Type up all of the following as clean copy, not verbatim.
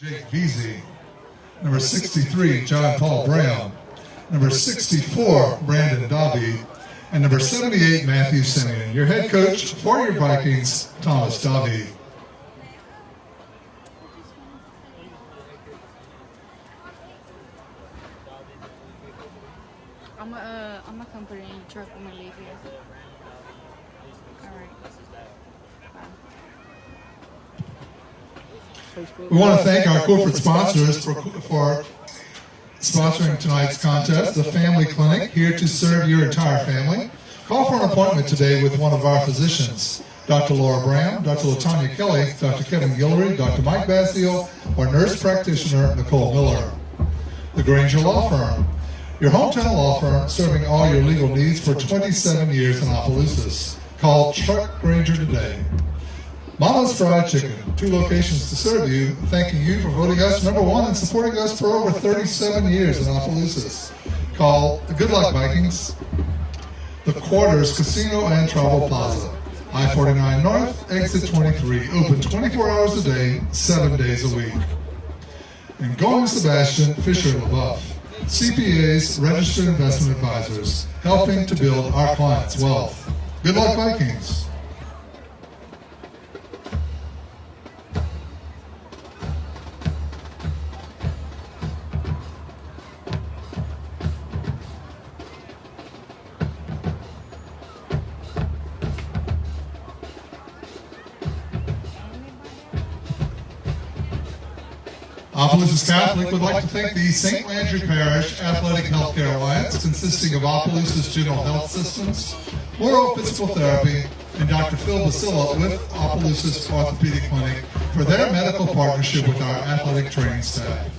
Jake Veazey. Number 63, John Paul Brown. Number 64, Brandon Dobby. And number 78, Matthew Simeon. Your head coach for your Vikings, Thomas Dobby. I'm gonna come put it in the truck when we leave here. Alright. We want to thank our corporate sponsors for sponsoring tonight's contest, the Family Clinic, here to serve your entire family. Call for an appointment today with one of our physicians, Dr. Laura Bram, Dr. LaTanya Kelly, Dr. Kevin Guillory, Dr. Mike Basile, or nurse practitioner Nicole Miller. The Granger Law Firm, your hometown law firm serving all your legal needs for 27 years in Opelousas. Call Chuck Granger today. Mama's Fried Chicken, 2 locations to serve you, thanking you for voting us #1 and supporting us for over 37 years in Opelousas. Call Good Luck Vikings. The Quarters Casino and Travel Plaza, I-49 North, exit 23, open 24 hours a day, 7 days a week. And Going Sebastian Fisher LaBeouf, CPAs, registered investment advisors, helping to build our clients' wealth. Good Luck Vikings. Opelousas Catholic would like to thank the St. Landry Parish Athletic Healthcare Alliance, consisting of Opelousas General Health Systems, Moro Physical Therapy, and Dr. Phil Basila with Opelousas Orthopedic Clinic for their medical partnership with our athletic training staff.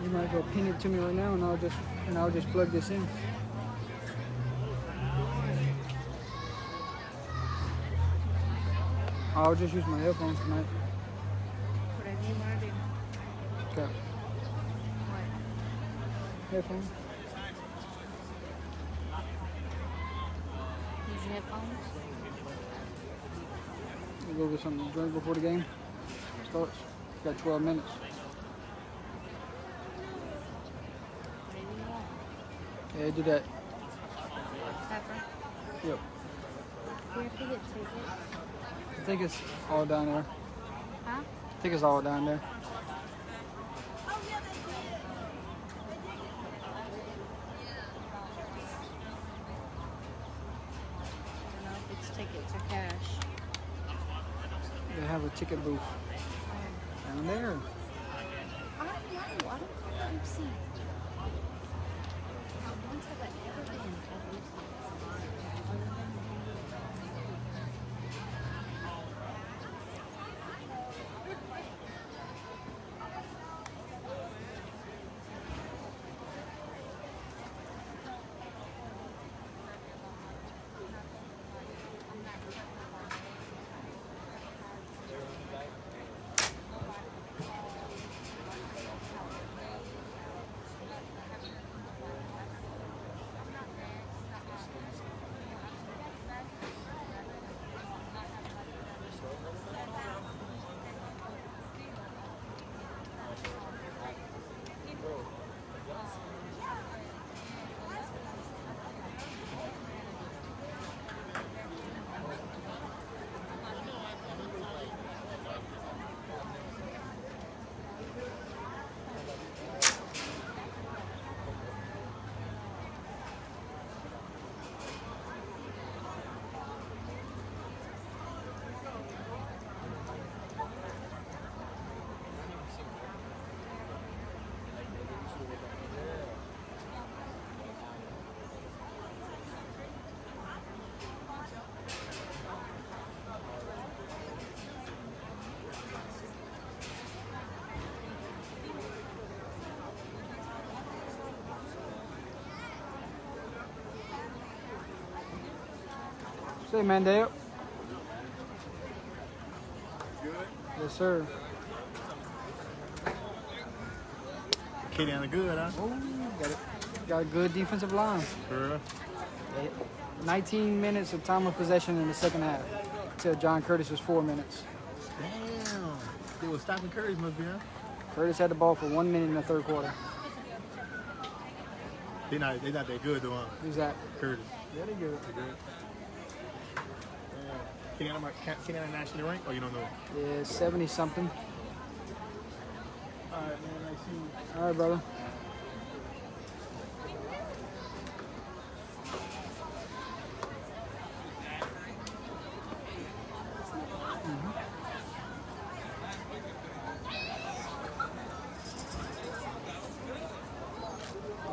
You might as well pin it to me right now, and I'll just plug this in. I'll just use my headphones tonight. Whatever you want to do. Okay. Headphones. Use your headphones. We'll go get something to drink before the game starts. Got 12 minutes. Whatever you want. Yeah, do that. Pepper. Yep. We have to get tickets. I think it's all down there. Huh? I think it's all down there. I don't know if it's tickets or cash. They have a ticket booth down there. I don't know. I don't think I've seen. Once have I ever been to Say, Mandel. Yes, sir. Kenny good, huh? Got a good defensive line. Sure. 19 minutes of time of possession in the second half. Till John Curtis was 4 minutes. Damn. They was stopping Curry's must be, huh? Curtis had the ball for 1 minute in the third quarter. They not that good though, huh? Who's that? Curtis. Yeah, they good. Kenny nationally ranked? Oh, you don't know? Yeah, 70 something. All right, man. I see you. All right, brother.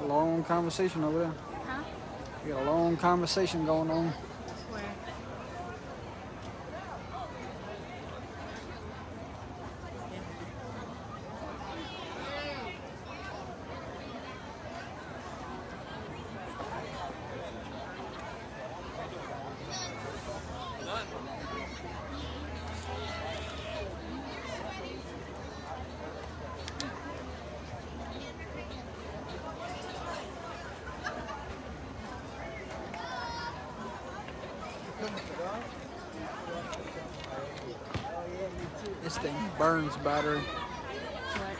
Long conversation over there. Huh? We got a long conversation going on. Where? This thing burns battery. What?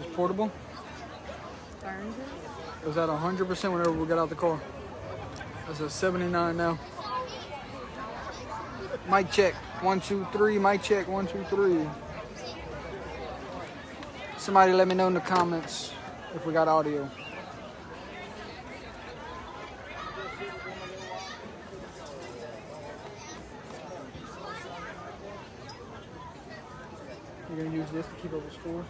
It's portable. Burns it? It was at 100% whenever we got out the car. It's at 79 now. Mic check. 1, 2, 3. Mic check. 1, 2, 3. Somebody let me know in the comments if we got audio. You're gonna use this to keep up with score.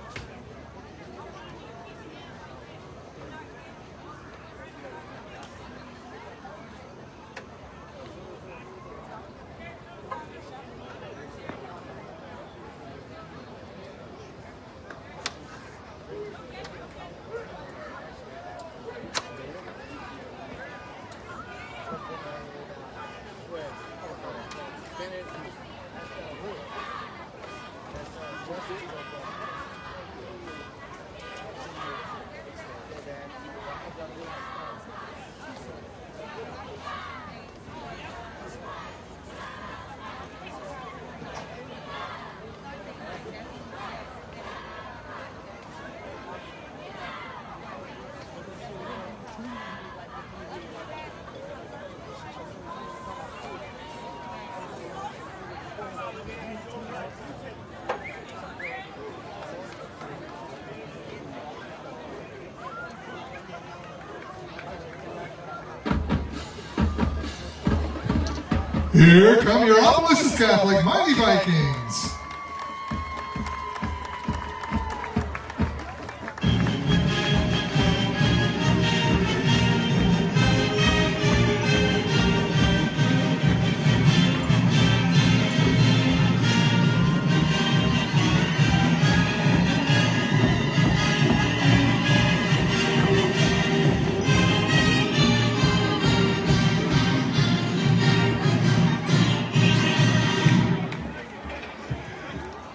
Here come your Opelousas Catholic Mighty Vikings.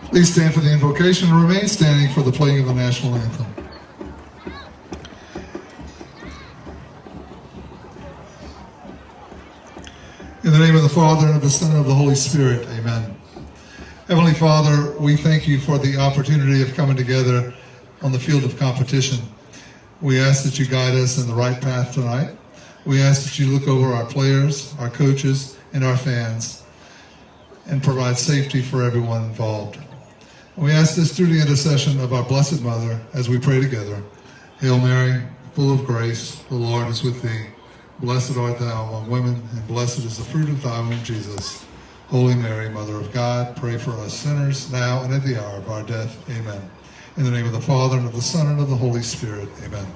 Please stand for the invocation and remain standing for the playing of the national anthem. In the name of the Father, and of the Son, and of the Holy Spirit, amen. Heavenly Father, we thank you for the opportunity of coming together on the field of competition. We ask that you guide us in the right path tonight. We ask that you look over our players, our coaches, and our fans, and provide safety for everyone involved. We ask this through the intercession of our Blessed Mother as we pray together. Hail Mary, full of grace, the Lord is with thee. Blessed art thou among women, and blessed is the fruit of thy womb, Jesus. Holy Mary, Mother of God, pray for us sinners, now and at the hour of our death. Amen. In the name of the Father, and of the Son, and of the Holy Spirit. Amen.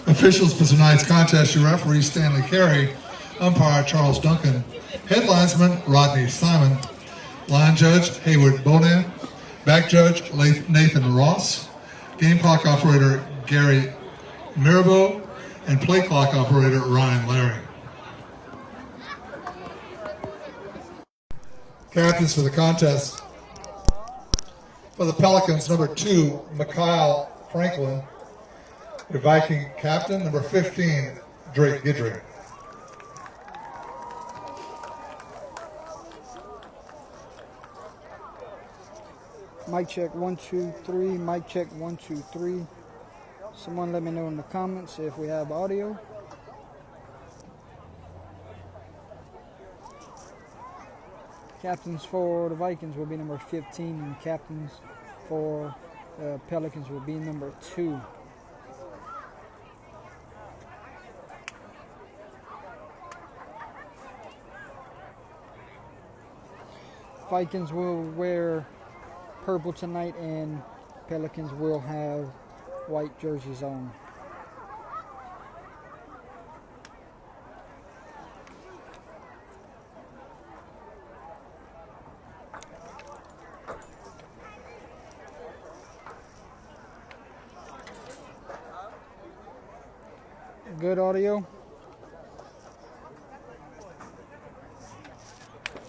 Officials for tonight's contest, your referee Stanley Carey, umpire Charles Duncan, head linesman Rodney Simon, line judge Hayward Bonin, back judge Nathan Ross, game clock operator Gary Mirabeau, and play clock operator Ryan Larry. Captains for the contest. For the Pelicans, number 2, Mikhail Franklin. The Viking captain, number 15, Drake Guidry. Mic check 1 2 3. Mic check 1 2 3. Someone let me know in the comments if we have audio. Captains for the Vikings will be number 15, and captains for the Pelicans will be number 2. Vikings will wear purple tonight, and Pelicans will have white jerseys on. Good audio?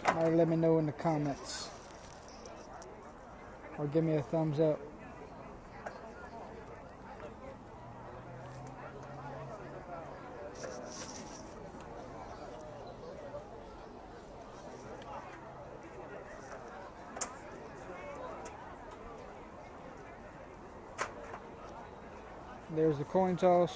Alright, let me know in the comments. Or give me a thumbs up. There's the coin toss.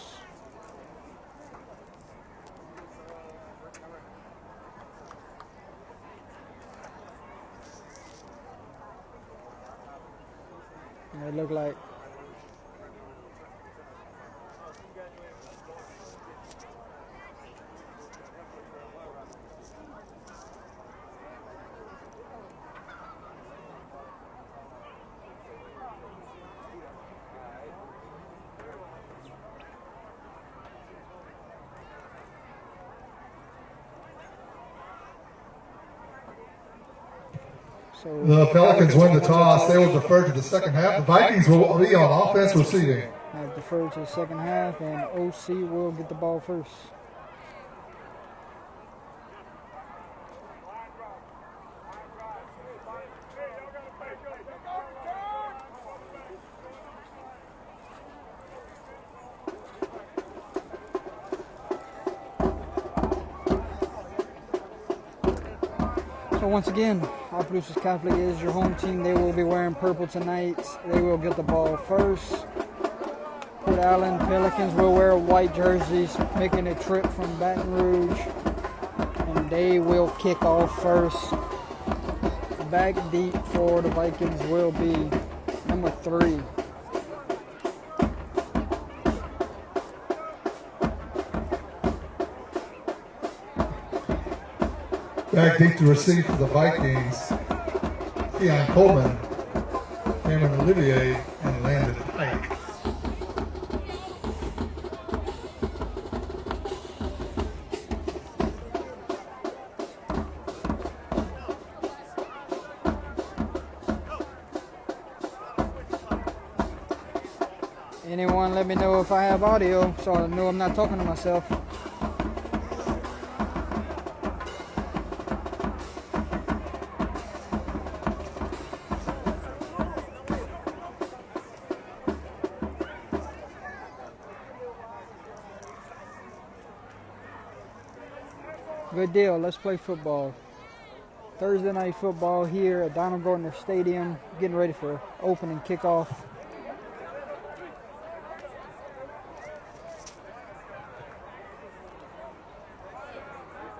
It looked like The Pelicans win the toss. They will defer to the second half. The Vikings will be on offense receiving. I've deferred to the second half, and OC will get the ball first. So once again, Opelousas Catholic is your home team. They will be wearing purple tonight. They will get the ball first. Port Allen Pelicans will wear white jerseys, making a trip from Baton Rouge, and they will kick off first. Back deep for the Vikings will be number 3. Back deep to receive for the Vikings, Keon Coleman, Cameron Olivier, and Landon Pike. Anyone let me know if I have audio so I know I'm not talking to myself. Good deal. Let's play football. Thursday night football here at Donald Gardner Stadium. Getting ready for opening kickoff.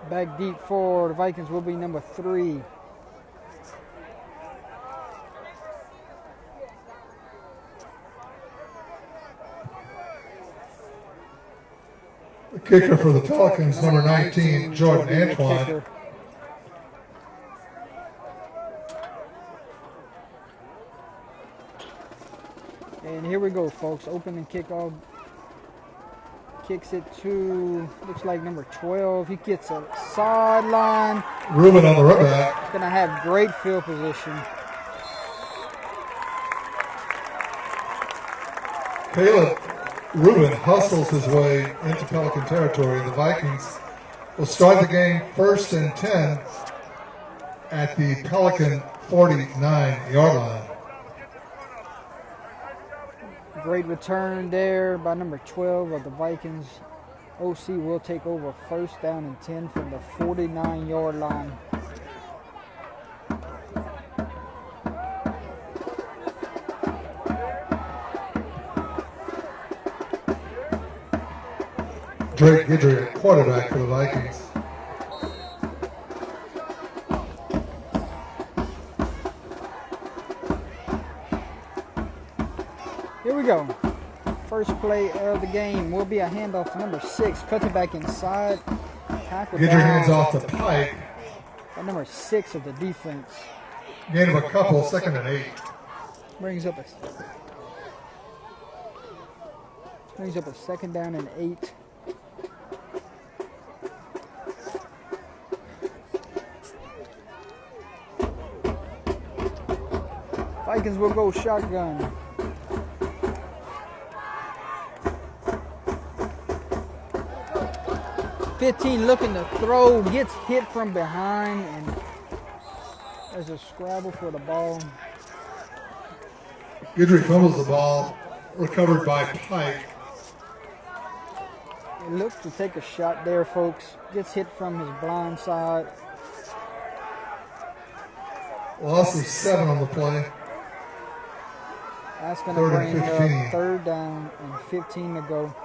Back deep for the Vikings will be number 3. The kicker for the Pelicans, number 19, Jordan Antoine. And here we go, folks. Opening kickoff. Kicks it to, looks like number 12. He gets a sideline. Reuben on the run back. He's going to have great field position. Caleb Reuben hustles his way into Pelican territory. The Vikings will start the game 1st and 10 at the Pelican 49-yard line. Great return there by number 12 of the Vikings. OC will take over 1st down and 10 from the 49-yard line. Drake Guidry at quarterback for the Vikings. Here we go. First play of the game will be a handoff to number 6. Cuts it back inside. Tackle Guidry down hands off to Pike. by number 6 of the defense. Gain of a couple, 2nd and 8. Brings up a 2nd down and 8. Vikings will go shotgun. $15 looking to throw, gets hit from behind, and there's a scrabble for the ball. Guidry fumbles the ball, recovered by Pike. He looks to take a shot there, folks. Gets hit from his blind side. Loss of 7 on the play. That's going to 3rd bring and 15. up 3rd down and 15 to go.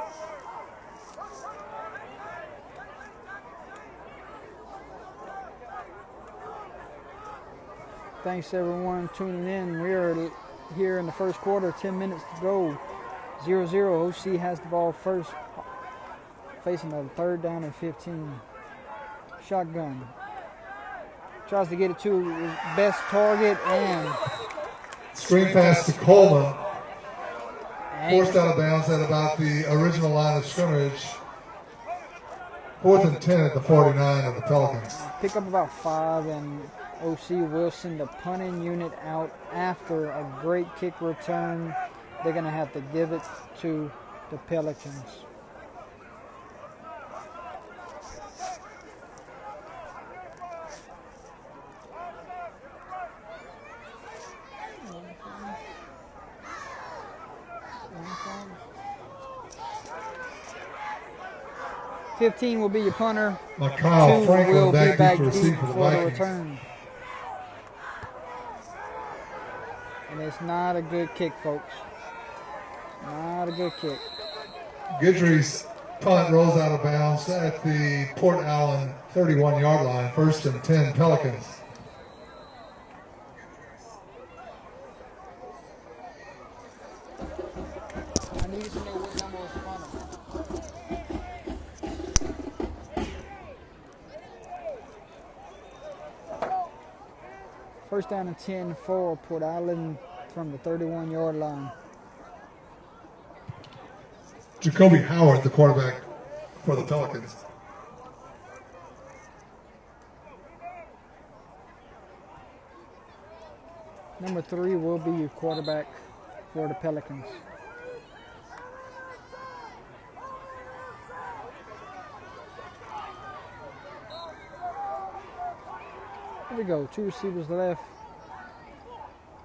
Thanks everyone tuning in. We are here in the first quarter, 10 minutes to go. 0-0. OC has the ball first, facing a 3rd down and 15. Shotgun. Tries to get it to his best target and Screen pass to Coleman. and Forced out of bounds at about the original line of scrimmage. 4th and 10 at the 49 of the Pelicans. pick up about 5, and OC will send the punting unit out after a great kick return. They're going to have to give it to the Pelicans. $15 will be your punter. Kyle 2 Franklin will be back back deep to deep receive for the for the Vikings. return. And it's not a good kick, folks. Not a good kick. Guidry's punt rolls out of bounds at the Port Allen 31-yard line. 1st and 10 Pelicans. I need to know what number was punter. First down and 10 for Port Allen from the 31-yard line. Jacoby Howard, the quarterback for the Pelicans. Number 3 will be your quarterback for the Pelicans. Here we go. 2 receivers left.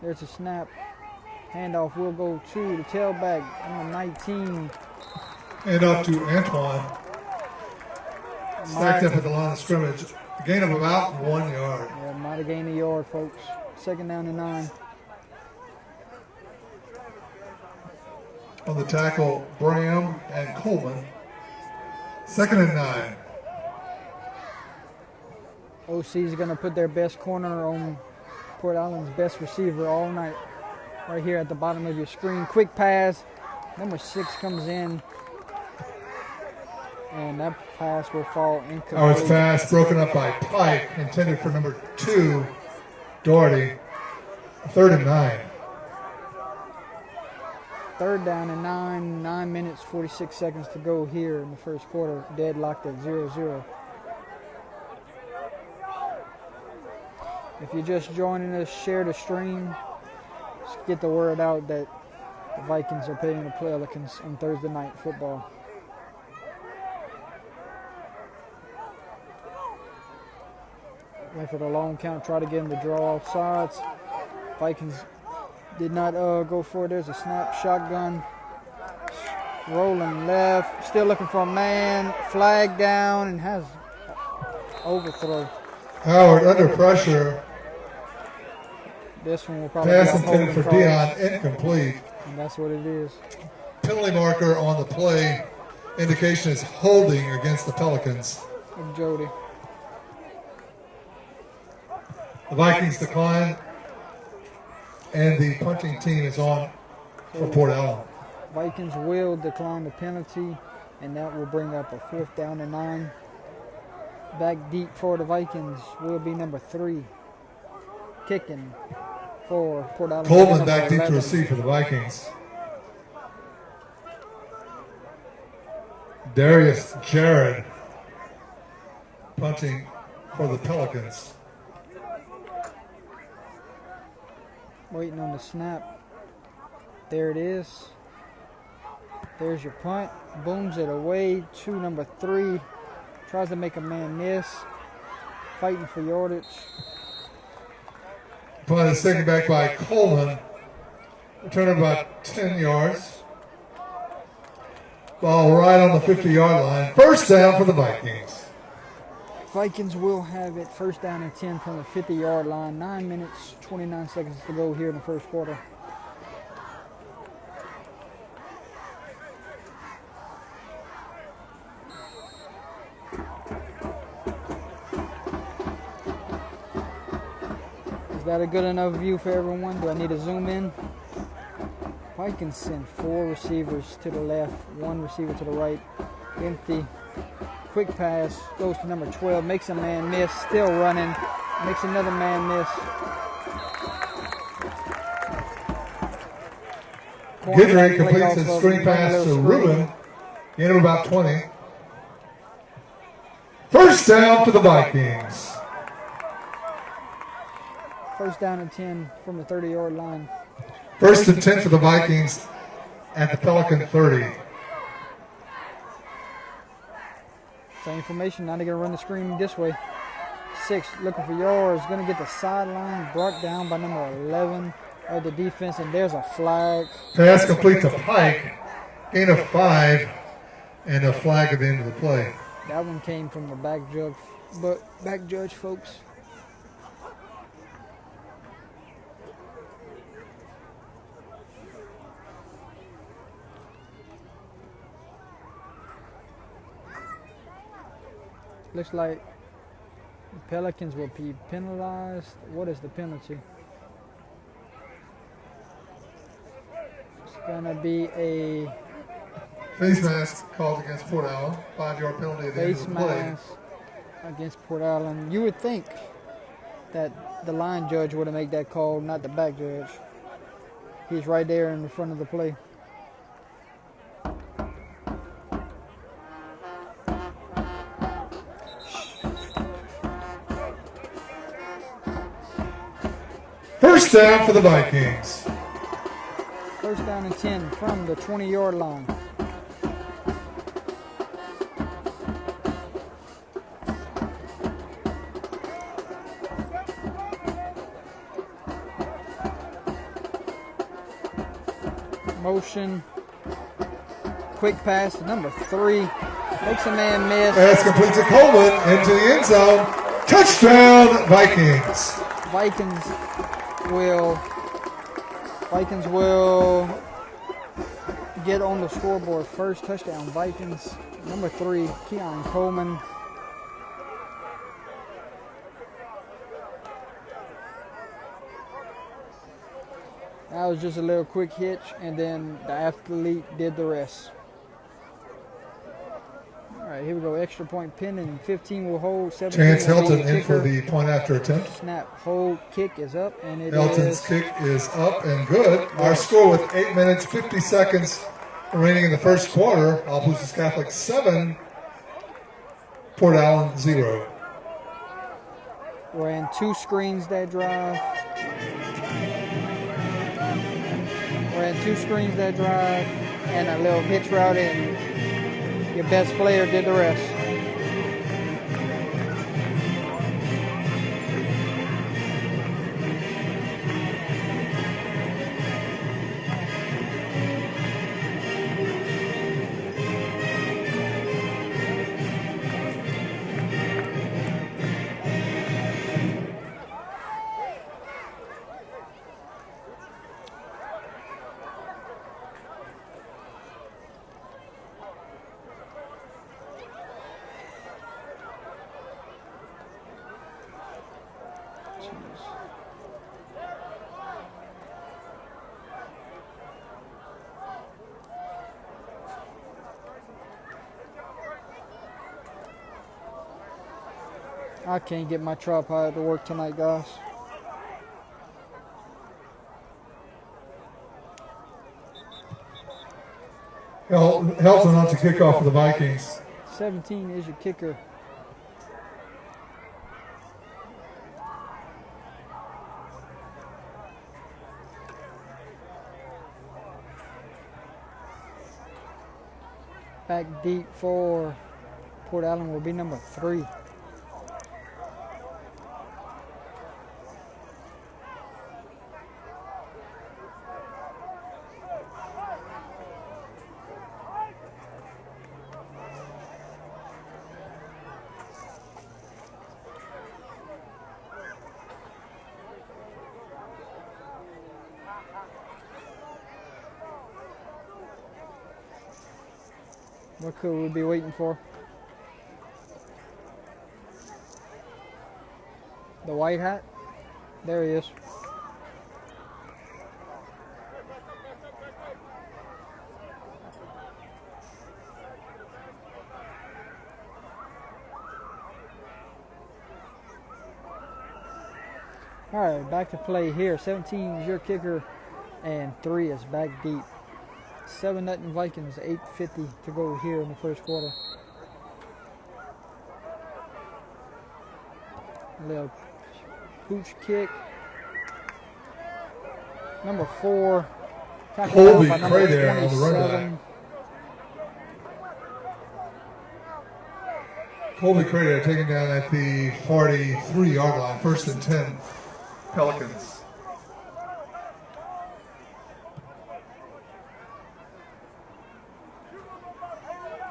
There's a snap. Handoff will go to the tailback, number 19. And up to Antoine. Stacked up at the line of scrimmage. A gain of about 1 yard. Yeah, might have gained a yard, folks. 2nd down and 9. On the tackle, Bram and Coleman. 2nd and 9. OC's going to put their best corner on Port Allen's best receiver all night. Right here at the bottom of your screen. Quick pass. Number 6 comes in. And that pass will fall incomplete. Howard's pass broken up by Pike, intended for number 2, Doherty. 3rd and 9. third down and 9 minutes 46 seconds to go here in the first quarter, deadlocked at 0-0. If you're just joining us, share the stream. Just get the word out that the Vikings are playing the Pelicans on Thursday night football. Went for the long count, try to get him to draw off sides. Vikings did not go for it. There's a snap, shotgun, rolling left, still looking for a man, flag down, and has overthrow. Howard under pressure. This one will probably Pass be a intended holding for call, Dion, incomplete. and that's what it is. Penalty marker on the play. Indication is holding against the Pelicans. Of Jody. The Vikings decline, and the punting team is on for Port Allen. Vikings will decline the penalty, and that will bring up a 4th down and 9. Back deep for the Vikings will be number 3. Kicking for Port Allen. Coleman Number back deep to 11. receive for the Vikings. Darius Jared punting for the Pelicans. Waiting on the snap. There it is. There's your punt. Booms it away to number 3. Tries to make a man miss. Fighting for yardage. Punt is taken back by Coleman. Return about 10 yards. Ball right on the 50-yard line. First down for the Vikings. Vikings will have it 1st down and 10 from the 50-yard line. 9 minutes, 29 seconds to go here in the first quarter. Is that a good enough view for everyone? Do I need to zoom in? Vikings send 4 receivers to the left, 1 receiver to the right. Empty. Quick pass, goes to number 12, makes a man miss, still running, makes another man miss. Guidry completes his screen pass to Rubin. Gain of about 20. First down for the Vikings. 1st down and 10 from the 30-yard line. First and 10 for the Vikings at the Pelican 30. Same formation, now they're going to run the screen this way. 6 looking for yards, going to get the sideline, brought down by number 11 of the defense, and there's a flag. Pass complete to Pike. Gain of 5 and a flag at the end of the play. That one came from the back judge, folks. Looks like the Pelicans will be penalized. What is the penalty? It's gonna be a Face mask called against Port Allen. 5-yard penalty at the end face of the play. mask against Port Allen. You would think that the line judge would have made that call, not the back judge. He's right there in the front of the play. First down for the Vikings. 1st down and 10 from the 20-yard line. Motion. Quick pass to number 3. Makes a man miss. Pass complete to Coleman into the end zone. Touchdown, Vikings. Vikings will get on the scoreboard. First touchdown, Vikings. Number 3, Keon Coleman. That was just a little quick hitch, and then the athlete did the rest. All right. right, here we go. Extra point pending. 15 will hold. 17 Chance will be Hilton in for kicker. the point after attempt. Snap, hold, kick is up, and it Hilton's is kick is up and good. Our score with 8 minutes, 50 seconds remaining in the first quarter. Opelousas Catholic 7, Port Allen 0. Ran 2 screens that drive. And a little hitch route, and your best player did the rest. I can't get my tripod to work tonight, guys. Hilton on to kick off for the Vikings. 17 is your kicker. Back deep for Port Allen will be number 3. What could we be waiting for? The white hat? There he is. All right, back to play here. 17 is your kicker, and 3 is back deep. 7-0 Vikings, 8:50 to go here in the first quarter. A little pooch kick. Number 4. tackled down Colby by number Cray there on the 27. Colby Crater taken down at the 43-yard line. 1st and 10, Pelicans.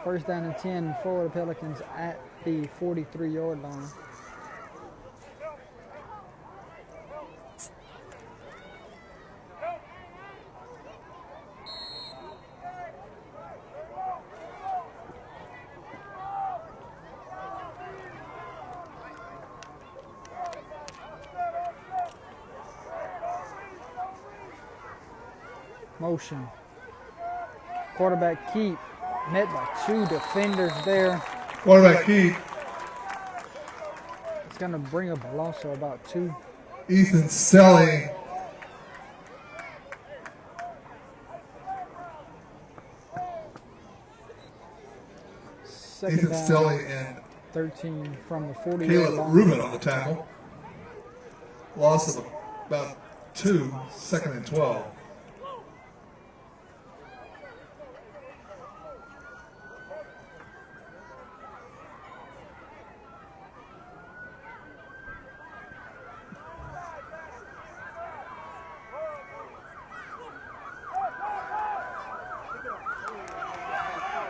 First down and 10 for the Pelicans at the 43-yard line. Motion. Quarterback keep. Met by 2 defenders there. Quarterback keep. It's going to bring up a loss of about 2. Ethan Stelly. Second Ethan down, Stelly and 13 from the 40-yard Caleb line. Rubin on the tackle. Loss of about 2, 2nd and 12.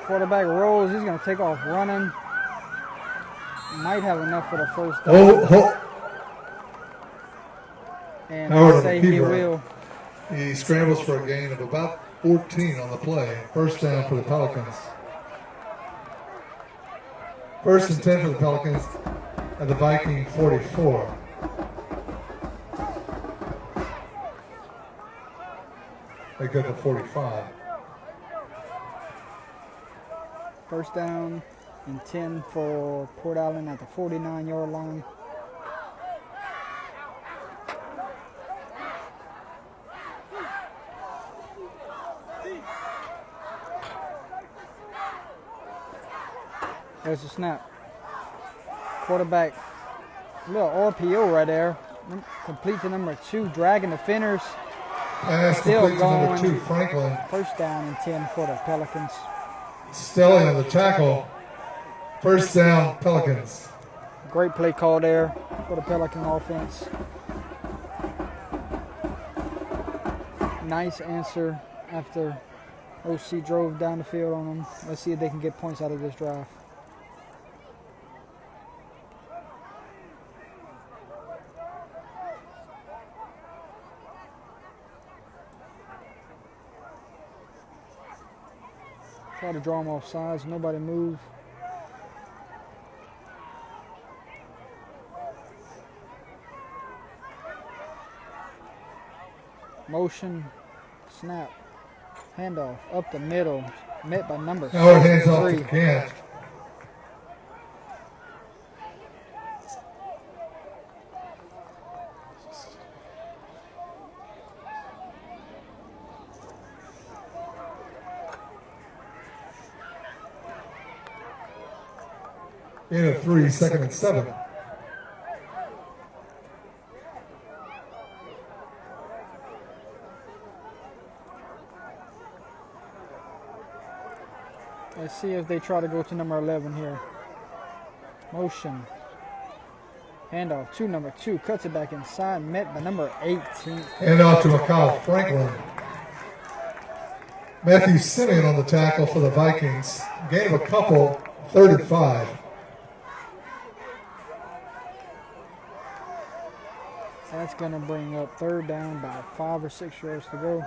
Quarterback rolls. He's going to take off running. Might have enough for the first down. And Howard I on say the he keeper. will. He scrambles for a gain of about 14 on the play. 1st down for the Pelicans. 1st and 10 for the Pelicans at the Viking 44. They got the 45. First down and 10 for Port Allen at the 49-yard line. There's the snap. Quarterback, little RPO right there. Complete to number 2, dragging defenders. Pass Still complete to number going. 2, Franklin. First down and 10 for the Pelicans. Stelling on the tackle. First down, Pelicans. Great play call there for the Pelican offense. Nice answer after OC drove down the field on them. Let's see if they can get points out of this drive. Try to draw them off sides. Nobody move. Motion, snap, handoff, up the middle, met by number Howard hands off to 3. Gant. In a 3, 2nd and 7. Let's see if they try to go to number 11 here. Motion. Handoff to number 2. Cuts it back inside. Met by number 18. And off to Mikal Franklin. Matthew Simeon on the tackle for the Vikings. Gain of a couple, 35. That's going to bring up third down, about 5 or 6 yards to go.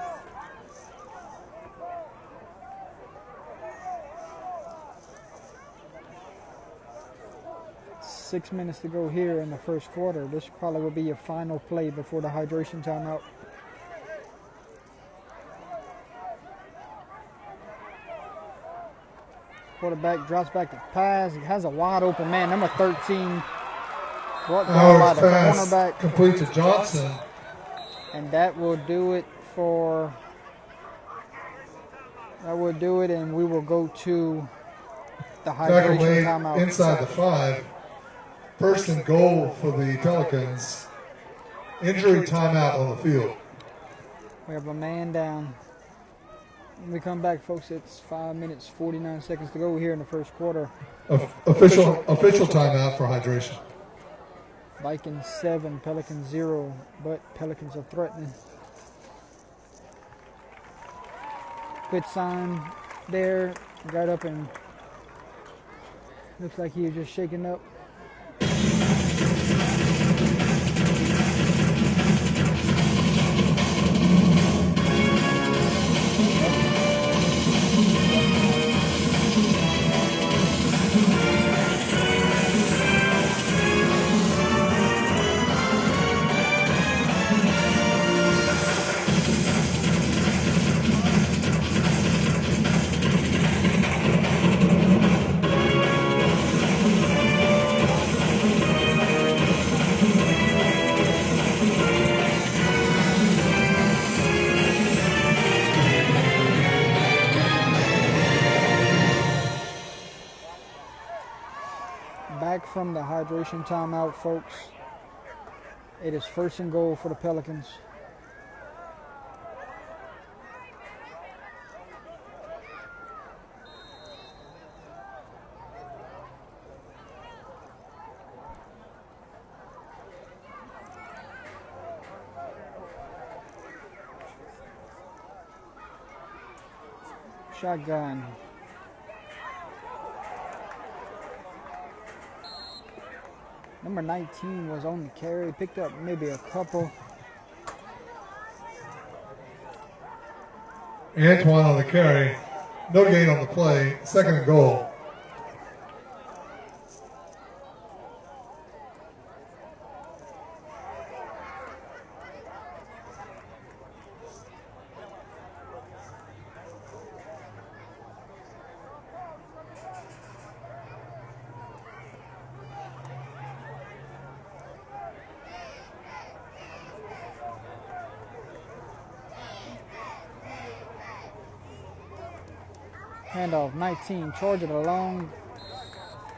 Six minutes to go here in the first quarter. This probably will be your final play before the hydration timeout. Quarterback drops back to pass. He has a wide open man, number 13. Brought down by Howard's the pass cornerback. complete to Johnson. And that will do it for. That will do it, and we will go to the Tackle hydration made timeout. inside the 5. First and goal for the Pelicans. Injury timeout on the field. We have a man down. When we come back, folks, it's 5 minutes, 49 seconds to go here in the first quarter. Official timeout for hydration. Vikings 7, Pelicans 0, but Pelicans are threatening. Good sign there. Got up and looks like he was just shaking up. Back from the hydration timeout, folks. It is first and goal for the Pelicans. Shotgun. Number 19 was on the carry, picked up maybe a couple. Antoine on the carry. No gain on the play. Second and goal. Handoff 19, charge it along.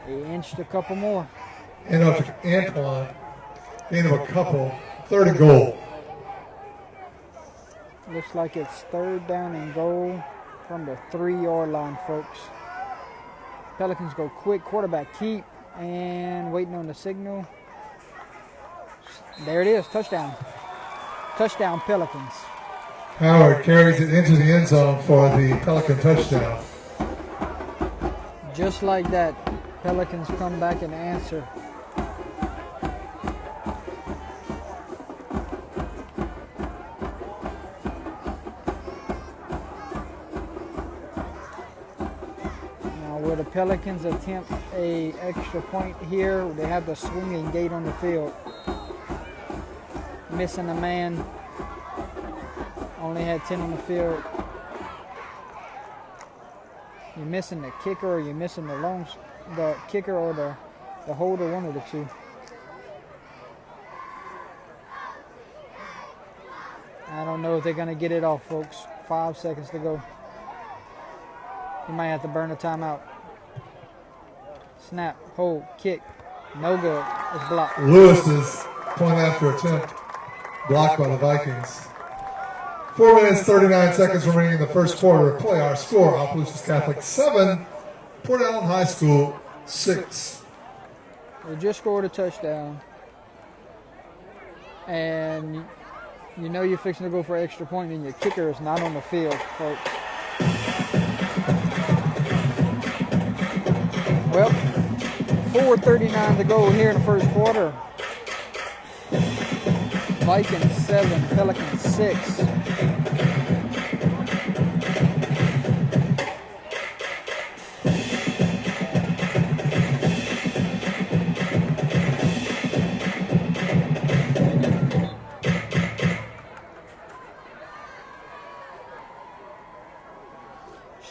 He inched a couple more. Handoff to Antoine. Gain of a couple. 3rd and goal. Looks like it's 3rd down and goal from the 3-yard line, folks. Pelicans go quick, quarterback keep, and waiting on the signal. There it is, touchdown. Touchdown, Pelicans. Howard carries it into the end zone for the Pelican touchdown. Just like that, Pelicans come back and answer. Now, will the Pelicans attempt a extra point here? They have the swinging gate on the field. Missing a man. Only had 10 on the field. You're missing the kicker, or you're missing the kicker or the holder, one of the two. I don't know if they're gonna get it off, folks. 5 seconds to go. You might have to burn a timeout. Snap, hold, kick. No good. It's blocked. Lewis's point after attempt blocked by the Vikings. 4 minutes, 39 seconds remaining in the first quarter. Play our score. Opelousas Catholic 7, Port Allen High School 6. They just scored a touchdown. And you know you're fixing to go for an extra point and your kicker is not on the field, folks. Well, 4:39 to go here in the first quarter. Vikings 7, Pelicans 6.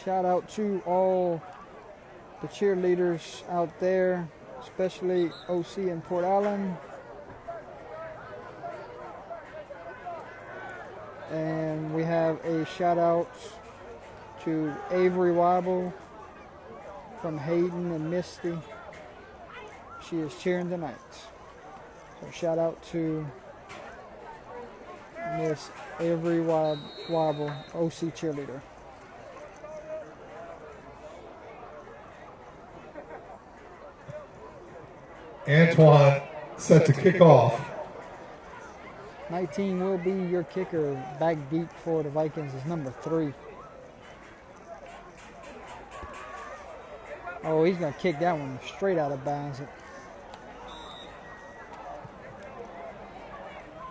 Shout out to all the cheerleaders out there, especially OC in Port Allen. And we have a shout out to Avery Weibel from Hayden and Misty. She is cheering tonight. So shout out to Miss Avery Weibel, OC cheerleader. Antoine set to kick off. 19 will be your kicker. Back deep for the Vikings is number 3. Oh, he's going to kick that one straight out of bounds.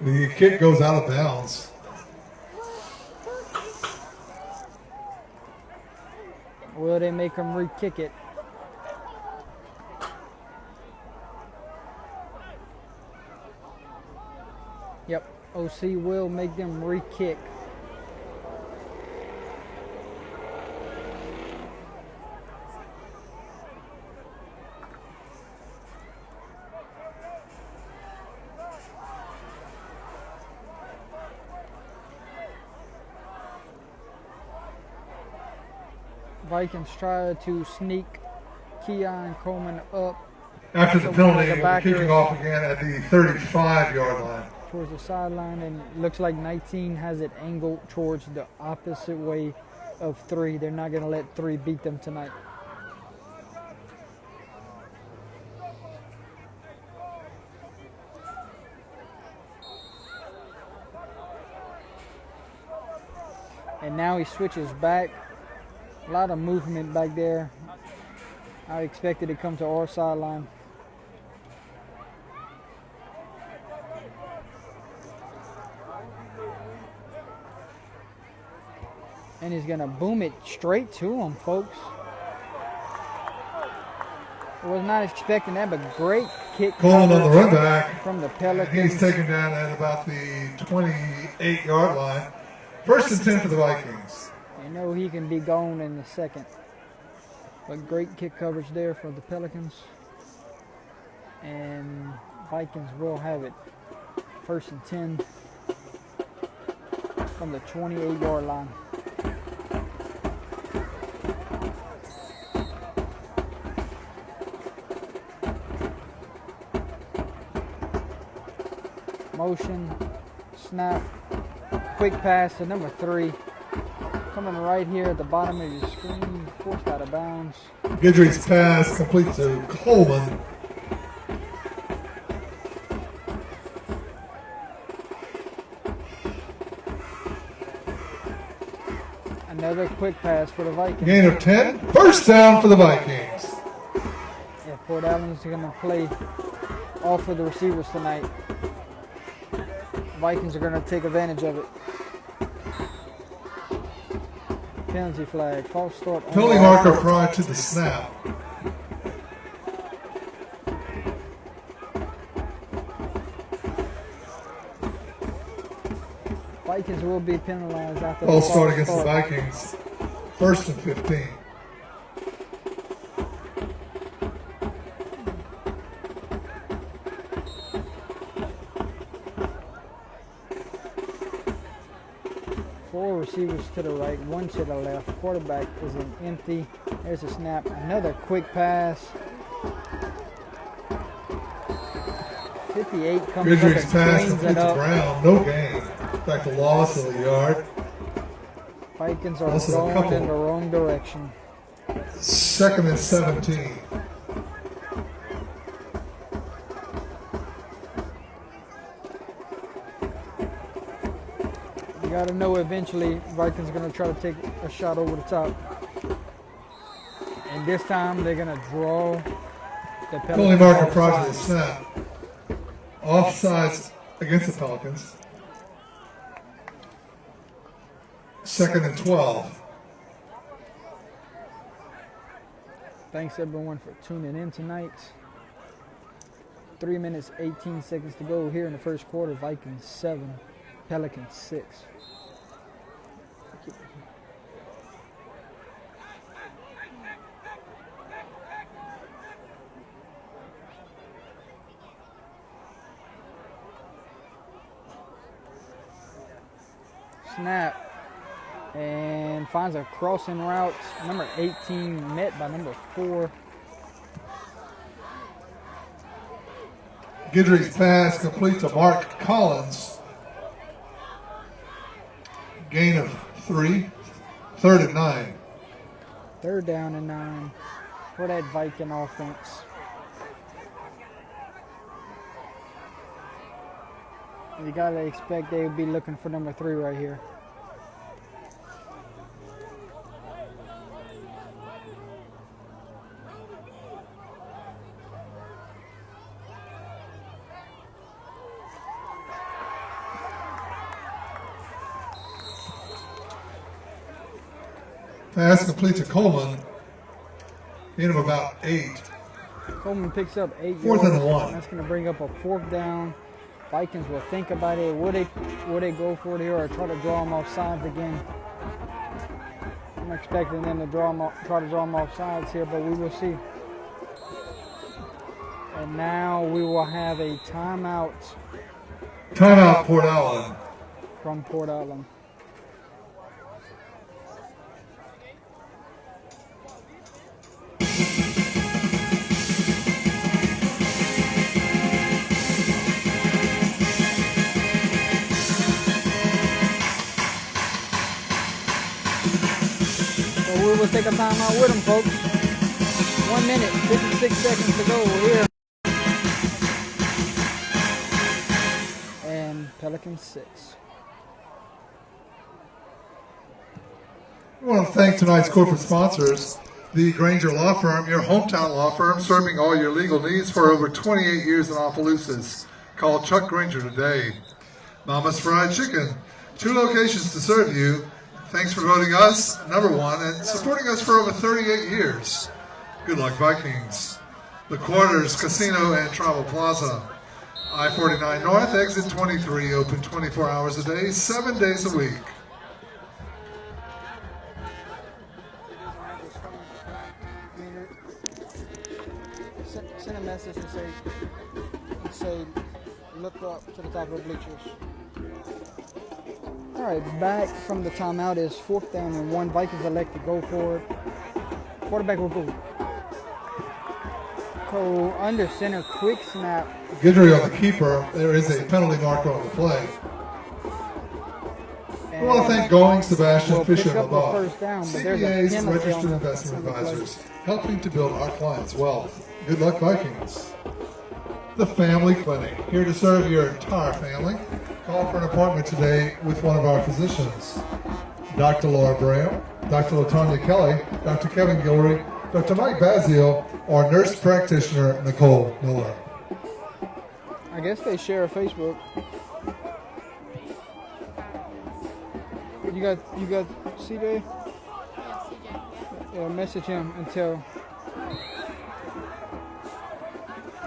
The kick goes out of bounds. Will they make him re-kick it? Yep, OC will make them re-kick. Vikings try to sneak Keon Coleman up After the So penalty, one of the we're backers- kicking off again at the 35-yard line. towards the sideline, and it looks like 19 has it angled towards the opposite way of 3. They're not going to let 3 beat them tonight. And now he switches back. A lot of movement back there. I expected to come to our sideline. And he's going to boom it straight to him, folks. I was not expecting that, but great kick Coleman on the coverage run back. from the He's Pelicans. taken down at about the 28-yard line. First and 10 for the Vikings. You know he can be gone in a second. But great kick coverage there for the Pelicans. And Vikings will have it. First and 10 from the 28-yard line. motion, snap, quick pass to number 3. Coming right here at the bottom of your screen, forced out of bounds. Guidry's pass complete to Coleman. Another quick pass for the Vikings. Gain of 10. First down for the Vikings. Yeah, Port Allen's going to play all for the receivers tonight. Vikings are going to take advantage of it. Penalty flag, false start. Penalty marker prior to the snap. Vikings will be penalized after False the start against the Vikings. First and 15. Four receivers to the right, one to the left. Quarterback is an empty. There's a snap. Another quick pass. 58 comes up Guidry's and pass cleans complete it to up. Brown. No gain. In fact, a loss of a yard. Vikings are Loss of a going couple. in the wrong direction. Second and 17. You got to know eventually Vikings are going to try to take a shot over the top. And this time they're going to draw the Penalty marker prior to the snap. Offsides against the Pelicans. Second and 12. Thanks everyone for tuning in tonight. 3 minutes, 18 seconds to go here in the first quarter. Vikings 7, Pelicans 6. Snap. And finds a crossing route. Number 18 met by number 4. Guidry's pass complete to Mark Collins. Gain of 3. Third and 9. Third down and 9 for that Viking offense. You gotta expect they would be looking for number 3 right here. Pass complete to Coleman. Gain of about 8. Coleman picks up 8 Fourth yards. and 1. That's gonna bring up a 4th down. Vikings will think about it. Will they go for it here or try to draw them off sides again? I'm expecting them to try to draw them off sides here, but we will see. And now we will have a timeout Timeout, Port Allen. from Port Allen. So we will take a timeout with them, folks. 1 minute, 56 seconds to go here. And Pelicans 6. I want to thank tonight's corporate sponsors, the Granger Law Firm, your hometown law firm, serving all your legal needs for over 28 years in Opelousas. Call Chuck Granger today. Mama's Fried Chicken, 2 locations to serve you. Thanks for voting us #1 and supporting us for over 38 years. Good luck, Vikings. The Quarters Casino and Travel Plaza. I-49 North, exit 23, open 24 hours a day, 7 days a week. Send a message and say, look up to the top of the bleachers. All right, back from the timeout is 4th down and 1. Vikings elect to go for it. Quarterback will go. So under center, quick snap. Guidry on the keeper. There is a penalty marker on the play. We want to thank Going, Sebastian, We'll Fisher, pick and up a LaBeouf, first down, but there's a CPAs, penalty registered on the- investment on the play. advisors, helping to build our clients' wealth. Good luck, Vikings. The Family Clinic, here to serve your entire family. Call for an appointment today with one of our physicians. Dr. Laura Graham, Dr. LaTanya Kelly, Dr. Kevin Guillory, Dr. Mike Bazio, or nurse practitioner Nicole Miller. I guess they share a Facebook. You got CJ? Yeah, CJ. Yeah. Yeah, message him and tell.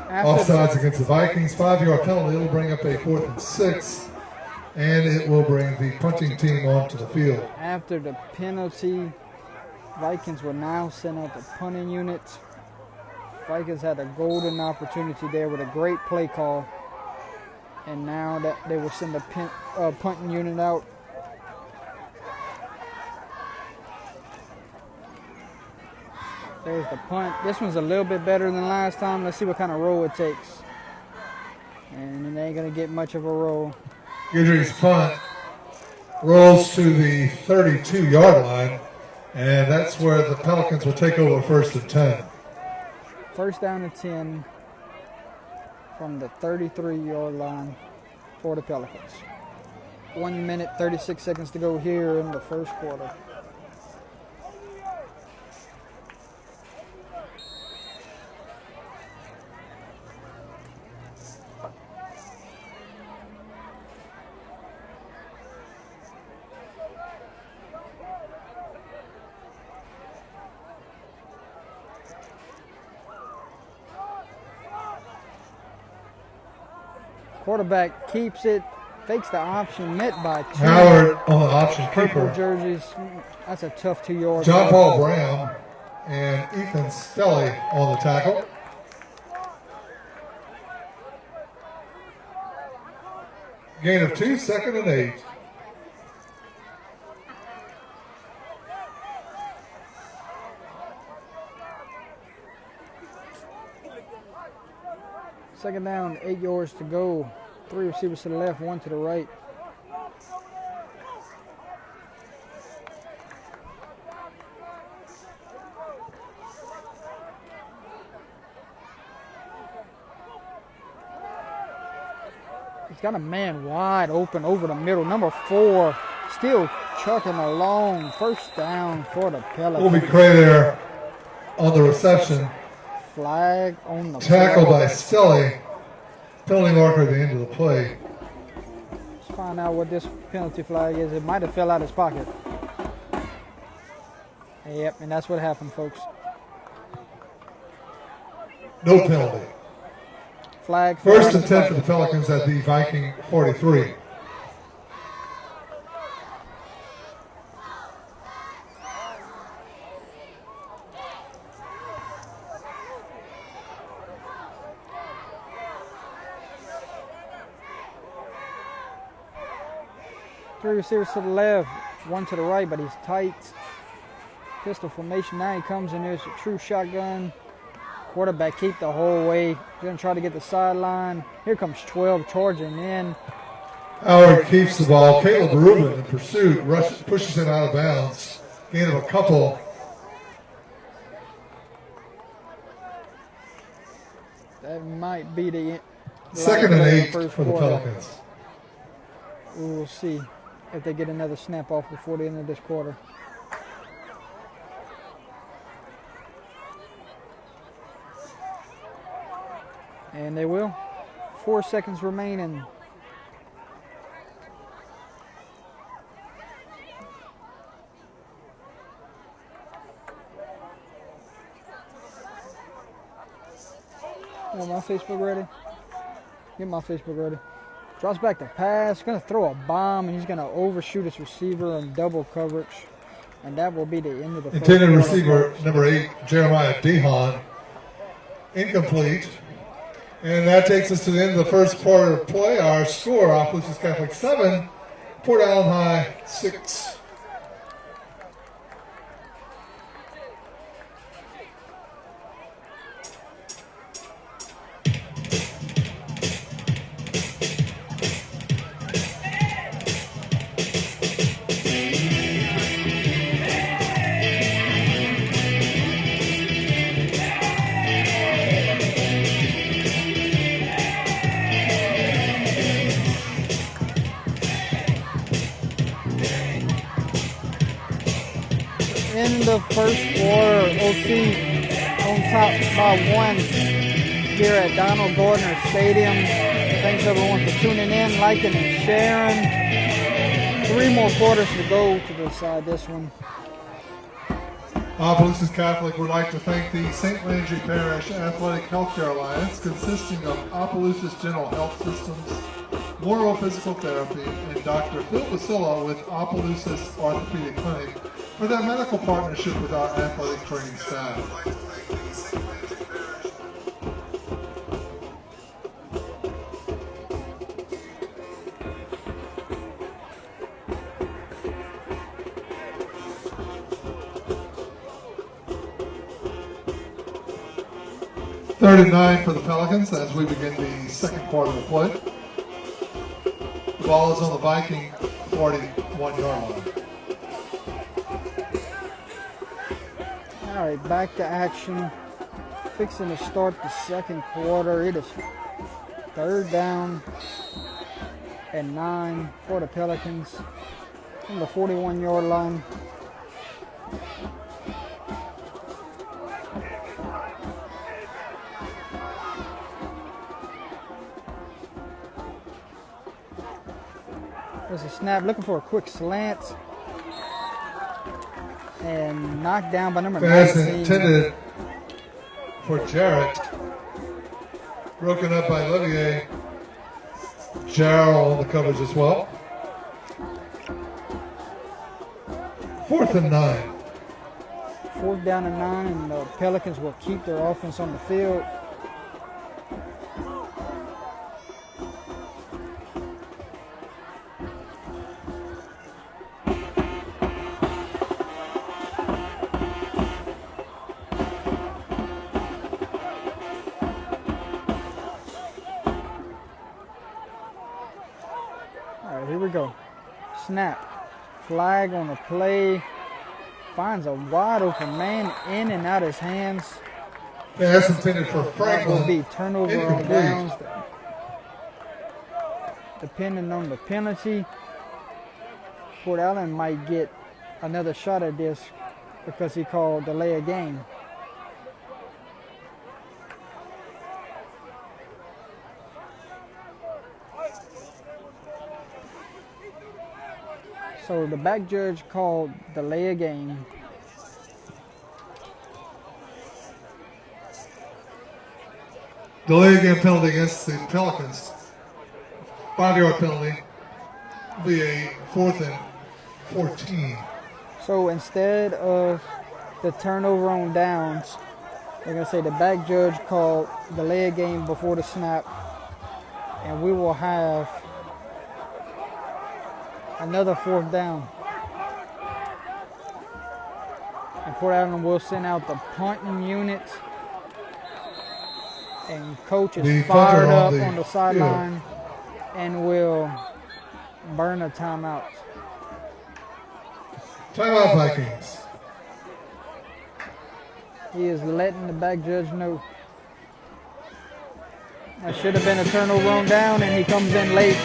After Offsides against the Vikings, 5-yard penalty. It'll bring up a 4th and 6, and it will bring the punting team onto the field. After the penalty, Vikings will now send out the punting unit. Vikings had a golden opportunity there with a great play call. And now that they will send the punting unit out. There's the punt. This one's a little bit better than last time. Let's see what kind of roll it takes. And it ain't going to get much of a roll. Guidry's punt rolls to the 32-yard line, and that's where the Pelicans will take over 1st and 10. First down and 10 from the 33-yard line for the Pelicans. 1 minute, 36 seconds to go here in the first quarter. Quarterback keeps it, fakes the option, met by two. Howard on the option Purple keeper. jerseys. That's a tough 2 yards. John Paul Brown and Ethan Stelly on the tackle. Gain of 2, 2nd and 8. Second down, 8 yards to go. 3 receivers to the left, 1 to the right. He's got a man wide open over the middle. Number 4 still chucking along. First down for the Pelicans. Will be Cray there on the reception. Flag on the Tackled play. by Stelly. Penalty marker at the end of the play. Let's find out what this penalty flag is. It might have fell out of his pocket. Yep, and that's what happened, folks. No penalty. Flag. 1st and 10 for the Pelicans at the Viking 43. Three receivers to the left, 1 to the right, but he's tight. Pistol formation. Now he comes in. There's a true shotgun. Quarterback keep the whole way. He's going to try to get the sideline. Here comes 12 charging in. Howard keeps the ball. Caleb Rubin in pursuit pushes it out of bounds. Gain of a couple. That might be the 2nd and 8 first for the quarter. Pelicans. We will see if they get another snap off before the end of this quarter. And they will. 4 seconds remaining. Want my Facebook ready? Get my Facebook ready. Drops back to pass. Going to throw a bomb, and he's going to overshoot his receiver in double coverage. And that will be the end of the first Intended quarter. receiver number 8, Jeremiah Dehan. Incomplete. And that takes us to the end of the first quarter of play. Our score, Opelousas Catholic 7, Port Allen High 6. in the first quarter. OC on top by 1 here at Donald Gardner Stadium. Thanks everyone for tuning in, liking and sharing. 3 more quarters to go to decide this one. Opelousas Catholic would like to thank the St. Landry Parish Athletic Healthcare Alliance, consisting of Opelousas General Health Systems, Morrow Physical Therapy, and Dr. Phil Basilla with Opelousas Orthopedic Clinic for their medical partnership with our athletic training staff. Third and 9 for the Pelicans as we begin the second quarter of play. The ball is on the Viking 41-yard line. All right, back to action. Fixing to start the second quarter. It is 3rd down and 9 for the Pelicans on the 41-yard line. There's a snap, looking for a quick slant. And knocked down by number Pass 19. intended for Jarrett. Broken up by Olivier. Jarrell on the coverage as well. 4th and 9. 4th down and 9, and the Pelicans will keep their offense on the field. Here we go. Snap. Flag on the play. Finds a wide open man in and out his hands. Pass intended for That Franklin. will be turnover on Incomplete. downs. Depending on the penalty, Port Allen might get another shot at this because he called delay a game. So the back judge called delay a game. Delay game penalty against the Pelicans. 5-yard penalty. Be a 4th and 14. So instead of the turnover on downs, they're going to say the back judge called delay a game before the snap, and we will have another 4th down. And Port Allen will send out the punting unit, and coach The is punter fired on up the on the sideline and will burn a timeout. Timeout Vikings. He is letting the back judge know. That should have been a turnover on down, and he comes in late.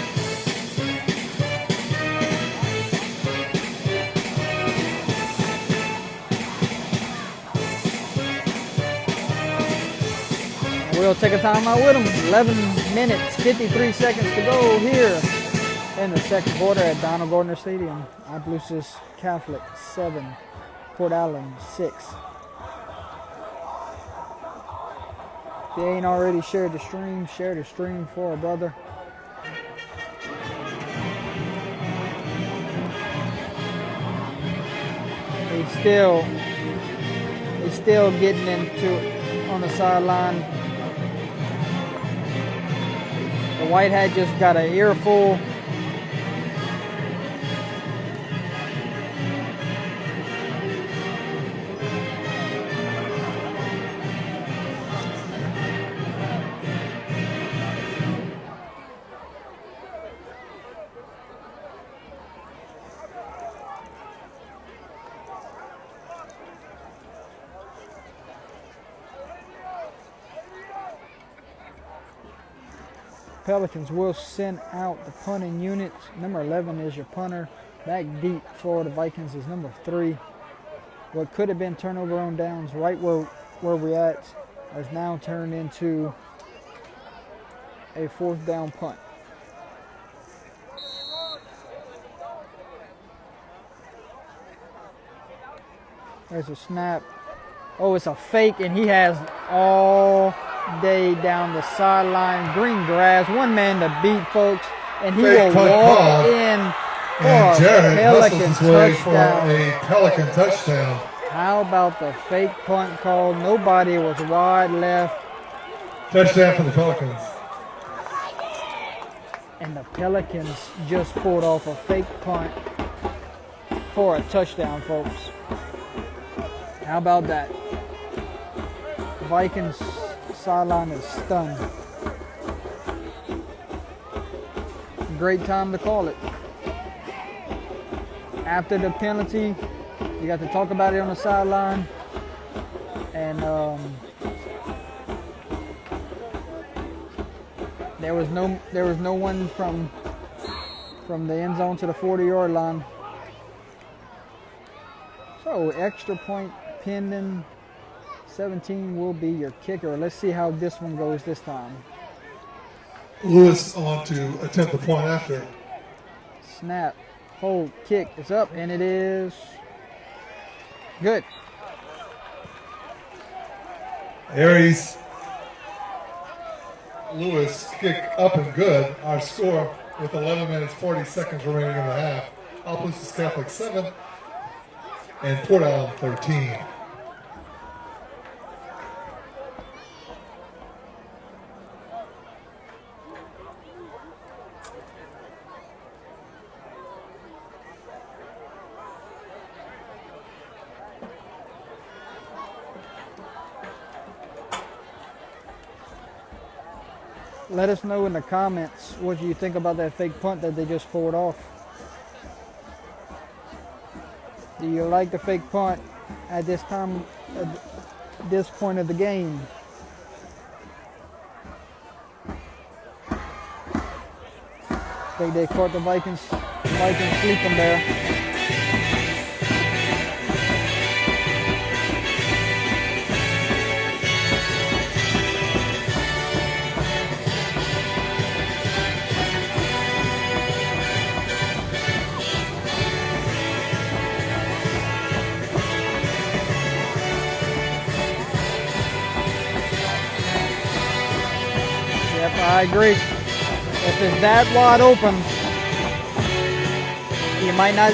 We'll take a timeout with him. 11 minutes, 53 seconds to go here in the second quarter at Donald Gardner Stadium. Opelousas Catholic 7, Port Allen 6. If you ain't already shared the stream, share the stream for a brother. He's still getting into it on the sideline. The white hat just got an earful. Pelicans will send out the punting unit. Number 11 is your punter. Back deep for the Vikings is number 3. what could have been turnover on downs right where we're at has now turned into a 4th down punt. There's a snap. Oh, it's a fake, and he has all day down the sideline. Green grass, one man to beat, folks, and he Fake will punt walk call. in for And a Jared Pelican hustles his way for touchdown. a Pelican touchdown. How about the fake punt call? Nobody was wide left, Touchdown for the Pelicans. and the Pelicans just pulled off a fake punt for a touchdown, folks. How about that? Vikings sideline is stunned. Great time to call it. After the penalty, you got to talk about it on the sideline, and there was no one from the end zone to the 40-yard line. So extra point pending. 17 will be your kicker. Let's see how this one goes this time. Lewis on to attempt the point after. Snap, hold, kick. It's up, and it is good. Aries Lewis kick up and good. Our score with 11 minutes 40 seconds remaining in the half. Opelousas Catholic 7 and Port Allen 13. Let us know in the comments what you think about that fake punt that they just pulled off. Do you like the fake punt at this time, at this point of the game? I think they caught the Vikings sleeping there. Yep, I agree. If it's that wide open, you might not.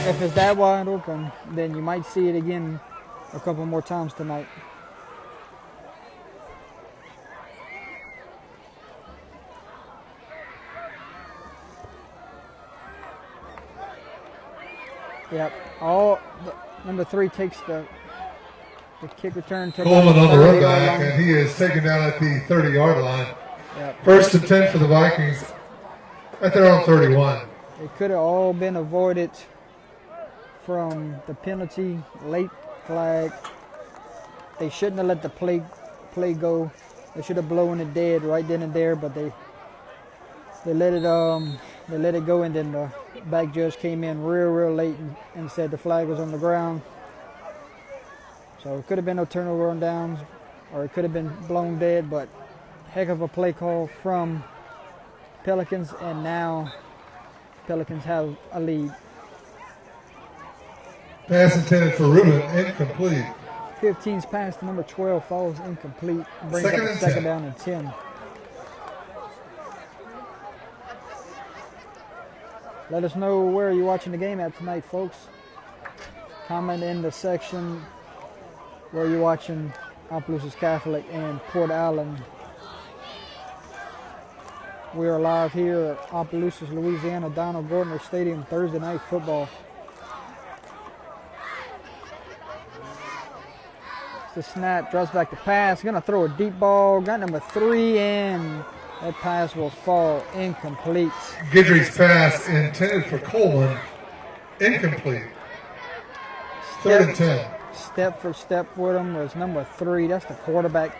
If it's that wide open, then you might see it again a couple more times tonight. Yep. Number 3 takes the kick return to Coleman on the 30 run yard back, line. and he is taken down at the 30-yard line. Yep. First and 10 for the Vikings at their own 31. It could have all been avoided from the penalty, late flag. They shouldn't have let the play go. They should have blown it dead right then and there, but they let it go, and then the back judge came in real late and said the flag was on the ground. So it could have been no turnover on downs, or it could have been blown dead, but heck of a play call from Pelicans, and now Pelicans have a lead. Pass intended for Rubin, incomplete. 15's pass to number 12 falls incomplete. Brings Second up a and second 10. down and 10. Let us know where you're watching the game at tonight, folks. Comment in the section where you're watching Opelousas Catholic and Port Allen. We are live here at Opelousas, Louisiana, Donald Gordner Stadium, Thursday night football. The snap, drops back to pass, gonna throw a deep ball, got number 3 in. That pass will fall incomplete. Guidry's pass intended for Coleman, incomplete. Third and 10. Step for step with him was number 3. That's the quarterback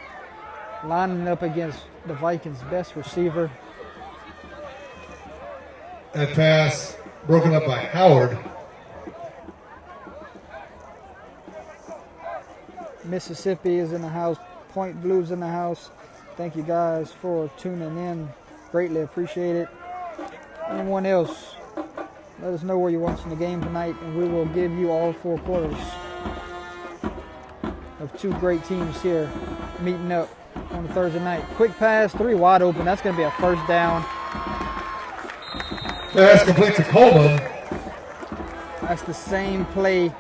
lining up against the Vikings' best receiver. That pass broken up by Howard. Mississippi is in the house. Point Blues in the house. Thank you guys for tuning in. Greatly appreciate it. Anyone else, let us know where you're watching the game tonight, and we will give you all 4 quarters of 2 great teams here meeting up on a Thursday night. Quick pass, 3 wide open. That's going to be a first down. Pass complete to Coleman. That's the same play.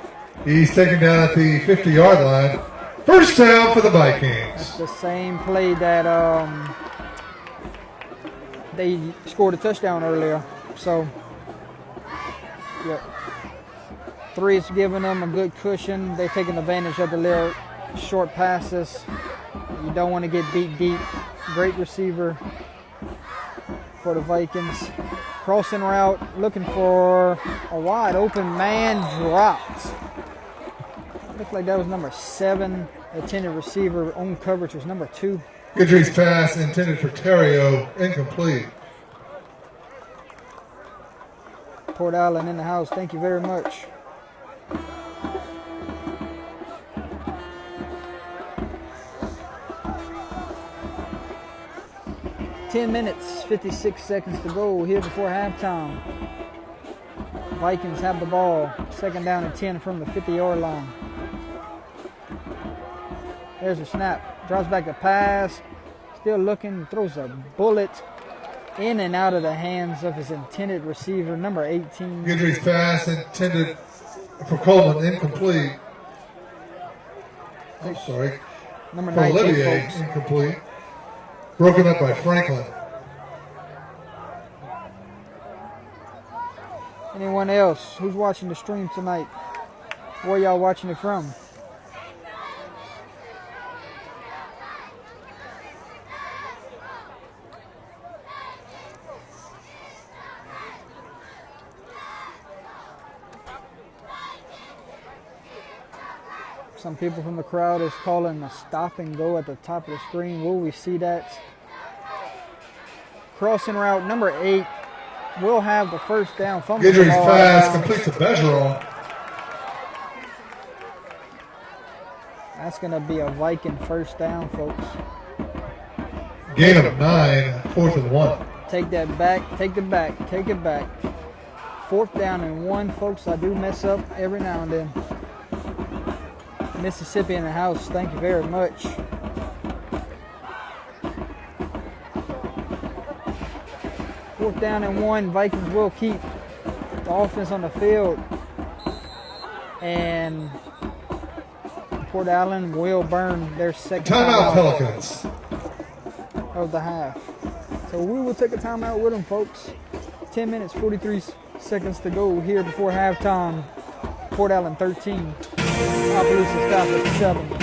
He's taken down at the 50-yard line. First down for the Vikings. That's the same play that they scored a touchdown earlier. So, yep. 3 is giving them a good cushion. They're taking advantage of the little short passes. You don't want to get beat deep. Great receiver for the Vikings. Crossing route, looking for a wide open man, dropped. Looked like that was number 7. Intended receiver on coverage was number 2. Guidry's pass intended for Terrio, incomplete. Port Allen in the house. Thank you very much. $10 minutes, 56 seconds to go here before halftime. Vikings have the ball. Second down and 10 from the 50-yard line. There's a snap. Drops back the pass. Still looking. Throws a bullet in and out of the hands of his intended receiver, number 18. Guidry's pass intended for Coleman, incomplete. I'm sorry. Number For 19, Olivier, folks. incomplete. Broken up by Franklin. Anyone else who's watching the stream tonight? Where y'all watching it from? Some people from the crowd is calling a stop and go at the top of the screen. Will we see that? Crossing route number 8 will have the first down. Guidry's pass complete to Bergeron. That's going to be a Viking first down, folks. Gain of 9, 4th and 1. Take that back, take it back, take it back. 4th down and 1, folks. I do mess up every now and then. Mississippi in the house, thank you very much. Fourth down and 1, Vikings will keep the offense on the field. And Port Allen will burn their second Timeout, Pelicans. of the half. So we will take a timeout with them, folks. 10 minutes, 43 seconds to go here before halftime. Port Allen 13. Opelousas Catholic 7.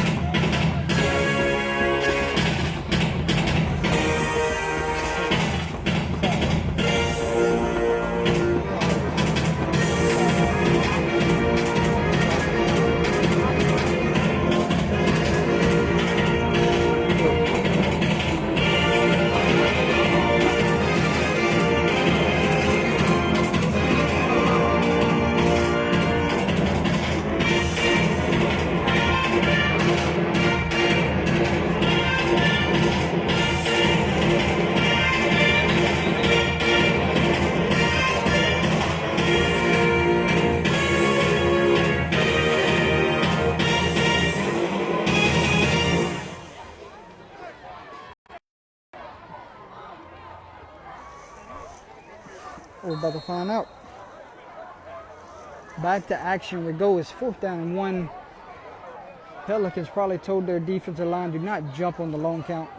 We're about to find out. Back to action we go. It's 4th down and 1. Pelicans probably told their defensive line, do not jump on the long count.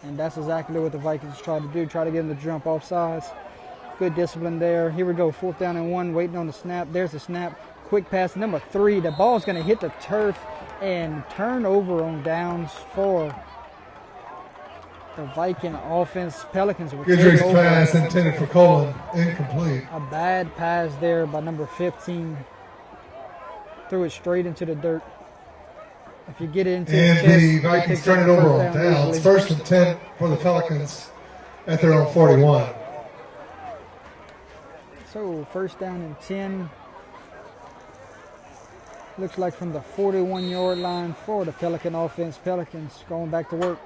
And that's exactly what the Vikings try to do. Try to get them to jump off sides. Good discipline there. Here we go. 4th down and 1. Waiting on the snap. There's the snap. Quick pass. Number 3. The ball's going to hit the turf and turn over on downs for the Viking offense. Pelicans will take Guidry's over. pass intended for Coleman, incomplete. A bad pass there by number 15. Threw it straight into the dirt. If you get it into his And chest, the he Vikings picks turn up it the over first on down downs. easily. 1st and 10 for the Pelicans at their own 41. So 1st down and 10. Looks like from the 41-yard line for the Pelican offense. Pelicans going back to work.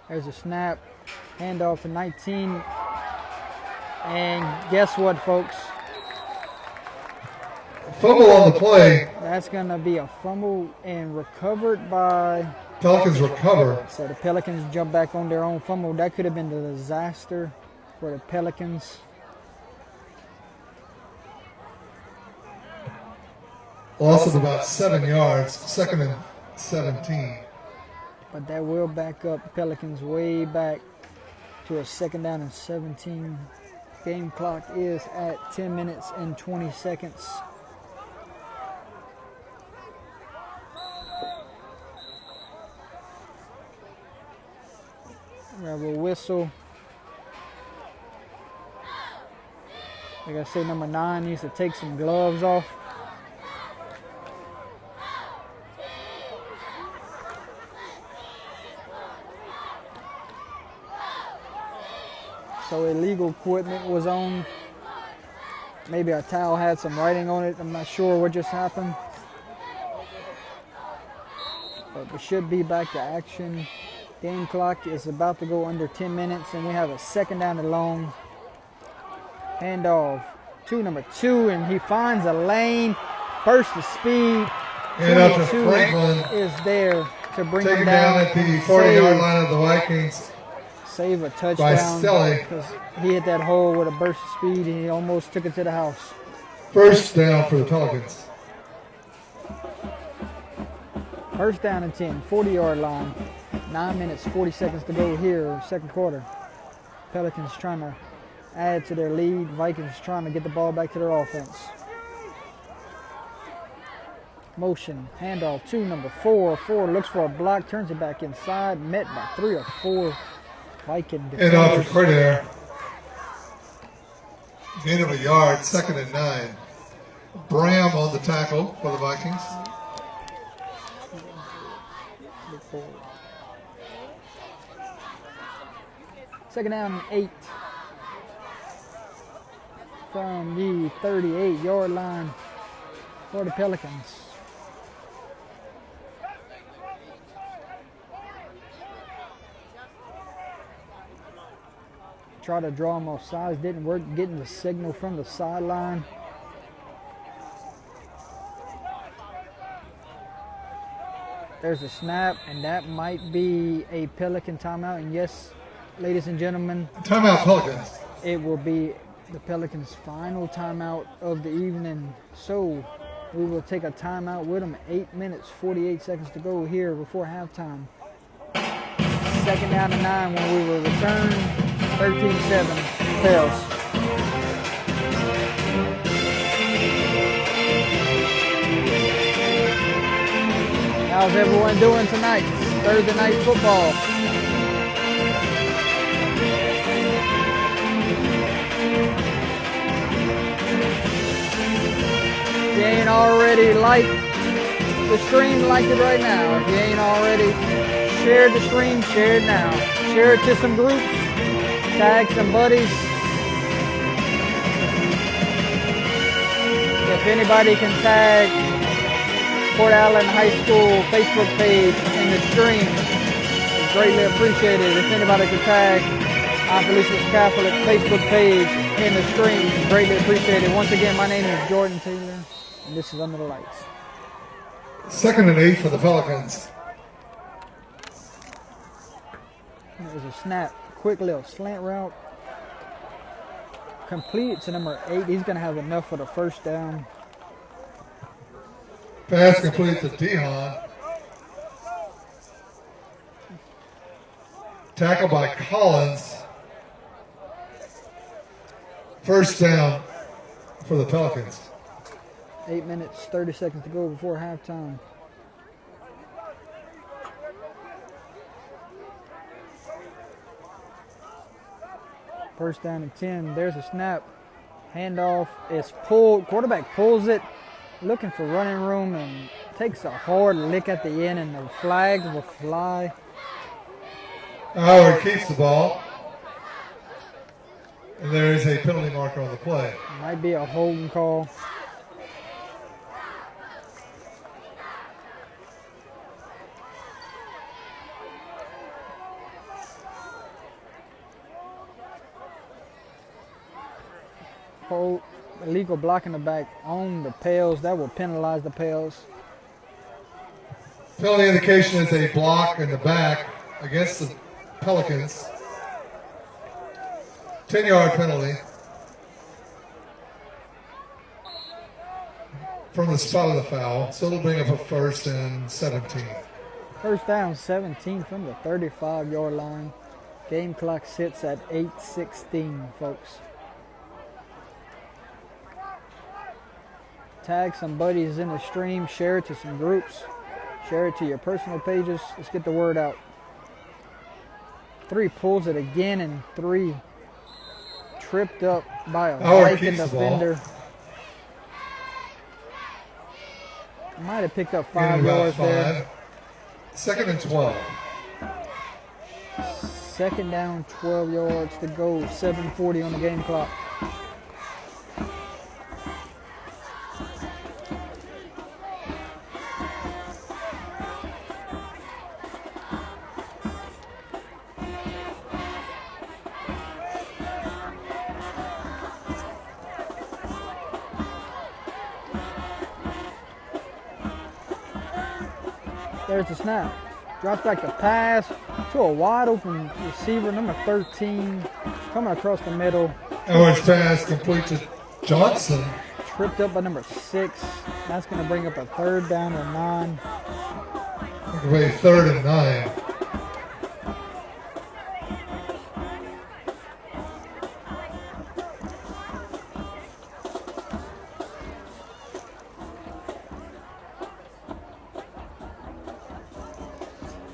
There's a snap, handoff to 19. And guess what, folks? Fumble on the play. That's going to be a fumble and recovered by... Pelicans recover. So the Pelicans jump back on their own fumble. That could have been a disaster for the Pelicans. Loss of about 7 yards. 2nd and 17. But that will back up the Pelicans way back to a 2nd down and 17. Game clock is at 10 minutes and 20 seconds. We have a whistle. Like I say, number 9 needs to take some gloves off. So illegal equipment was on. Maybe a towel had some writing on it. I'm not sure what just happened. But we should be back to action. Game clock is about to go under 10 minutes, and we have a 2nd down and long. Handoff to number 2, and he finds a lane. Burst of speed. And up to 22 Franklin. is there to bring Taken him down down. at the and 40-yard save. line of the Vikings. Save a By touchdown Stelly. because he hit that hole with a burst of speed and he almost took it to the house. First down for the Pelicans. First down and 10, 40-yard line. 9 minutes, 40 seconds to go here, second quarter. Pelicans trying to add to their lead. Vikings trying to get the ball back to their offense. Motion, handoff to number 4. 4 looks for a block, turns it back inside, met by 3 or 4 Viking And off the defenders. court there. Gain of a yard, 2nd and 9. Bram on the tackle for the Vikings. Second down and 8 from the 38-yard line for the Pelicans. Try to draw them off sides, didn't work, getting the signal from the sideline. There's a snap, and that might be a Pelican timeout. And yes, ladies and gentlemen, Timeout Pelicans. it will be the Pelicans' final timeout of the evening. So we will take a timeout with them. 8 minutes, 48 seconds to go here before halftime. 2nd down and 9 when we will return. 13-7, Pels. How's everyone doing tonight? Thursday night football. If you ain't already liked the stream, like it right now. If you ain't already shared the stream, share it now. Share it to some groups. Tag some buddies. If anybody can tag Port Allen High School Facebook page in the stream, it's greatly appreciated. If anybody can tag Opelousas Catholic Facebook page in the stream, it's greatly appreciated. Once again, my name is Jordan Taylor, and this is Under the Lights. 2nd and 8 for the Pelicans. There's a snap, quick little slant route. Complete to number 8. He's going to have enough for the first down. Pass complete to Dion. Tackle by Collins. First down for the Pelicans. 8 minutes, 30 seconds to go before halftime. First down and 10. There's a snap. Handoff is pulled. Quarterback pulls it, looking for running room, and takes a hard lick at the end, and the flag will fly. Howard keeps the ball. And there is a penalty marker on the play. Might be a holding call. Hold, illegal block in the back on the Pels. That will penalize the Pels. Penalty indication is a block in the back against the Pelicans. 10-yard penalty from the spot of the foul. So it'll bring up a 1st and 17. First down, 17 from the 35-yard line. Game clock sits at 8:16, folks. Tag some buddies in the stream. Share it to some groups. Share it to your personal pages. Let's get the word out. 3 pulls it again, and 3 tripped up by a Howard Viking keeps the ball. defender. Might have picked up Gain 5 of about yards there. 5. 2nd and 12. Second down, 12 yards to go. 7:40 on the game clock. There's the snap. Drops back the pass to a wide open receiver, number 13, coming across the middle. Howard's pass complete to Johnson. Tripped up by number 6. That's going to bring up a 3rd down and 9. It'll be 3rd and 9.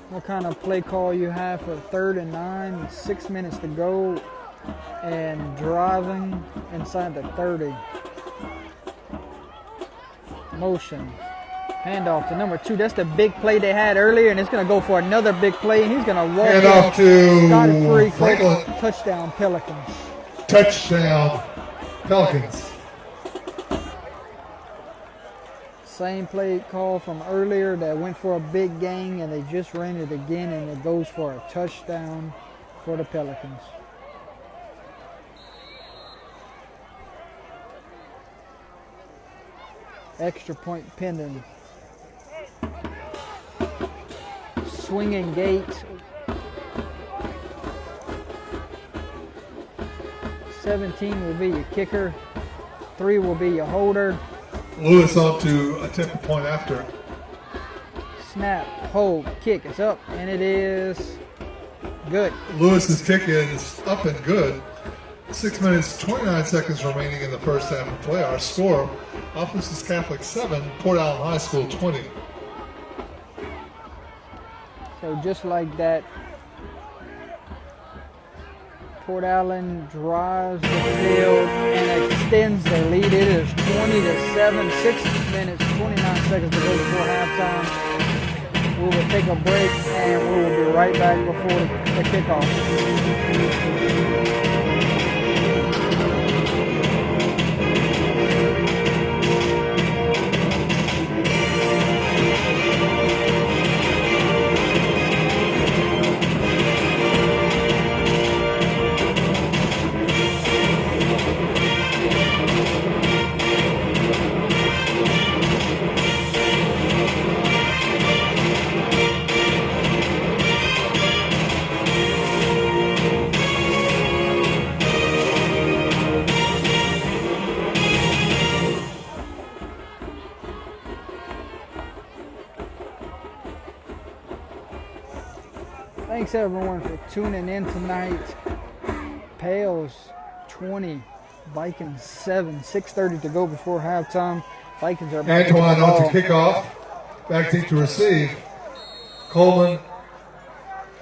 What kind of play call you have for 3rd and 9, 6 minutes to go, and driving inside the 30. Motion. Handoff to number 2. That's the big play they had earlier, and it's going to go for another big play, and he's going to walk Handoff to Scotty free. Franklin. Touchdown, Pelicans. Touchdown, Pelicans. Same play call from earlier that went for a big gain, and they just ran it again, and it goes for a touchdown for the Pelicans. Extra point pending. Swinging gate. 17 will be your kicker. 3 will be your holder. Lewis on to attempt a point after. Snap, hold, kick. It's up, and it is good. Lewis's kick is up and good. 6 minutes, 29 seconds remaining in the first half of play. Our score, Opposite Catholic 7, Port Allen High School 20. So just like that, Port Allen drives the field and extends their lead. It is 20-7, 6 minutes, 29 seconds to go before halftime. We will take a break, and we will be right back before the kickoff. Thanks everyone for tuning in tonight. Pales 20, Vikings 7, 6:30 to go before halftime. Vikings are back. Antoine on to kickoff. Back deep to receive. Coleman,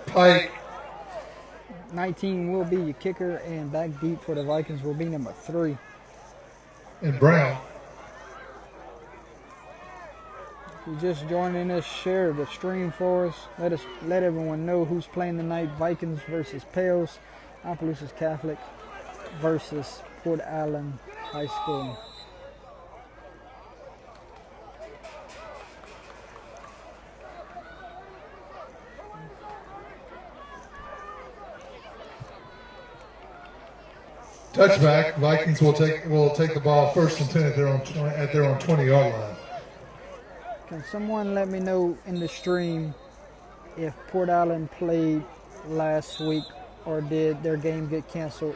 Pike, 19 will be your kicker, and back deep for the Vikings will be number 3. and Brown. If you're just joining us, share the stream for us. Let everyone know who's playing tonight. Vikings versus Pales. Opelousas Catholic versus Port Allen High School. Touchback. Vikings will take the ball first and 10 at their own 20-yard line. Can someone let me know in the stream if Port Allen played last week or did their game get canceled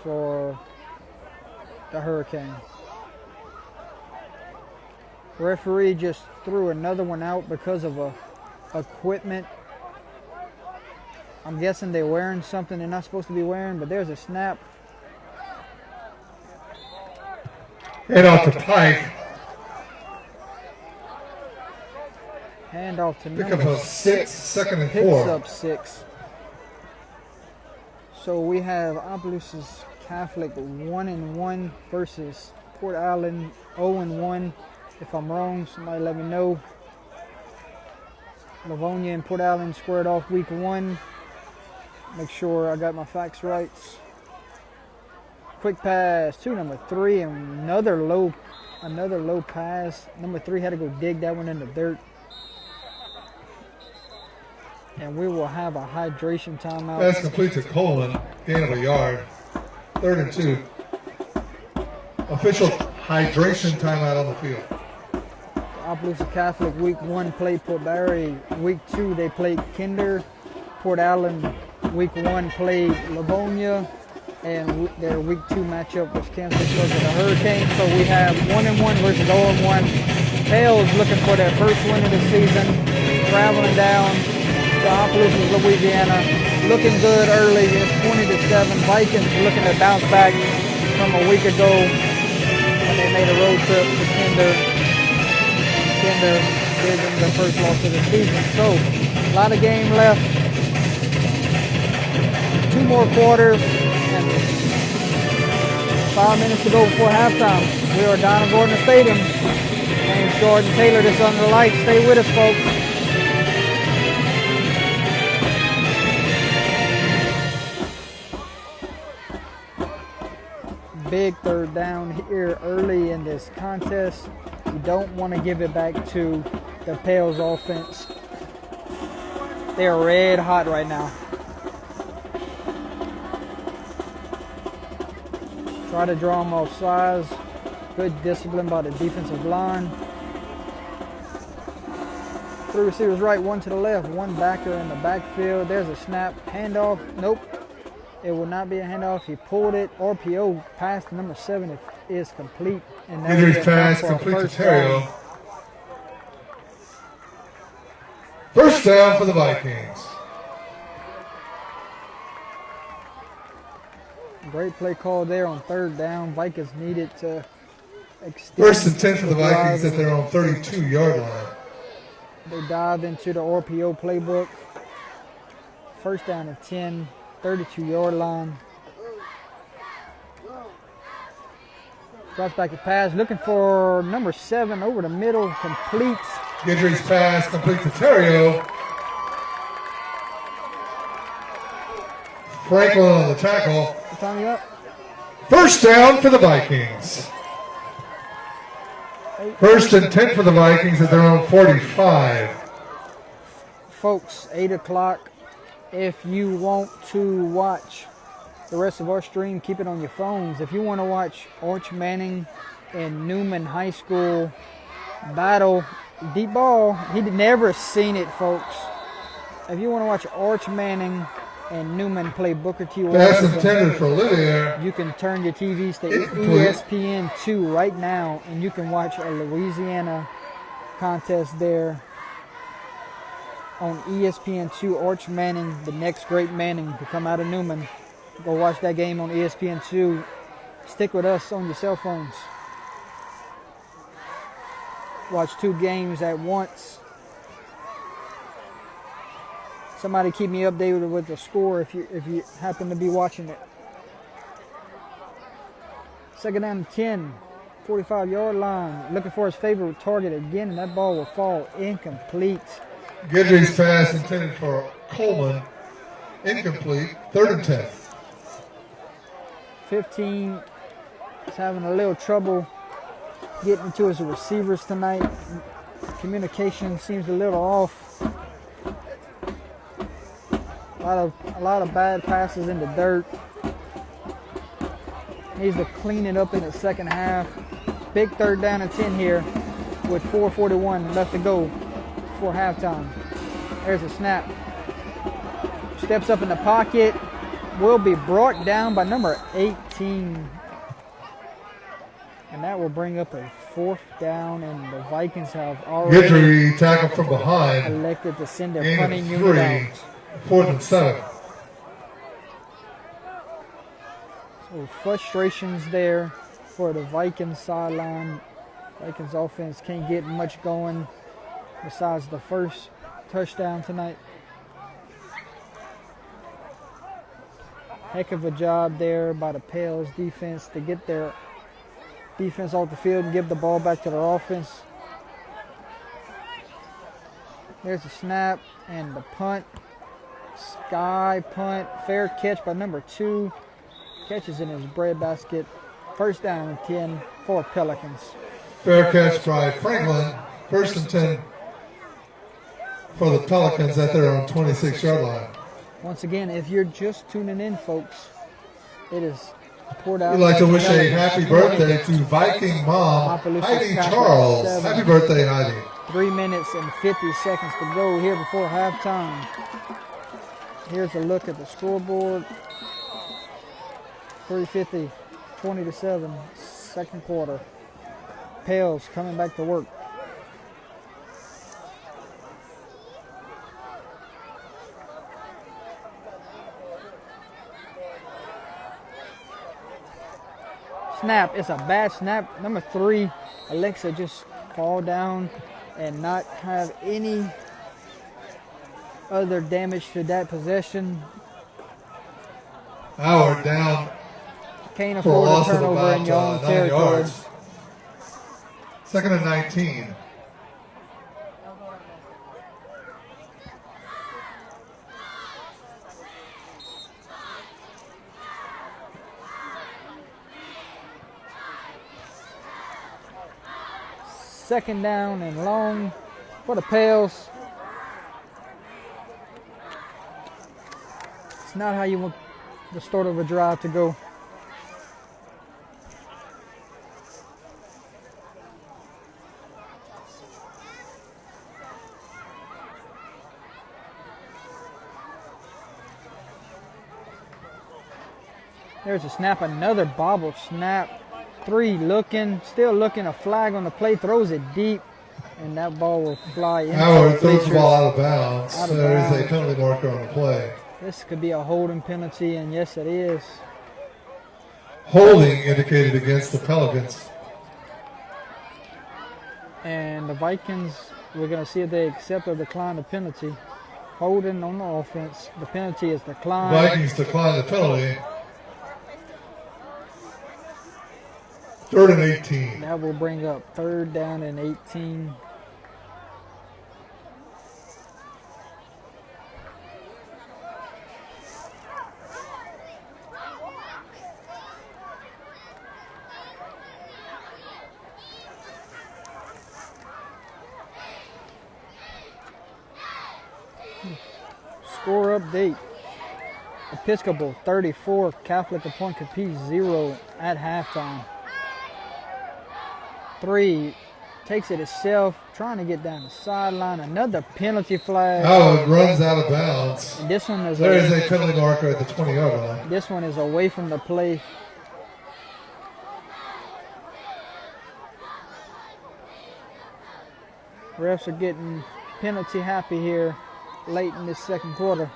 for the hurricane? Referee just threw another one out because of equipment. I'm guessing they're wearing something they're not supposed to be wearing, but there's a snap. Head off to Pike. Hand off to Pick number up a 6, second and picks 4. up 6. So we have Opelousas Catholic 1-1 versus Port Allen 0-1. If I'm wrong, somebody let me know. Livonia and Port Allen squared off week 1. Make sure I got my facts right. Quick pass to number 3 and another low pass. Number 3 had to go dig that one in the dirt. And we will have a hydration timeout. Pass complete to Coleman. Gain of a yard. 3rd and 2. Official hydration timeout on the field. Opelousas Catholic week 1 played Port Barry. Week 2 they played Kinder. Port Allen week 1 played Livonia. And their week 2 matchup was canceled because of the hurricane. So we have 1-1 versus 0-1. Pales looking for their first win of the season. Traveling down to Opelousas, Louisiana. Looking good early. It's 20-7. Vikings looking to bounce back from a week ago when they made a road trip to Kinder. Kinder gave them their first loss of the season. So a lot of game left. 2 more quarters and 5 minutes to go before halftime. We are down at Gordon Stadium. My name's Jordan Taylor. This Under the Lights. Stay with us, folks. Big 3rd down here early in this contest. You don't want to give it back to the Pales offense. They are red hot right now. Try to draw them off sides. Good discipline by the defensive line. 3 receivers right, 1 to the left, 1 backer in the backfield. There's a snap, handoff. Nope. It will not be a handoff. He pulled it. RPO pass to number 7 is complete. And that Injuries is pass for a complete to first Terrio. down. First down for the Vikings. Great play call there on 3rd down. Vikings needed to extend. 1st and 10 for the Vikings at their own 32-yard line. They dive into the RPO playbook. 1st down and 10, 32-yard line. Drops back to pass, looking for number 7 over the middle, completes. Gidry's pass complete to Terrio. Franklin on the tackle. What time you up? First down for the Vikings. 1st and 10 for the Vikings at their own 45. Folks, 8 o'clock. If you want to watch the rest of our stream, keep it on your phones. If you want to watch Arch Manning and Newman High School battle, deep ball, he'd never seen it, folks. If you want to watch Arch Manning and Newman play Booker T. Pass Washington, intended for Olivier. you can turn your TVs to Incomplete. ESPN2 right now, and you can watch a Louisiana contest there on ESPN2. Arch Manning, the next great Manning to come out of Newman. Go watch that game on ESPN2. Stick with us on your cell phones. Watch 2 games at once. Somebody keep me updated with the score if you happen to be watching it. 2nd down and 10. 45-yard line. Looking for his favorite target again, and that ball will fall incomplete. Guidry's pass intended for Coleman, incomplete. 3rd and 10. 15 is having a little trouble getting to his receivers tonight. Communication seems a little off. A lot of bad passes in the dirt. Needs to clean it up in the second half. Big 3rd down and 10 here with 4:41 left to go before halftime. There's a snap. Steps up in the pocket. Will be brought down by number 18. And that will bring up a 4th down, and the Vikings have already Guidry tackled from behind. elected to send their Gain punting of unit 3. out. 4th and 7. So frustrations there for the Vikings sideline. Vikings offense can't get much going besides the first touchdown tonight. Heck of a job there by the Pales defense to get their defense off the field and give the ball back to their offense. There's a snap and the punt. Sky punt. Fair catch by number 2. Catches in his breadbasket. 1st down and 10 for Pelicans. Fair catch by Franklin. 1st and 10 for the Pelicans at their own 26-yard line. Once again, if you're just tuning in, folks, it is poured out. We'd like to wish a happy birthday to Viking mom, Heidi Charles. Happy birthday, Heidi. 3 minutes and 50 seconds to go here before halftime. Here's a look at the scoreboard. 3:50, 20-7, 2nd quarter. Pales coming back to work. Snap. It's a bad snap. Number 3, Alexa just fall down and not have any other damage to that possession. Howard down Can't for a afford a loss of turnover in your own about 9 territory. yards. 2nd and 19. Second down and long for the Pales. It's not how you want the start of a drive to go. There's a snap, another bobble snap. 3 looking, still looking, a flag on the play, throws it deep, and that ball will fly into Howard the throws the bleachers. ball out of bounds. Out of There is a bounds. penalty marker on the play. This could be a holding penalty, and yes, it is. Holding indicated against the Pelicans. And the Vikings, we're going to see if they accept or decline the penalty. Holding on the offense. The penalty is declined. Vikings decline the penalty. 3rd and 18. That will bring up 3rd down and 18. Score update. Episcopal 34, Catholic of Point Capiz 0 at halftime. 3 takes it itself, trying to get down the sideline. Another penalty flag. Howard runs out of bounds. And this one is There is a penalty marker at the 20-yard line. This one is away from the play. Refs are getting penalty happy here late in this 2nd quarter.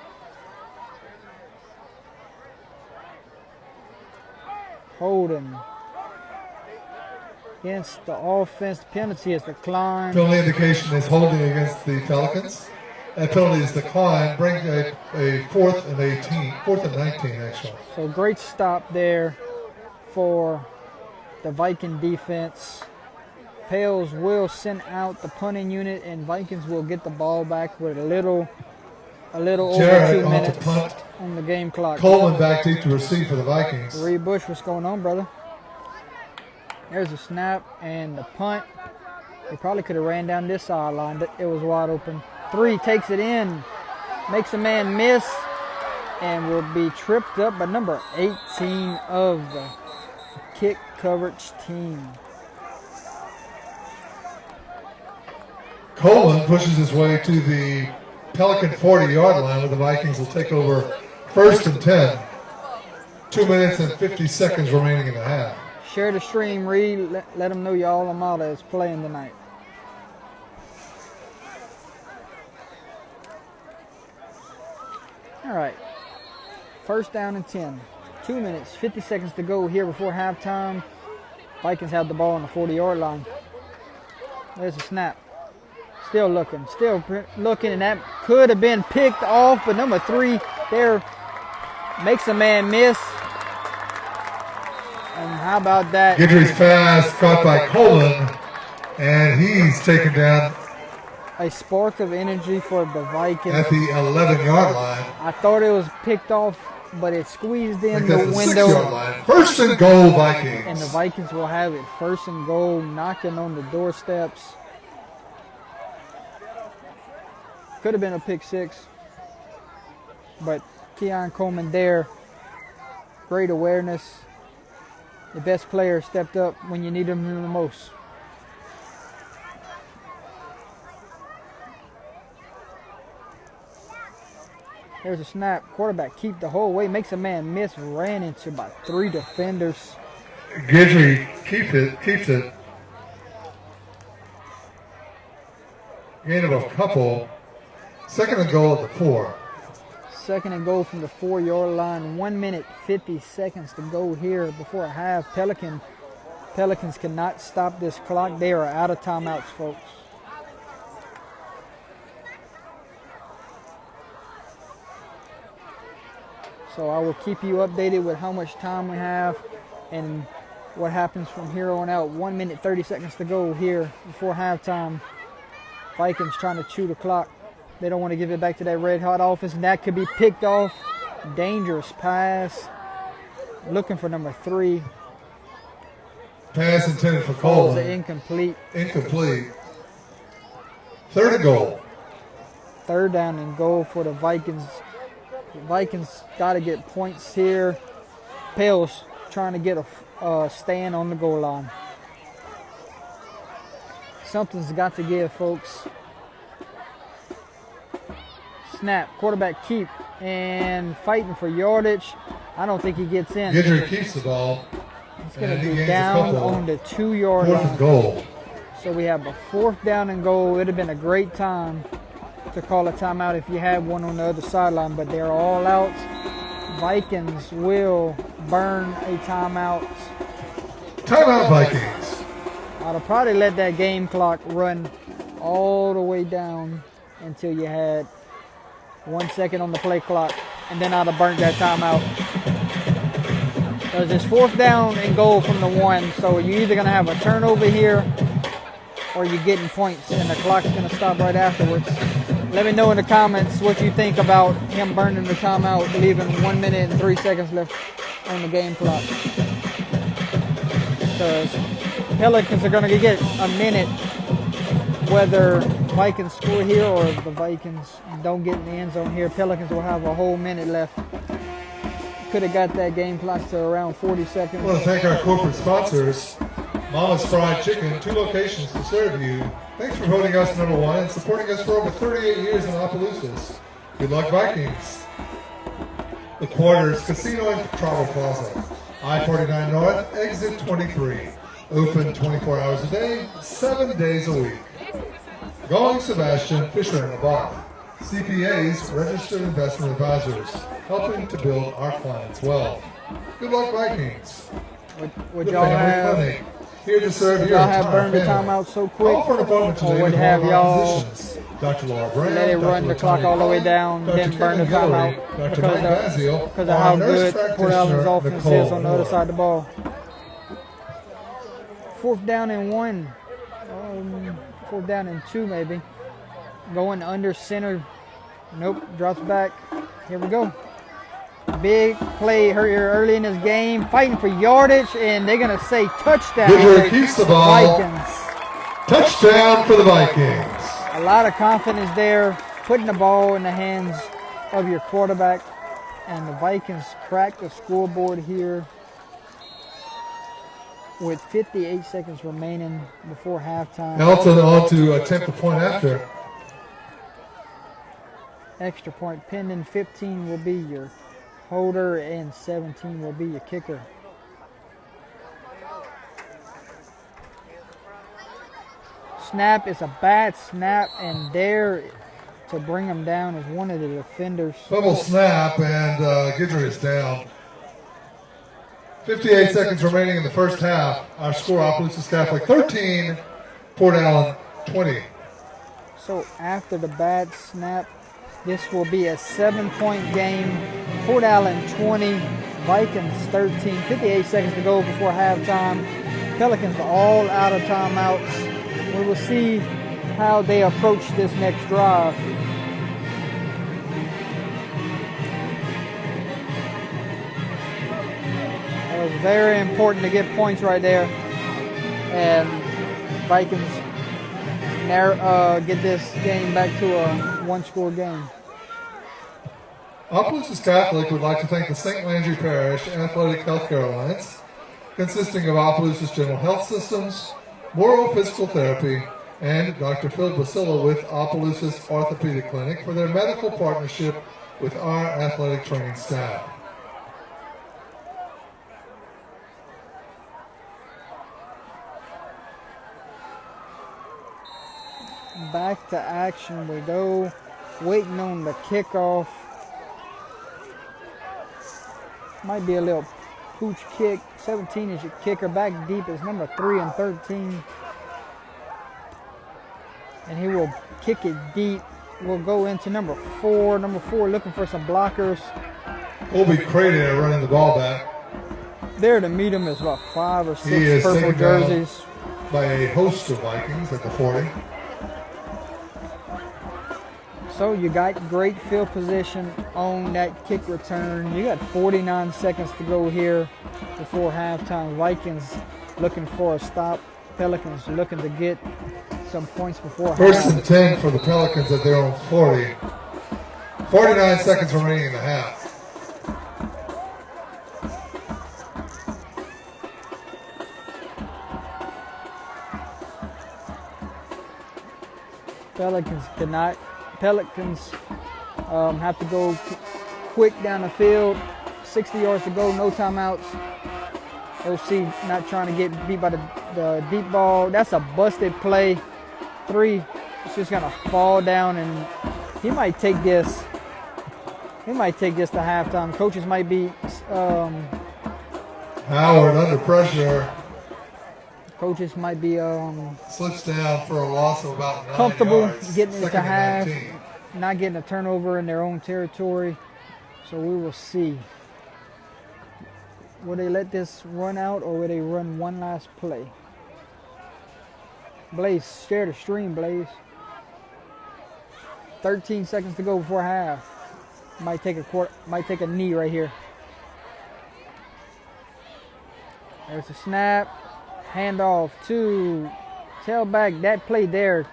Holding against the offense. Penalty is declined. Penalty indication is holding against the Pelicans. That penalty is declined, bringing a 4th and 18, 4th and 19 actually. So great stop there for the Viking defense. Pales will send out the punting unit, and Vikings will get the ball back with a little over Jarrett 2 on to minutes punt. on the game clock. Coleman back deep to receive for the Vikings. Reed Bush, what's going on, brother? There's a snap and the punt. He probably could have ran down this sideline. It was wide open. 3 takes it in, makes a man miss, and will be tripped up by number 18 of the kick coverage team. Coleman pushes his way to the Pelican 40-yard line where the Vikings will take over 1st and 10. 2 minutes and 50 seconds remaining in the half. Share the stream, Reed. Let them know your alma mater is playing tonight. All right. 1st down and 10. 2 minutes, 50 seconds to go here before halftime. Vikings have the ball on the 40-yard line. There's a snap. Still looking, and that could have been picked off, but number 3 there makes a man miss. And how about that? Guidry's pass caught by Coleman, and he's taken down A spark of energy for the Vikings. at the 11-yard line. I thought it was picked off, but it squeezed I in think the that's the window. 6-yard line. 1st and goal, Vikings. And the Vikings will have it 1st and goal, knocking on the doorsteps. Could have been a pick 6, but Keon Coleman there, great awareness. The best player stepped up when you need him the most. There's a snap. Quarterback keep the whole way, makes a man miss, ran into about 3 defenders. Guidry keeps it. Gain of a couple. 2nd and goal at the 4. 2nd and goal from the 4-yard line. 1 minute, 50 seconds to go here before a half. Pelicans cannot stop this clock. They are out of timeouts, folks. So I will keep you updated with how much time we have and what happens from here on out. 1 minute, 30 seconds to go here before halftime. Vikings trying to chew the clock. They don't want to give it back to that red hot offense, and that could be picked off. Dangerous pass. Looking for number 3. Pass intended for Falls Coleman. incomplete. Incomplete. 3rd and goal. 3rd down and goal for the Vikings. The Vikings got to get points here. Pales trying to get a stand on the goal line. Something's got to give, folks. Snap, quarterback keep, and fighting for yardage. I don't think he gets in. Guidry keeps the ball. It's going and to he be gains a down couple. on the 2-yard 4th and line. goal. So we have a 4th down and goal. It would have been a great time to call a timeout if you had one on the other sideline, but they're all out. Vikings will burn a timeout. Timeout, Vikings. I'd have probably let that game clock run all the way down until you had 1 second on the play clock, and then I'd have burnt that timeout. Because it's 4th down and goal from the 1, so you're either going to have a turnover here or you're getting points, and the clock's going to stop right afterwards. Let me know in the comments what you think about him burning the timeout, leaving 1 minute and 3 seconds left on the game clock. Because Pelicans are going to get a minute, whether Vikings score here or the Vikings don't get in the end zone here. Pelicans will have a whole minute left. Could have got that game clock to around 40 seconds. I want to thank our corporate sponsors, Mama's Fried Chicken, 2 locations to serve you. Thanks for voting us number 1 and supporting us for over 38 years in Opelousas. Good luck, Vikings. The Quarters Casino and Travel Plaza, I-49 North, exit 23. Open 24 hours a day, 7 days a week. Going Sebastian, Fisher and LeBoff. CPAs, Registered Investment Advisors, helping to build our clients' wealth. Good luck, Vikings. Would The y'all Family have Clinic, here to serve your y'all have entire burned the family. timeout so quick? Call for an appointment today Or would with have one of our y'all physicians. Dr. Laura Brown, let it Dr. run the Latonya clock all the way Cullen, down, Dr. then burn the Kevin timeout Guillory, Dr. because Mike Bazio, of how our nurse good Port Allen's practitioner, offense Nicole is on the other Moore. side of the ball. 4th down and 1. 4th down and 2 maybe. Going under center. Nope, drops back. Here we go. Big play here early in this game. Fighting for yardage, and they're going to say touchdown. Goodyear keeps the ball. Vikings. Touchdown for the Vikings. A lot of confidence there, putting the ball in the hands of your quarterback. And the Vikings crack the scoreboard here with 58 seconds remaining before halftime. Elton on to attempt the point after. Extra point pending. 15 will be your holder and 17 will be your kicker. Snap is a bad snap, and there to bring him down is one of the defenders. Double snap, and Goodyear is down. 58 seconds remaining in the first half. Our score, Opelousas Catholic 13, Port Allen 20. So after the bad snap, this will be a 7-point game. Port Allen 20, Vikings 13. 58 seconds to go before halftime. Pelicans all out of timeouts. We will see how they approach this next drive. It was very important to get points right there. And Vikings get this game back to a one-score game. Opelousas Catholic would like to thank the St. Landry Parish Athletic Healthcare Alliance, consisting of Opelousas General Health Systems, Morrow Physical Therapy, and Dr. Phil Basilla with Opelousas Orthopedic Clinic for their medical partnership with our athletic training staff. Back to action we go, waiting on the kickoff. Might be a little pooch kick. 17 is your kicker. Back deep is number 3 and 13. And he will kick it deep. We'll go into number 4. Number 4 looking for some blockers. Obi Crater running the ball back. There to meet him is about 5 or 6 He is purple taken down jerseys. by a host of Vikings at the 40. So you got great field position on that kick return. You got 49 seconds to go here before halftime. Vikings looking for a stop. Pelicans looking to get some points before First half. and 10 for the Pelicans at their own 40. 49 seconds remaining in the half. Pelicans have to go quick down the field. 60 yards to go, no timeouts. OC not trying to get beat by the deep ball. That's a busted play. 3, it's just gonna fall down, and he might take this. He might take this to halftime. Coaches might be Howard under pressure. coaches might be Slips down for a loss of about 9 comfortable yards. getting it to Second and half, 19. not getting a turnover in their own territory. So we will see. Will they let this run out, or will they run one last play? Blaze, share the stream, Blaze. 13 seconds to go before half. Might take a knee right here. There's a snap. Handoff to tailback. That play there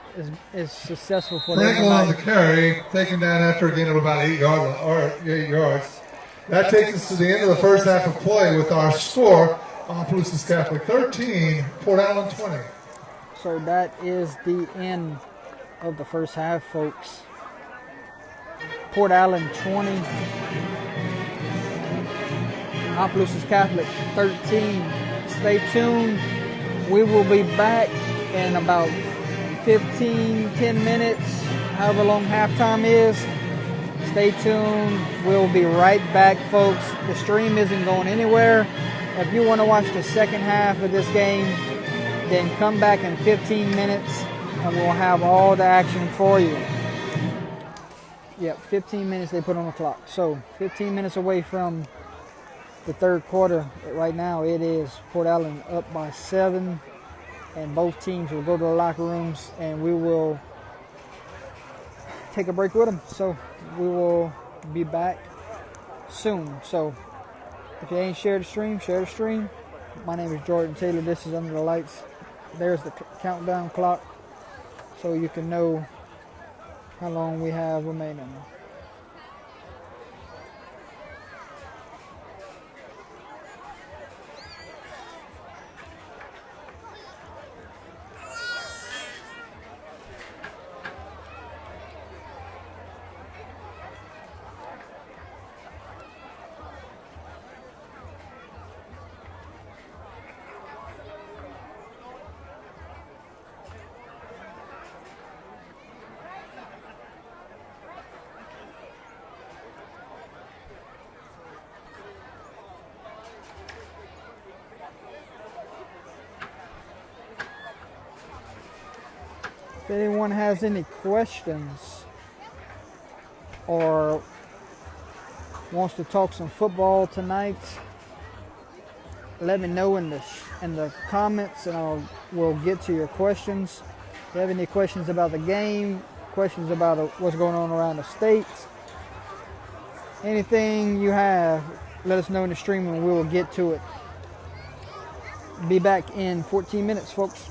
is successful for them. Franklin on the carry, taken down after a gain of about 8 yards. That takes us to the end of the first half of play with our score, Opelousas Catholic 13, Port Allen 20. So that is the end of the first half, folks. Port Allen 20, Opelousas Catholic 13. Stay tuned. We will be back in about 10 minutes, however long halftime is. Stay tuned. We'll be right back, folks. The stream isn't going anywhere. If you want to watch the second half of this game, then come back in 15 minutes and we'll have all the action for you. Yep, 15 minutes they put on the clock. So 15 minutes away from the third quarter. Right now it is Port Allen up by 7. and both teams will go to the locker rooms, and we will take a break with them. So we will be back soon. So if you ain't shared the stream, share the stream. My name is Jordan Taylor. This is Under the Lights. There's the countdown clock, so you can know how long we have remaining. If anyone has any questions or wants to talk some football tonight, let me know in the comments, and we'll get to your questions. If you have any questions about the game, questions about what's going on around the states, anything you have, let us know in the stream and we will get to it. Be back in 14 minutes, folks.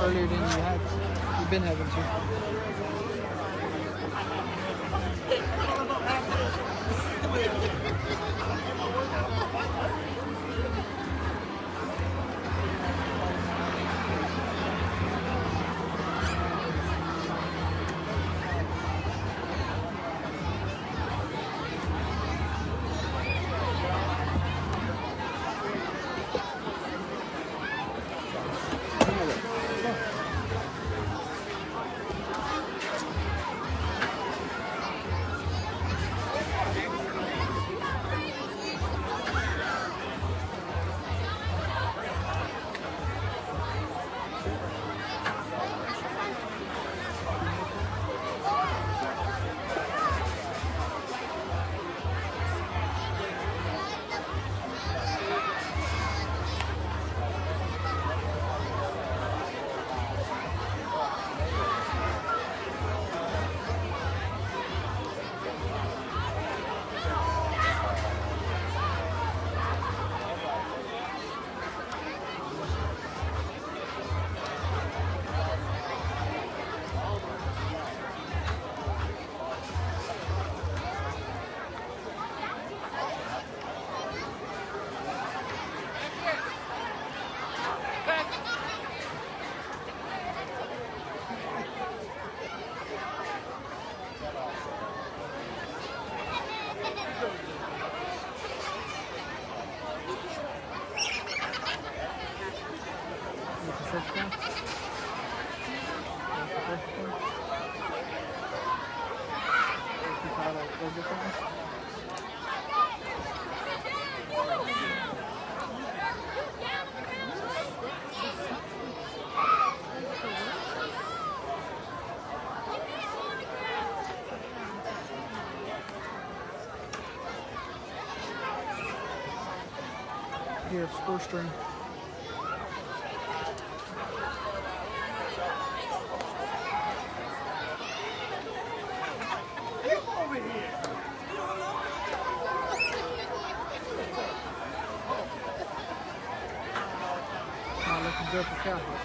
Earlier than you've been having to. Here, score string. Not looking good for Catholic.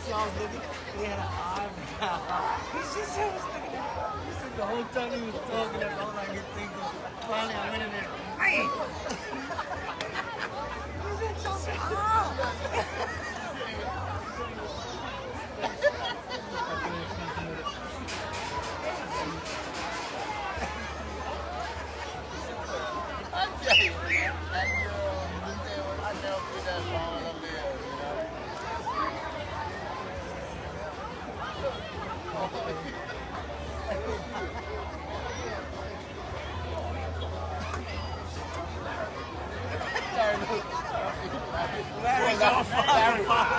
Charles looking, he had an eyebrow. He just said, he said the whole time he was talking, that's all I could think of. Finally, I went in there, man! He said,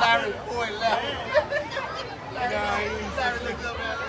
Larry Boy left. Larry looked up at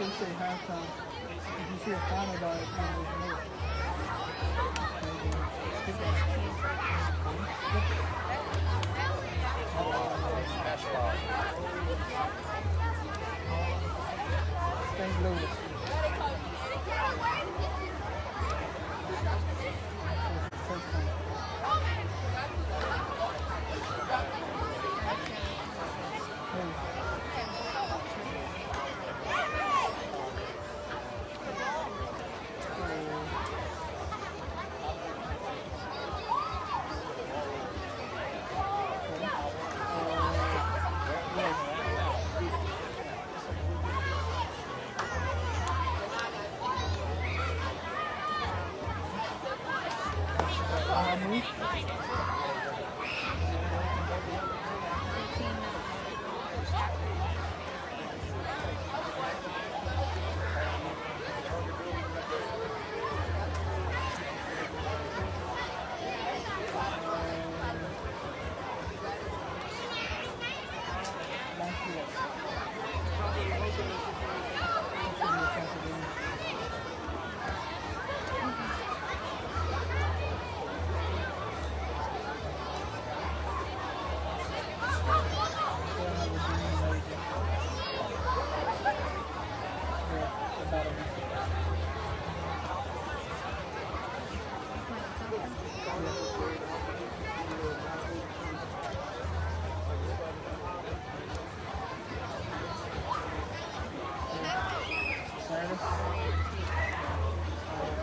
should say halftime. If you see a final by it, St. Louis.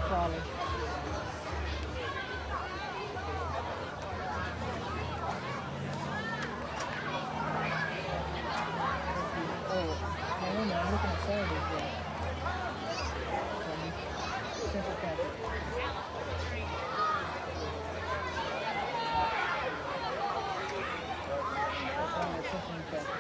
Probably. I'm looking at Saturday. Central Catholic. Central Catholic.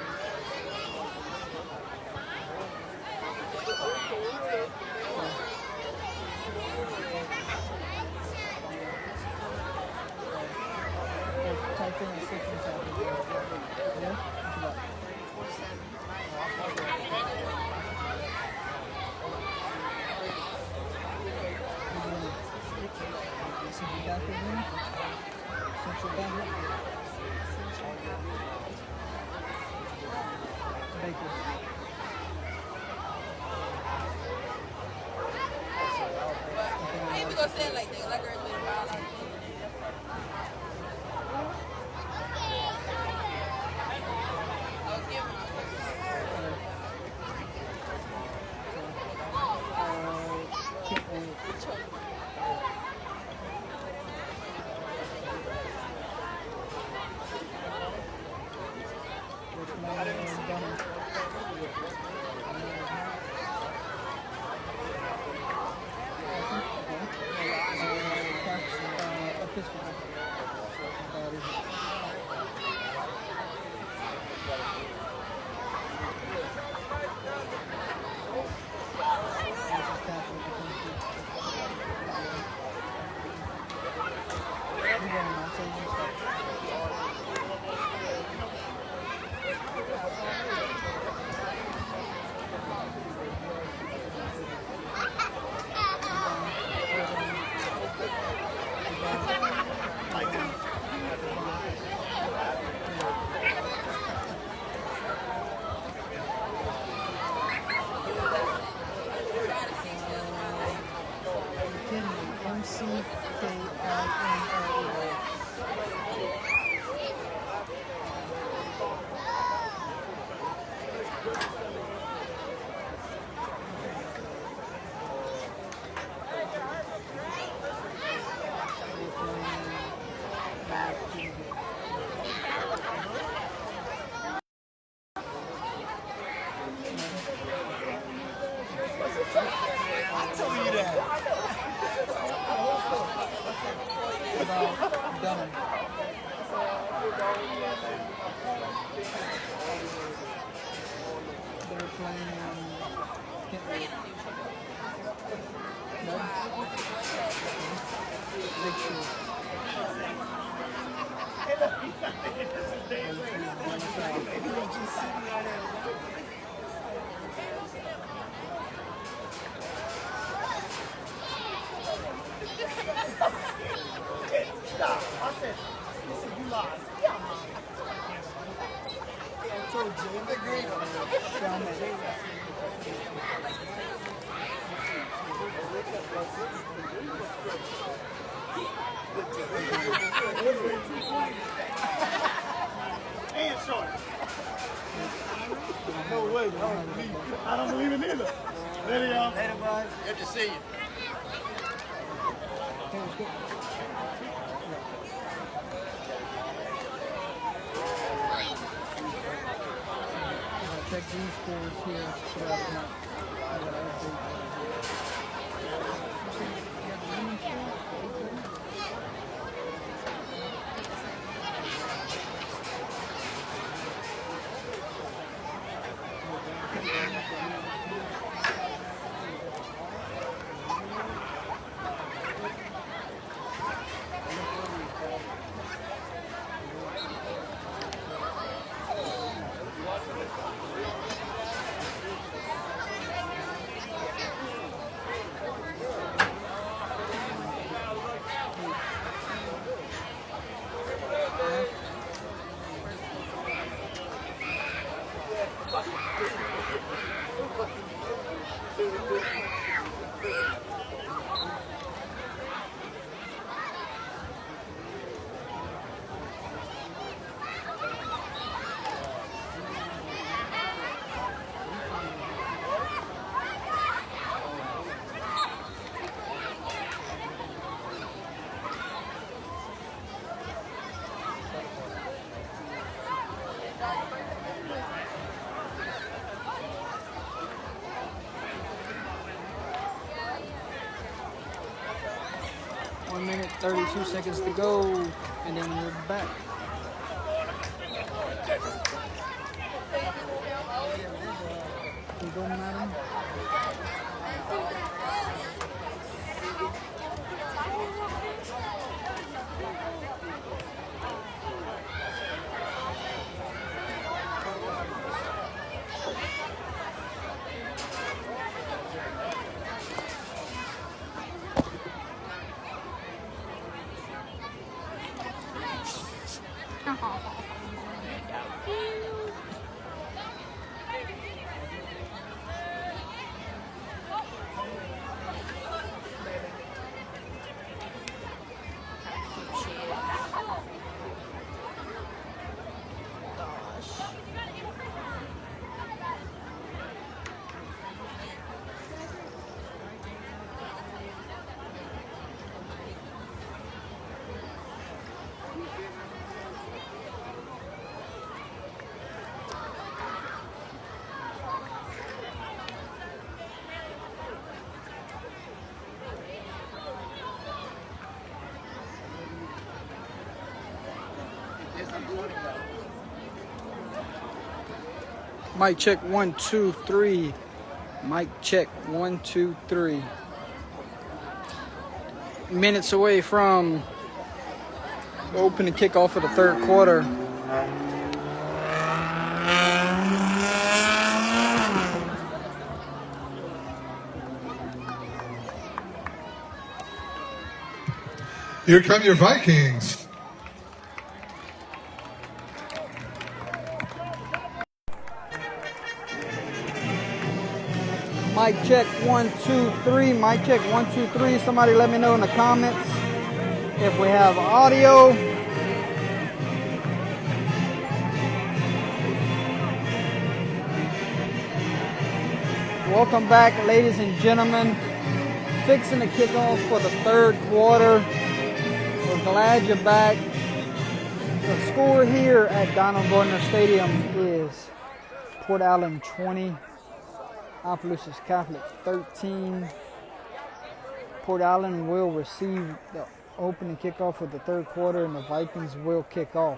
Type in the Central Catholic. Yeah? What? Central Catholic. Central Catholic. Baker. I ain't even gonna say it like that. Like girls been wild like that. I'll give Later, y'all. Later, bud. Good to see you. Okay, let's go. Check these scores here throughout the night. I gotta update it. 1 minute, 32 seconds to go, and then we're back. You go, madam? Mic check 1, 2, 3. Mic check 1, 2, 3. Minutes away from the opening kickoff of the third quarter. Here come your Vikings. Mic check 1, 2, 3. Mic check 1, 2, 3. Somebody let me know in the comments if we have audio. Welcome back, ladies and gentlemen. Fixing the kickoff for the third quarter. We're glad you're back. The score here at Donald Gardner Stadium is Port Allen 20. Opelousas Catholic 13. Port Allen will receive the opening kickoff of the third quarter, and the Vikings will kick off.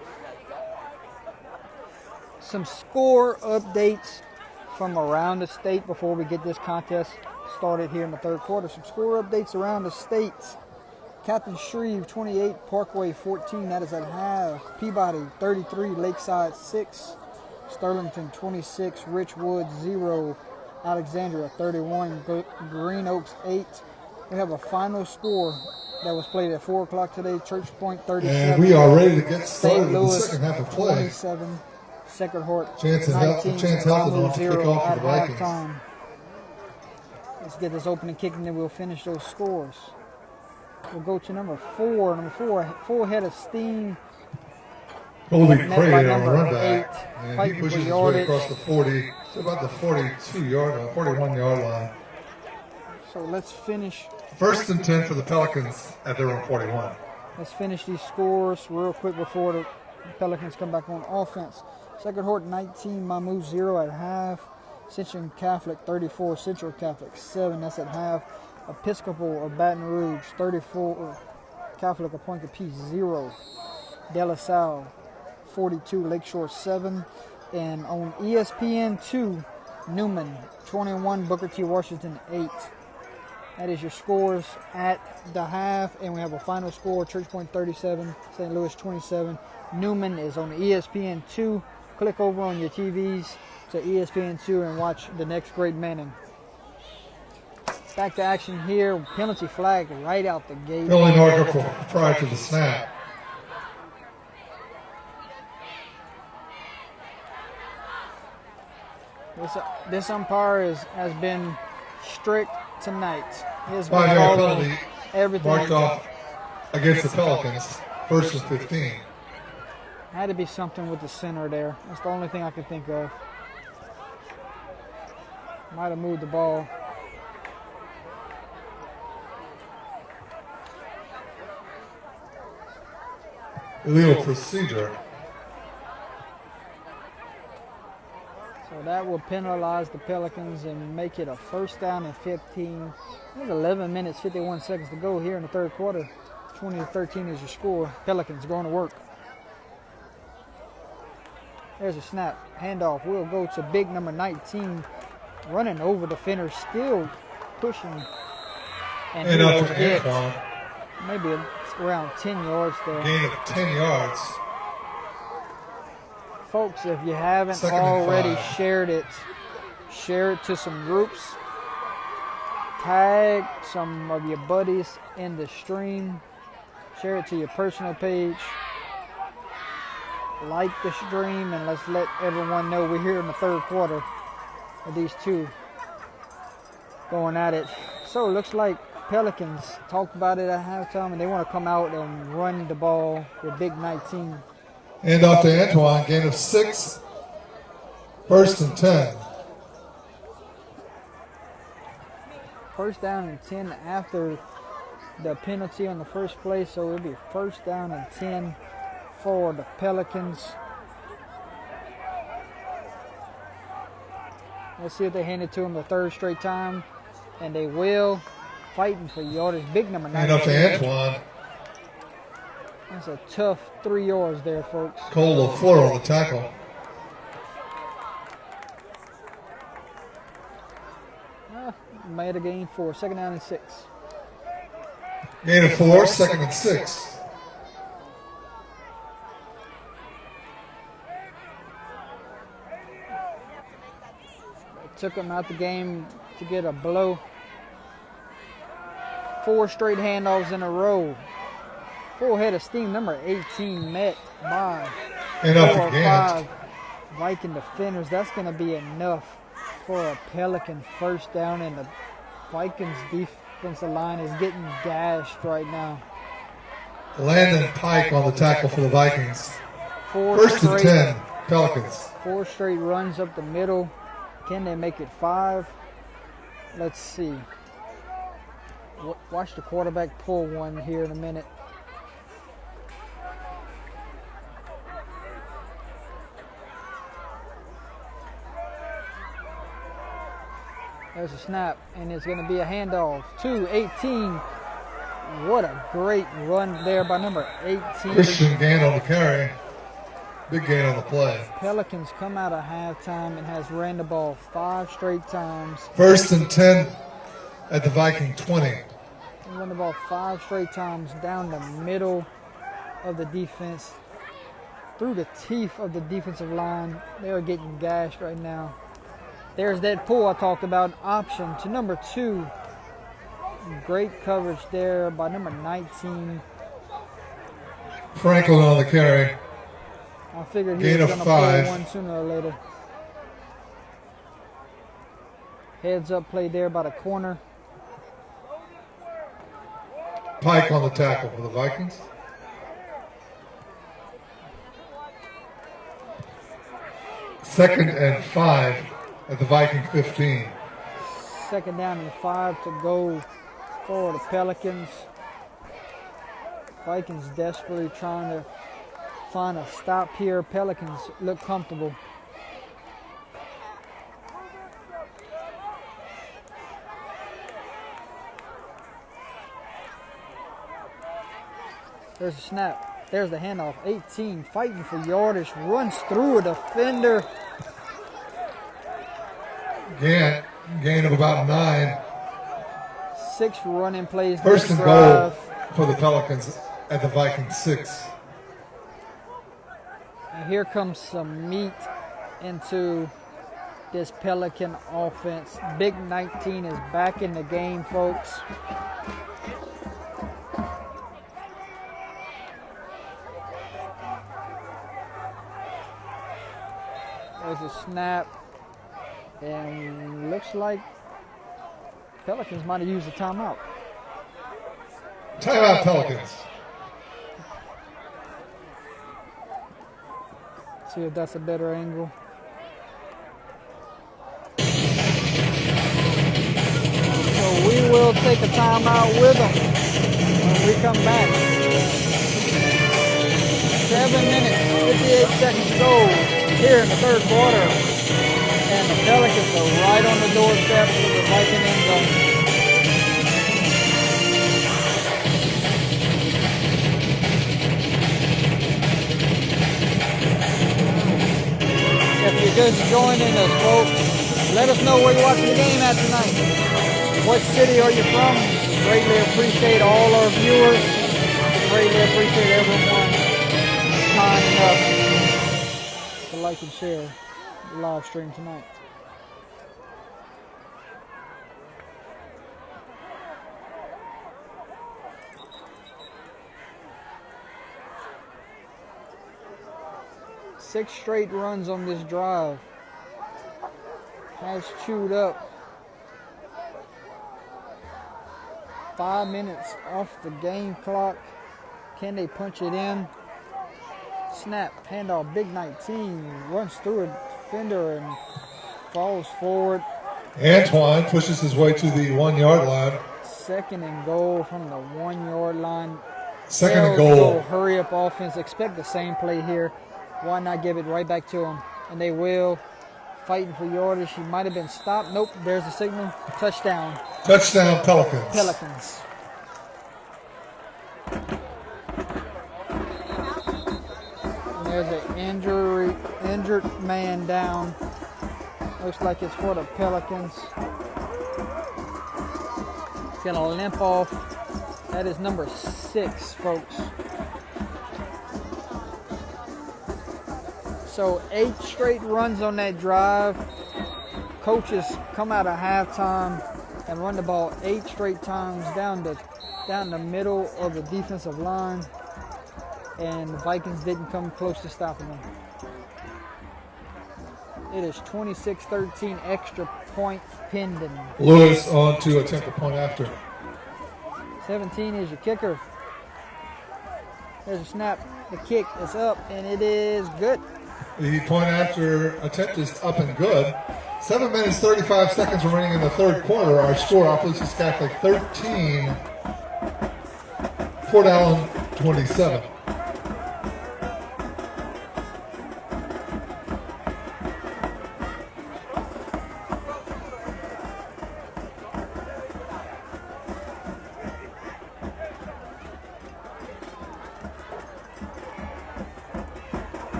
Some score updates from around the state before we get this contest started here in the third quarter. Some score updates around the state. Captain Shreve 28, Parkway 14, that is at half. Peabody 33, Lakeside 6. Sterlington 26, Richwood 0. Alexandria 31, Green Oaks 8. We have a final score that was played at 4 o'clock today. Church Point 37. And we are ready to get started St. with the Louis second half of play. 27. Sacred Heart Chance 19. Health is on to kick off for at the Vikings. halftime. Let's get this opening kick and then we'll finish those scores. We'll go to number 4. Number 4, full head of steam. Holding Met by Craig on the number run back. 8. And he Fighting for pushes his way yardage. across the 40. to about the 41-yard line. So let's finish. First and 10 for the Pelicans at their own 41. Let's finish these scores real quick before the Pelicans come back on offense. Sacred Heart 19, Mamou 0 at half. Central Catholic 34, Central Catholic 7. That's at half. Episcopal of Baton Rouge 34, Catholic of Pointe-Coupee 0. De La Salle 42, Lakeshore 7. And on ESPN 2, Newman 21, Booker T. Washington 8. That is your scores at the half, and we have a final score: Church Point 37, St. Louis 27. Newman is on ESPN 2. Click over on your TVs to ESPN 2 and watch the next great Manning. Back to action here. Penalty flag right out the gate. Billy Norgrup prior to the snap. This umpire has been strict tonight. He has been 5-yard calling penalty everything. marked off against the Pelicans. First and 15. Had to be something with the center there. That's the only thing I could think of. Might have moved the ball. Illegal procedure. So that will penalize the Pelicans and make it a first down and 15. There's 11 minutes, 51 seconds to go here in the third quarter. 20-13 is your score. Pelicans going to work. There's a snap. Handoff will go to big number 19. Running over defender, still pushing. And he up will to get Antoine. maybe around 10 yards there. Gain of 10 yards. Folks, if you haven't Second and already 5. shared it, share it to some groups. Tag some of your buddies in the stream. Share it to your personal page. Like the stream, and let's let everyone know we're here in the third quarter of these two going at it. So it looks like Pelicans talked about it at halftime, and they want to come out and run the ball with big 19. Hand off to Antoine. Gain of 6. First and 10. First down and 10 after the penalty on the first play, so it'll be first down and 10 for the Pelicans. Let's see if they hand it to him the third straight time, and they will. Fighting for yardage. Big number 9. Hand off to Antoine. That's a tough 3 yards there, folks. Cole LaFleur on the tackle. Made a gain for second down and 6. Gain of 4. Second and 6. Took him out the game to get a blow. 4 straight handoffs in a row. Full head of steam. Number 18 met by And up 4 or again. 5 Viking defenders. That's going to be enough for a Pelican first down, and the Vikings defensive line is getting gashed right now. Landon Pike on the tackle for the Vikings. 4 First and straight 10. Pelicans. 4 straight runs up the middle. Can they make it 5? Let's see. Watch the quarterback pull one here in a minute. There's a snap, and it's going to be a handoff to 18. What a great run there by number 18. Christian gain on the carry. Big gain on the play. Pelicans come out of halftime and has ran the ball 5 straight times. First and 10 at the Viking 20. They run the ball 5 straight times down the middle of the defense, through the teeth of the defensive line. They are getting gashed right now. There's that pull I talked about, option to number 2. Great coverage there by number 19. Franklin on the carry. I figured he Gain was of going to pull 5. one sooner or later. Heads up play there by the corner. Pike on the tackle for the Vikings. Second and 5 at the Viking 15. Second down and 5 to go for the Pelicans. Vikings desperately trying to find a stop here. Pelicans look comfortable. There's a snap. There's the handoff. 18 fighting for yardage. Runs through a defender. Gain of about 9. 6 running plays. First this and goal drive. for the Pelicans at the Viking 6. And here comes some meat into this Pelican offense. Big 19 is back in the game, folks. There's a snap. And looks like Pelicans might have used a timeout. Timeout Pelicans. See if that's a better angle. So we will take a timeout with them when we come back. 7 minutes, 58 seconds to go here in the third quarter. And the Pelicans are right on the doorstep of the Viking end zone. If you're just joining us, folks, let us know where you're watching the game at tonight. What city are you from? Greatly appreciate all our viewers. Greatly appreciate everyone signing up to like and share the live stream tonight. Six straight runs on this drive. Has chewed up. 5 minutes off the game clock. Can they punch it in? Snap, handoff, big 19. Runs through a defender and falls forward. Antoine pushes his way to the 1 yard line. Second and goal from the 1 yard line. Second and Bills goal. go hurry up offense. Expect the same play here. Why not give it right back to them? And they will. Fighting for yardage. He might have been stopped. Nope, there's the signal. Touchdown. Touchdown Pelicans. Pelicans. And there's an injured man down. Looks like it's for the Pelicans. He's gonna limp off. That is number 6, folks. So 8 straight runs on that drive. Coaches come out of halftime and run the ball 8 straight times down the middle of the defensive line, and the Vikings didn't come close to stopping them. It is 26-13, extra point pending. Lewis on to attempt a point after. 17 is your kicker. There's a snap. The kick is up, and it is good. The point after attempt is up and good. 7 minutes, 35 seconds remaining in the third quarter. Our score, Opelousas Catholic 13, Fort Allen 27.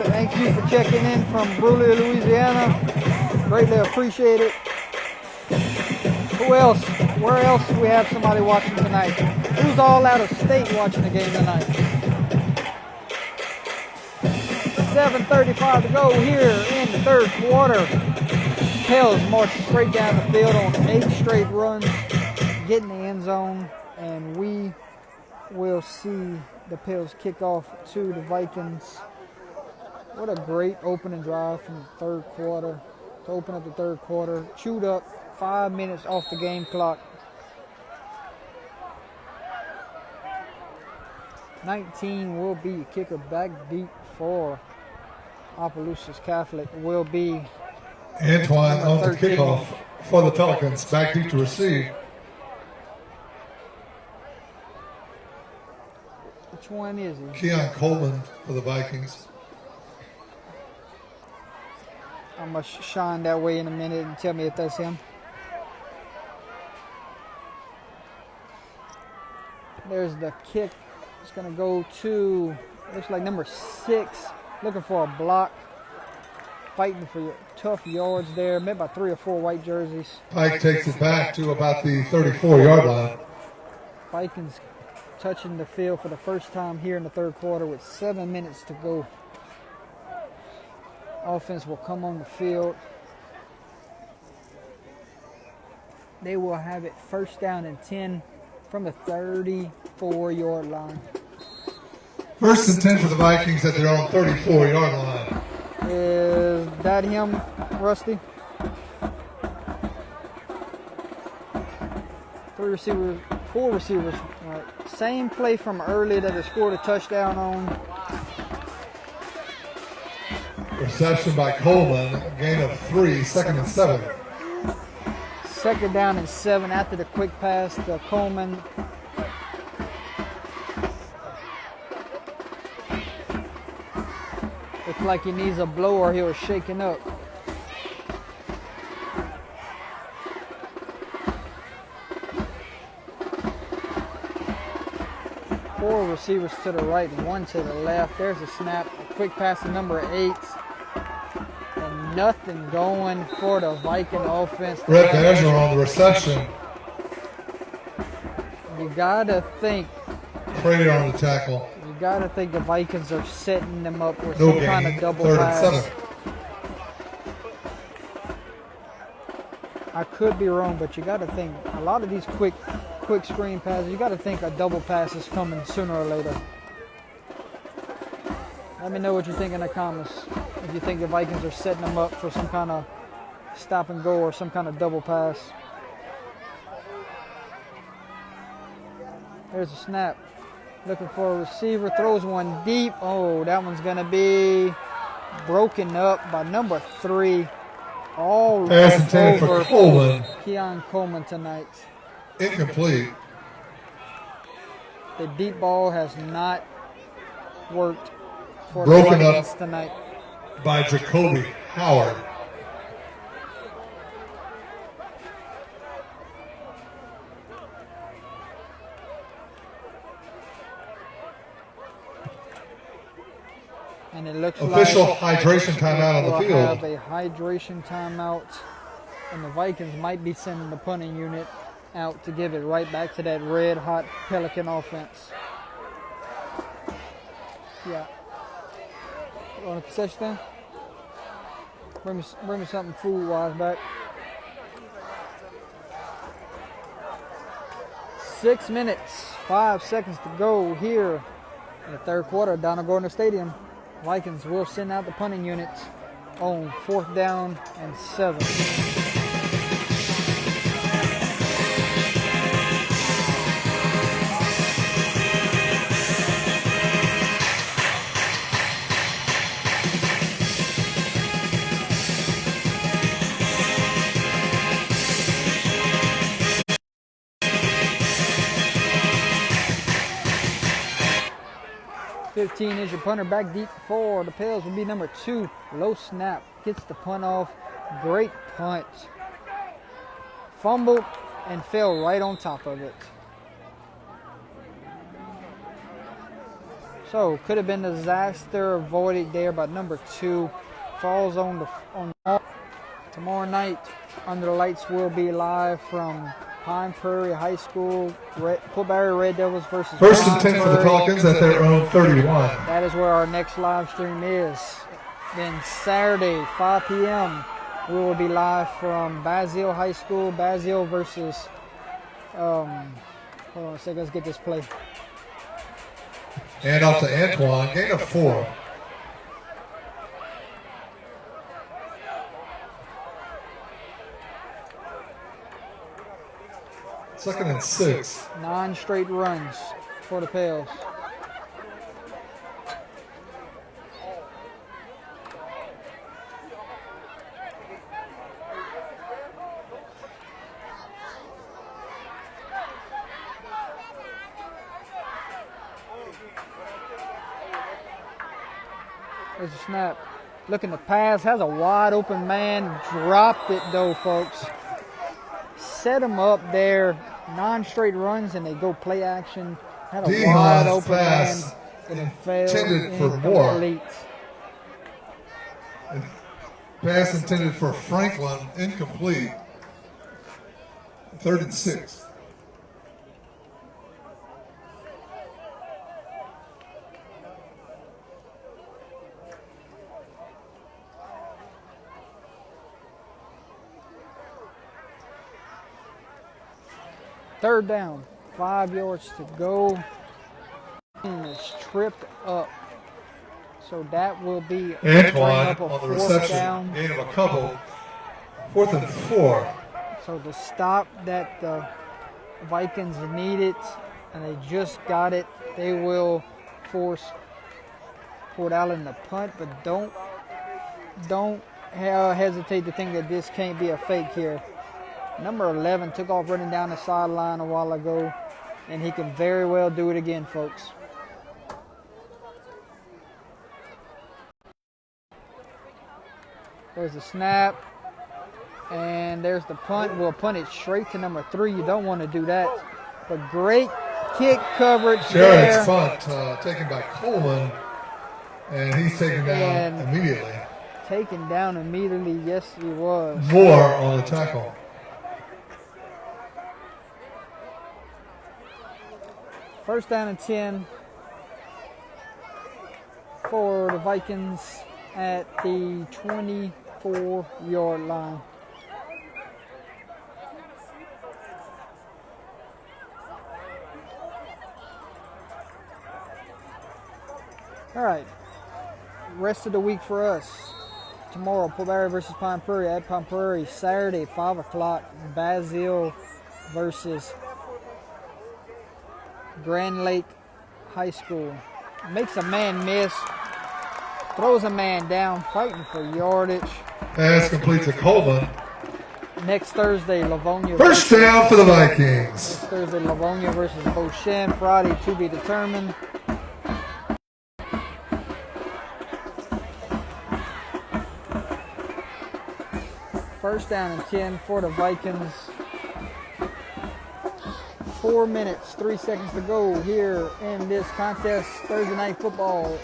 Thank you for checking in from Bruley, Louisiana. Greatly appreciate it. Who else? Where else do we have somebody watching tonight? Who's all out of state watching the game tonight? 7:35 to go here in the third quarter. Pels march straight down the field on 8 straight runs, get in the end zone, and we will see the Pels kick off to the Vikings. What a great opening drive from the third quarter to open up the third quarter. Chewed up 5 minutes off the game clock. 19 will be kicker back deep for Opelousas Catholic. Will be Antoine on the 13. kickoff for the Pelicans. Back deep to receive. which one is he? Keon Coleman for the Vikings. I'm gonna shine that way in a minute and tell me if that's him. There's the kick. It's gonna go to, looks like number 6, looking for a block. Fighting for your tough yards there, met by 3 or 4 white jerseys. Pike takes it back to about the 34-yard line. Vikings touching the field for the first time here in the third quarter with 7 minutes to go. Offense will come on the field. They will have it first down and 10 from the 34-yard line. First and 10 for the Vikings at their own 34-yard line. Is that him, Rusty? 3 receivers, 4 receivers. Right. Same play from earlier that they scored a touchdown on. Reception by Coleman, gain of 3, second and 7. Second down and 7 after the quick pass to Coleman. Looks like he needs a blow or he was shaking up. Four receivers to the right, 1 to the left. There's a snap, a quick pass to number 8. And nothing going for the Viking offense. Red Bears are on the reception. You gotta think Prater on the tackle. You gotta think the Vikings are setting them up with No some kind gain, of double third and pass. 7. I could be wrong, but you gotta think a lot of these quick screen passes, you gotta think a double pass is coming sooner or later. Let me know what you think in the comments. If you think the Vikings are setting them up for some kind of stop and go or some kind of double pass. There's a snap. Looking for a receiver, throws one deep. Oh, that one's gonna be broken up by number 3. All Pass intended for over Coleman. Keon Coleman tonight. Incomplete. The deep ball has not worked for Broken the up. Vikings tonight. By Jacoby Howard. And it looks Official like hydration timeout on we'll the have field. a hydration timeout. And the Vikings might be sending the punting unit out to give it right back to that red hot Pelican offense. Yeah. On a concession stand? Bring me something food wise back. 6 minutes, 5 seconds to go here in the third quarter at Donald Gardner Stadium. Vikings will send out the punting units on 4th down and 7. $15 is your punter back deep for the Pels will be number 2. Low snap. Gets the punt off. Great punt. Fumbled and fell right on top of it. So could have been a disaster avoided there by number 2. Falls on tomorrow night. Under the Lights will be live from Pine Prairie High School, Pillsbury Red Devils versus First and Pine 10 for the Prairie. Pelicans at their own 31. That is where our next live stream is. Then Saturday, 5 p.m., we will be live from Basile High School. Basile versus, hold on a second, let's get this play. And off to Antoine, gain of 4. Second and 6. 9 straight runs for the Pels. There's a snap. Looking to pass. Has a wide open man. Dropped it though, folks. Set him up there. Non-straight runs and they go play action. Had a Dehon's wide open pass man. And it failed. intended for more. Incomplete. Pass intended for Franklin, incomplete. 3rd and 6. Third down. 5 yards to go. Team is tripped up. So that will be Antoine up a on the fourth reception, down. gain of a couple. 4th and 4. So the stop that the Vikings needed, and they just got it, they will force Port Allen to punt, but don't hesitate to think that this can't be a fake here. Number 11 took off running down the sideline a while ago, and he can very well do it again, folks. There's the snap, and there's the punt. We'll punt it straight to number 3. You don't want to do that. But great kick coverage there. Jared's punt taken by Coleman, and he's taken down And- immediately. Taken down immediately. Yes, he was. Moore on the tackle. First down and 10 for the Vikings at the 24-yard line. All right. Rest of the week for us. Tomorrow, Port Barre versus Pine Prairie at Pine Prairie. Saturday, 5 o'clock, Basile versus Grand Lake High School. Makes a man miss. Throws a man down, fighting for yardage. Pass complete to Coleman. Next Thursday, Livonia. First down for the Vikings. Next Thursday, Livonia versus Beauchene. Friday, to be determined. First down and 10 for the Vikings. 4 minutes, 3 seconds to go here in this contest. Thursday night football.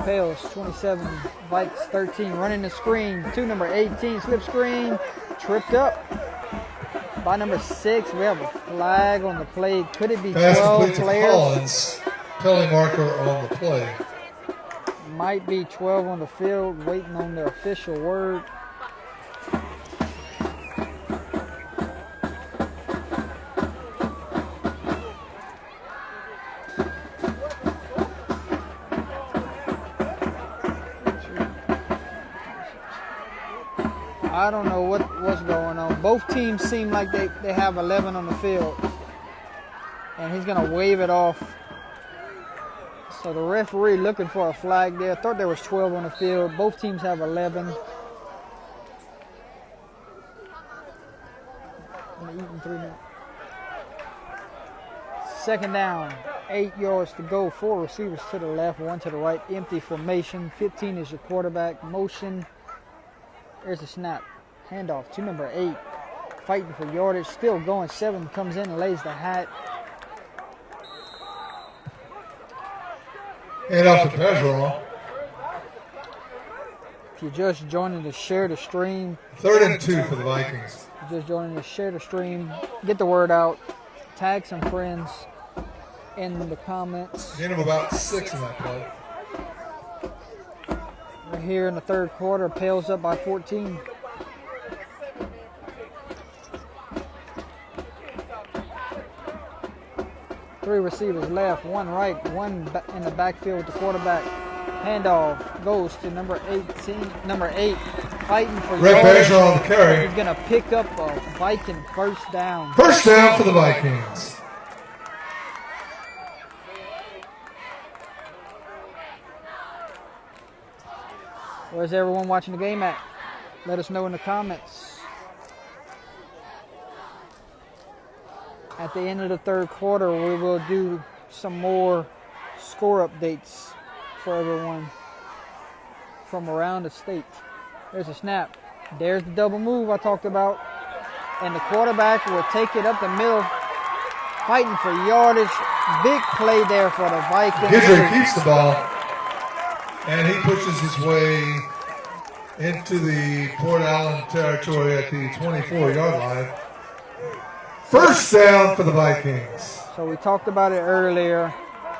Pales 27, Vikes 13. Running the screen to number 18. Slip screen. Tripped up by number 6. We have a flag on the play. Could it be Pass 12 complete to players? Collins. Penalty marker on the play. Might be 12 on the field. Waiting on the official word. I don't know what's going on. Both teams seem like they have 11 on the field. And he's going to wave it off. So the referee looking for a flag there. Thought there was 12 on the field. Both teams have 11. Eating 3 minutes. Second down. 8 yards to go. 4 receivers to the left, 1 to the right. Empty formation. 15 is your quarterback. Motion. There's a snap. Handoff to number 8. Fighting for yardage. Still going. 7 comes in and lays the hat. And off to Bergeron. If you're just joining to share the stream, 3rd and 2 for the Vikings. if you're just joining to share the stream, get the word out. Tag some friends in the comments. Gain of about 6 in that play. We're here in the third quarter. Pales up by 14. Three receivers left, 1 right, 1 in the backfield with the quarterback. Handoff goes to number 18, number 8, fighting for Red yardage. Bergeron on the carry. He's gonna pick up a Viking first down. First down for the Vikings. Where's everyone watching the game at? Let us know in the comments. At the end of the third quarter, we will do some more score updates for everyone. from around the state. There's a snap. There's the double move I talked about. And the quarterback will take it up the middle, fighting for yardage. Big play there for the Vikings. Guidry keeps the ball, and he pushes his way into the Port Allen territory at the 24-yard line. First down for the Vikings. So we talked about it earlier.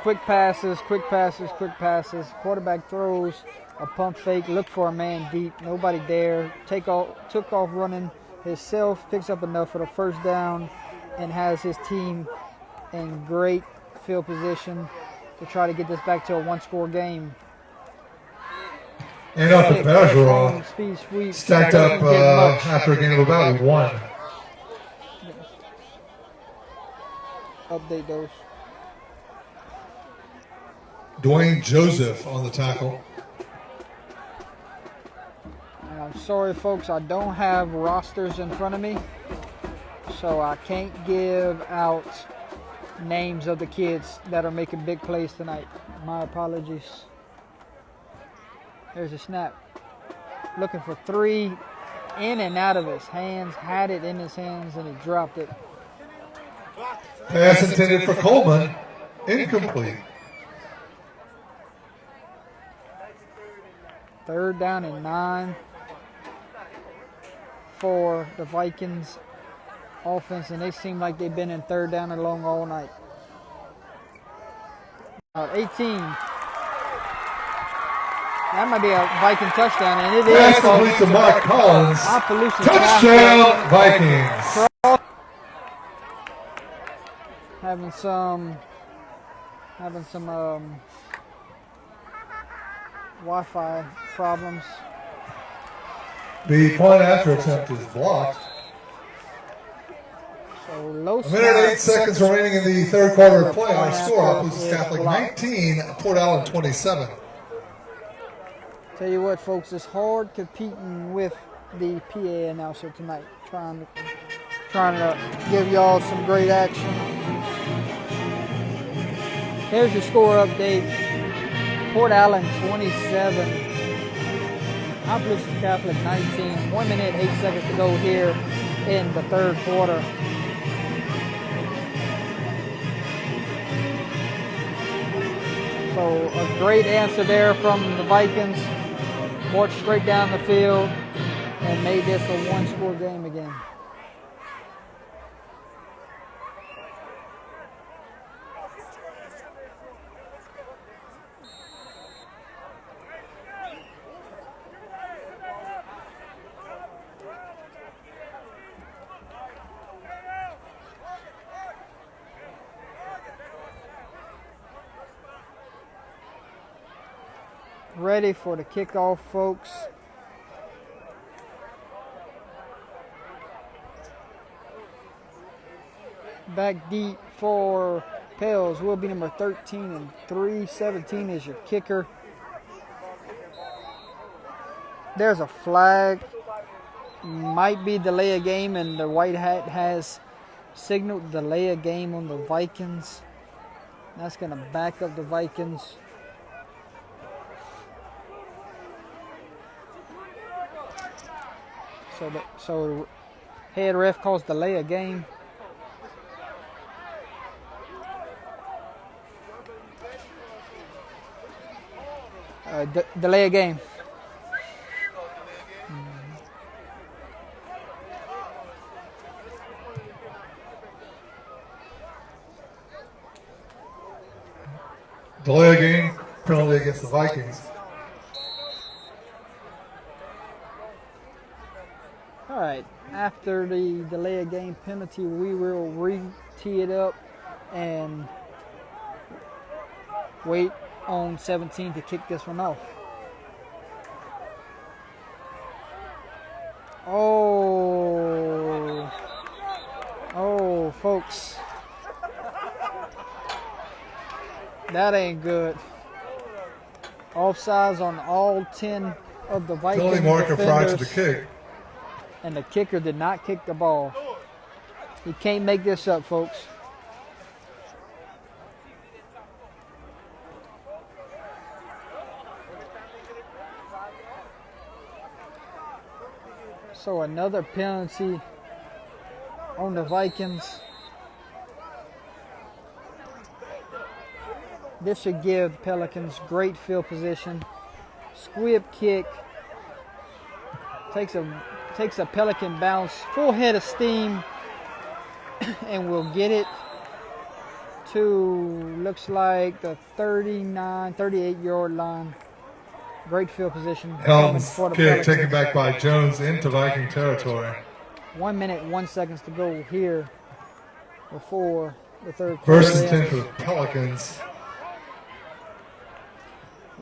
Quick passes, quick passes, quick passes. Quarterback throws a pump fake, look for a man deep, nobody there. Took off running himself, picks up enough for the first down, and has his team in great field position to try to get this back to a one-score game. And up the Bergeron Speed sweep. stacked up Didn't get much. after a gain of about 1. Update those. Dwayne Joseph on the tackle. And I'm sorry, folks, I don't have rosters in front of me, so I can't give out names of the kids that are making big plays tonight. My apologies. There's a snap. Looking for 3, in and out of his hands. Had it in his hands, and he dropped it. Pass intended for Coleman. Incomplete. 3rd down and 9 for the Vikings offense, and they seem like they've been in 3rd down and long all night. 18. That might be a Viking touchdown, and it is. Pass complete to Mark Collins. Opelousas Touchdown, Vikings. having some Wi-Fi problems. The point after attempt is blocked. So low A minute and 8 seconds remaining in the third quarter of play. Our score, Opelousas is Catholic blocked. 19, Port Allen 27. Tell you what, folks, it's hard competing with the PA announcer tonight. Trying to give y'all some great action. Here's your score update. Port Allen 27, Opelousas Catholic 19. 1 minute, 8 seconds to go here in the third quarter. So a great answer there from the Vikings. Marched straight down the field and made this a one-score game again. Ready for the kickoff, folks. Back deep for Pels will be number 13 and 317 is your kicker. There's a flag. Might be delay a game, and the white hat has signaled delay a game on the Vikings. That's going to back up the Vikings. So head ref calls delay a game. Delay a game. Delay a game, penalty against the Vikings. All right, after the delay a game penalty, we will re-tee it up and wait on 17 to kick this one off. Oh, folks. That ain't good. Offsides on all 10 of the Vikings Penalty marker prior to the defenders. kick. And the kicker did not kick the ball. You can't make this up, folks. So another penalty on the Vikings. This should give Pelicans great field position. Squib kick. Takes a Pelican bounce. Full head of steam. And we'll get it to, looks like the 38-yard line. Great field position. Helms for the kick Pelicans. taken back by Jones into Viking territory. 1 minute, 1 second to go here before the third quarter. First and 10 ends. for the Pelicans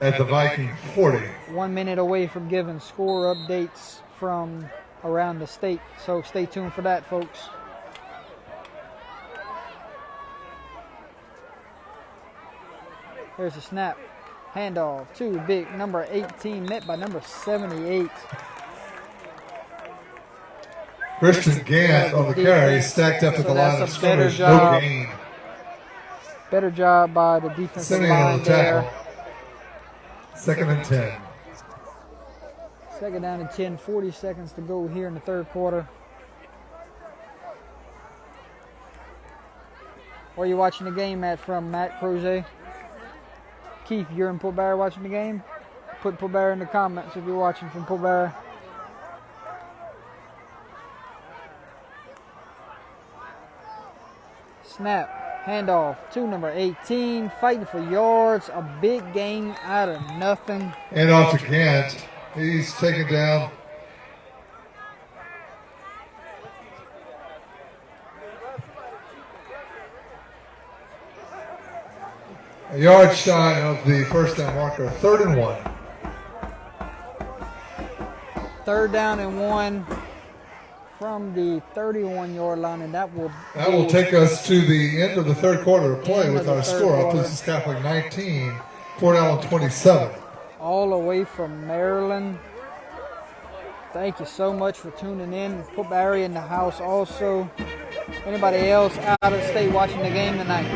at the Viking 40. 1 minute away from giving score updates from around the state. So stay tuned for that, folks. Here's a snap. Handoff to big number 18, met by number 78. Christian Gant on the carry, stacked up at the So line that's of a better scrimmage, no job. gain. Better job by the defensive Simeon on line the tackle. there. Second and 10. Second down and 10, 40 seconds to go here in the third quarter. Where are you watching the game at from, Matt Crozier? Keith, you're in Port Barre watching the game? Put Port Barre in the comments if you're watching from Port Barre. Snap, handoff to number 18, fighting for yards, a big gain out of nothing. And off to Gant. He's taken down. A yard shy of the first down marker, 3rd and 1. Third down and 1 from the 31-yard line, and that will Take us to the end of the third quarter of play End with of the our third score. quarter. Opelousas Catholic 19, Port Allen 27. all the way from Maryland. Thank you so much for tuning in. Put Barry in the house also. Anybody else out of state watching the game tonight?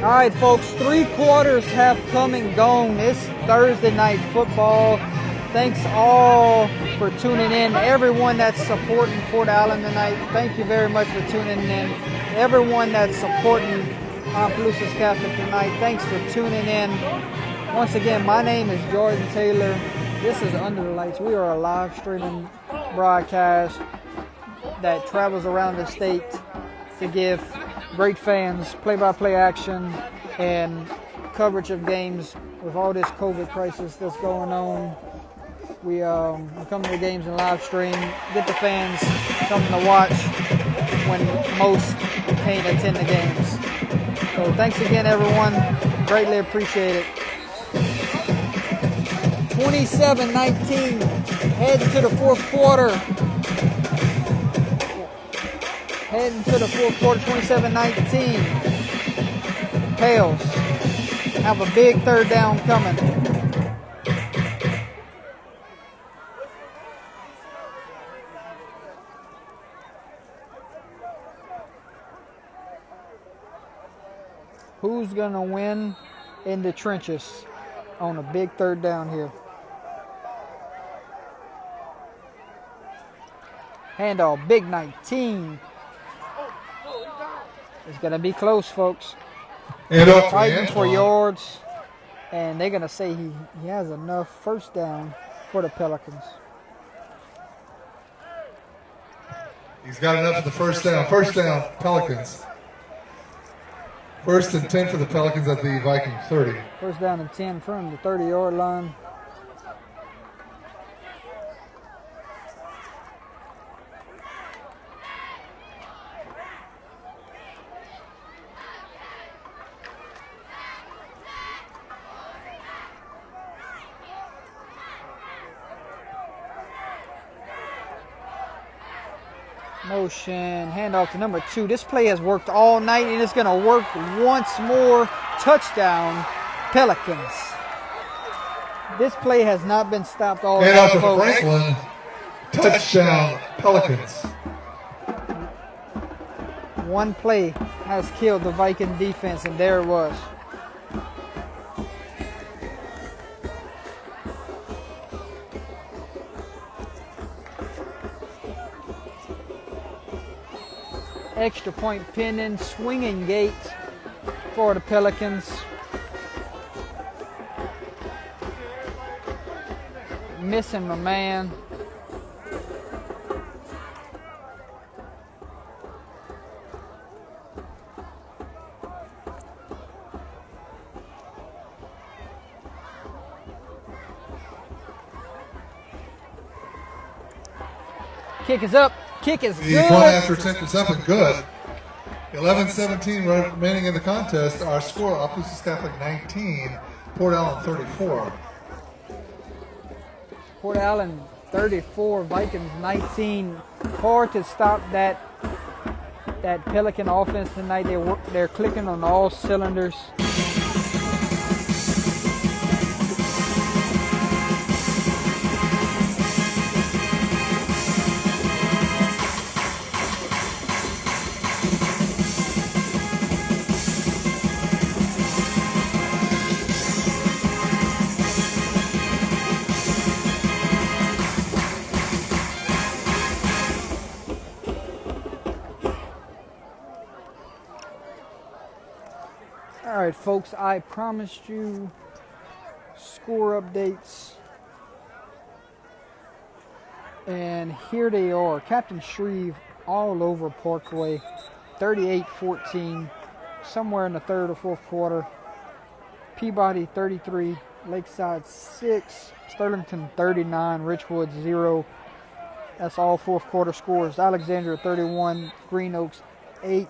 All right, folks, 3 quarters have come and gone. It's Thursday night football. Thanks all for tuning in. Everyone that's supporting Port Allen tonight, thank you very much for tuning in. Everyone that's supporting Opelousas Catholic tonight, thanks for tuning in. Once again, my name is Jordan Taylor. This is Under the Lights. We are a live streaming broadcast that travels around the state to give great fans play-by-play action and coverage of games with all this COVID crisis that's going on. We come to the games and live stream, get the fans coming to watch when most can't attend the games. So thanks again, everyone. Greatly appreciate it. 27-19, heading to the fourth quarter. Heading to the fourth quarter, 27-19. Pales have a big third down coming. Who's going to win in the trenches on a big third down here? Handoff, big 19. It's going to be close, folks. And off to Fighting for Antoine. yards. And they're going to say he has enough first down for the Pelicans. He's got enough of the first down. First down, Pelicans. First and 10 for the Pelicans at the Viking 30. First down and 10 from the 30-yard line. Motion, handoff to number 2. This play has worked all night and it's going to work once more. Touchdown, Pelicans. This play has not been stopped all And night, off to folks. Franklin. Touchdown, Pelicans. One play has killed the Viking defense, and there it was. extra point pending, swinging gate for the Pelicans. Missing my man. Kick is up. Kick is The good. point after attempt is up and good. 11-17 remaining in the contest. Our score, Opelousas Catholic 19, Port Allen 34. Port Allen 34, Vikings 19. Hard to stop that Pelican offense tonight. They're clicking on all cylinders. All right, folks, I promised you score updates, and here they are. Captain Shreve all over Parkway, 38-14, somewhere in the third or fourth quarter. Peabody 33, Lakeside 6, Sterlington 39, Richwood 0. That's all fourth quarter scores. Alexandria 31, Green Oaks 8.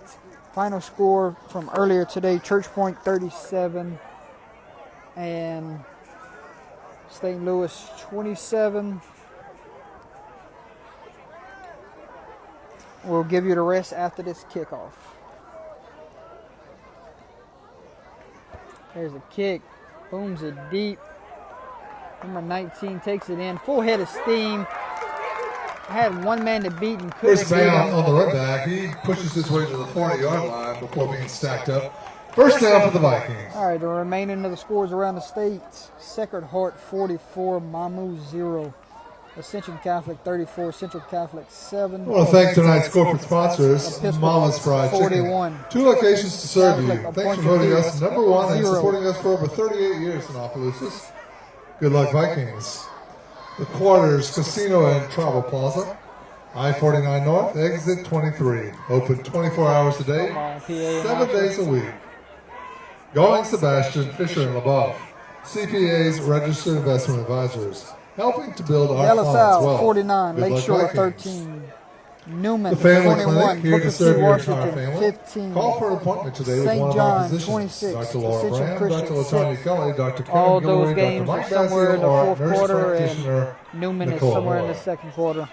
Final score from earlier today, Church Point 37 and St. Louis 27. We'll give you the rest after this kickoff. There's a kick, booms it deep. Number 19 takes it in, full head of steam. Had one man to beat and couldn't First beat down him. on the run back. He pushes his way to the 40-yard line before being stacked up. First down for the Vikings. All right, the remaining of the scores around the state. Sacred Heart 44, Mamu 0. Ascension Catholic 34, Central Catholic 7. I want to thank tonight's corporate sponsors, Episcopal Mama's Fried 41. Chicken. 2 locations to serve you. Catholic Thanks for voting us Appointed number 1 and 0. supporting us for over 38 years in Opelousas. Good luck, Vikings. The Quarters Casino and Travel Plaza. I-49 North, exit 23. Open 24 hours a day, Come on, PA. 7 days a week. Going Sebastian, Fisher, and LaBeouf. CPAs, Registered Investment Advisors. Helping to build our De La clients' Salle wealth. 49, Good luck, Lakeshore Vikings. 13. Newman The Family 21, Clinic, here Booker to T. serve your entire Washington family. 15. Call for an appointment today with St. one of our John, physicians. 26. Dr. Laura Ascension Brand, Christian, Dr. Latanya 6. Kelly, Dr. All Karen those Gilroy, Dr. games are Mike somewhere in the Bassio, or fourth nurse quarter, practitioner and Newman is Nicole somewhere in Moore. the second quarter.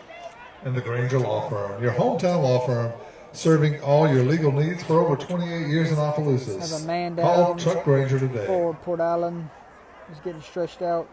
And the Granger Law Firm, your hometown law firm, serving all your legal needs for over 28 years in Opelousas. Have a man Call down Chuck Granger today. for Port Allen. He's getting stretched out.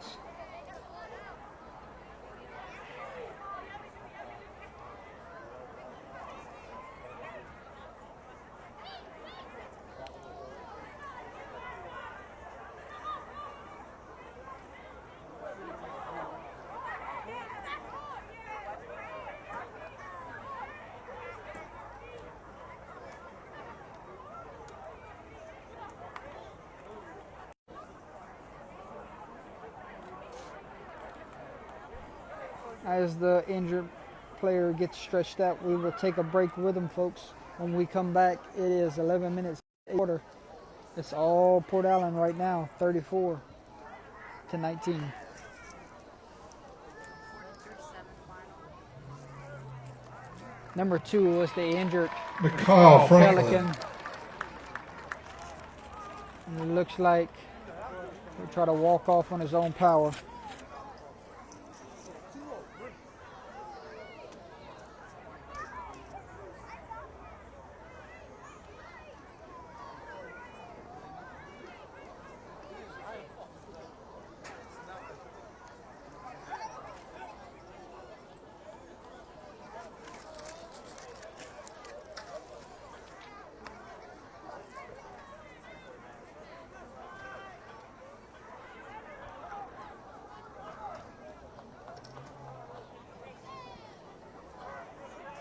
As the injured player gets stretched out, we will take a break with him, folks. When we come back, it is 11 minutes quarter. It's all Port Allen right now, 34-19. Number 2 was the injured McCall Franklin. Pelican. And it looks like he'll try to walk off on his own power.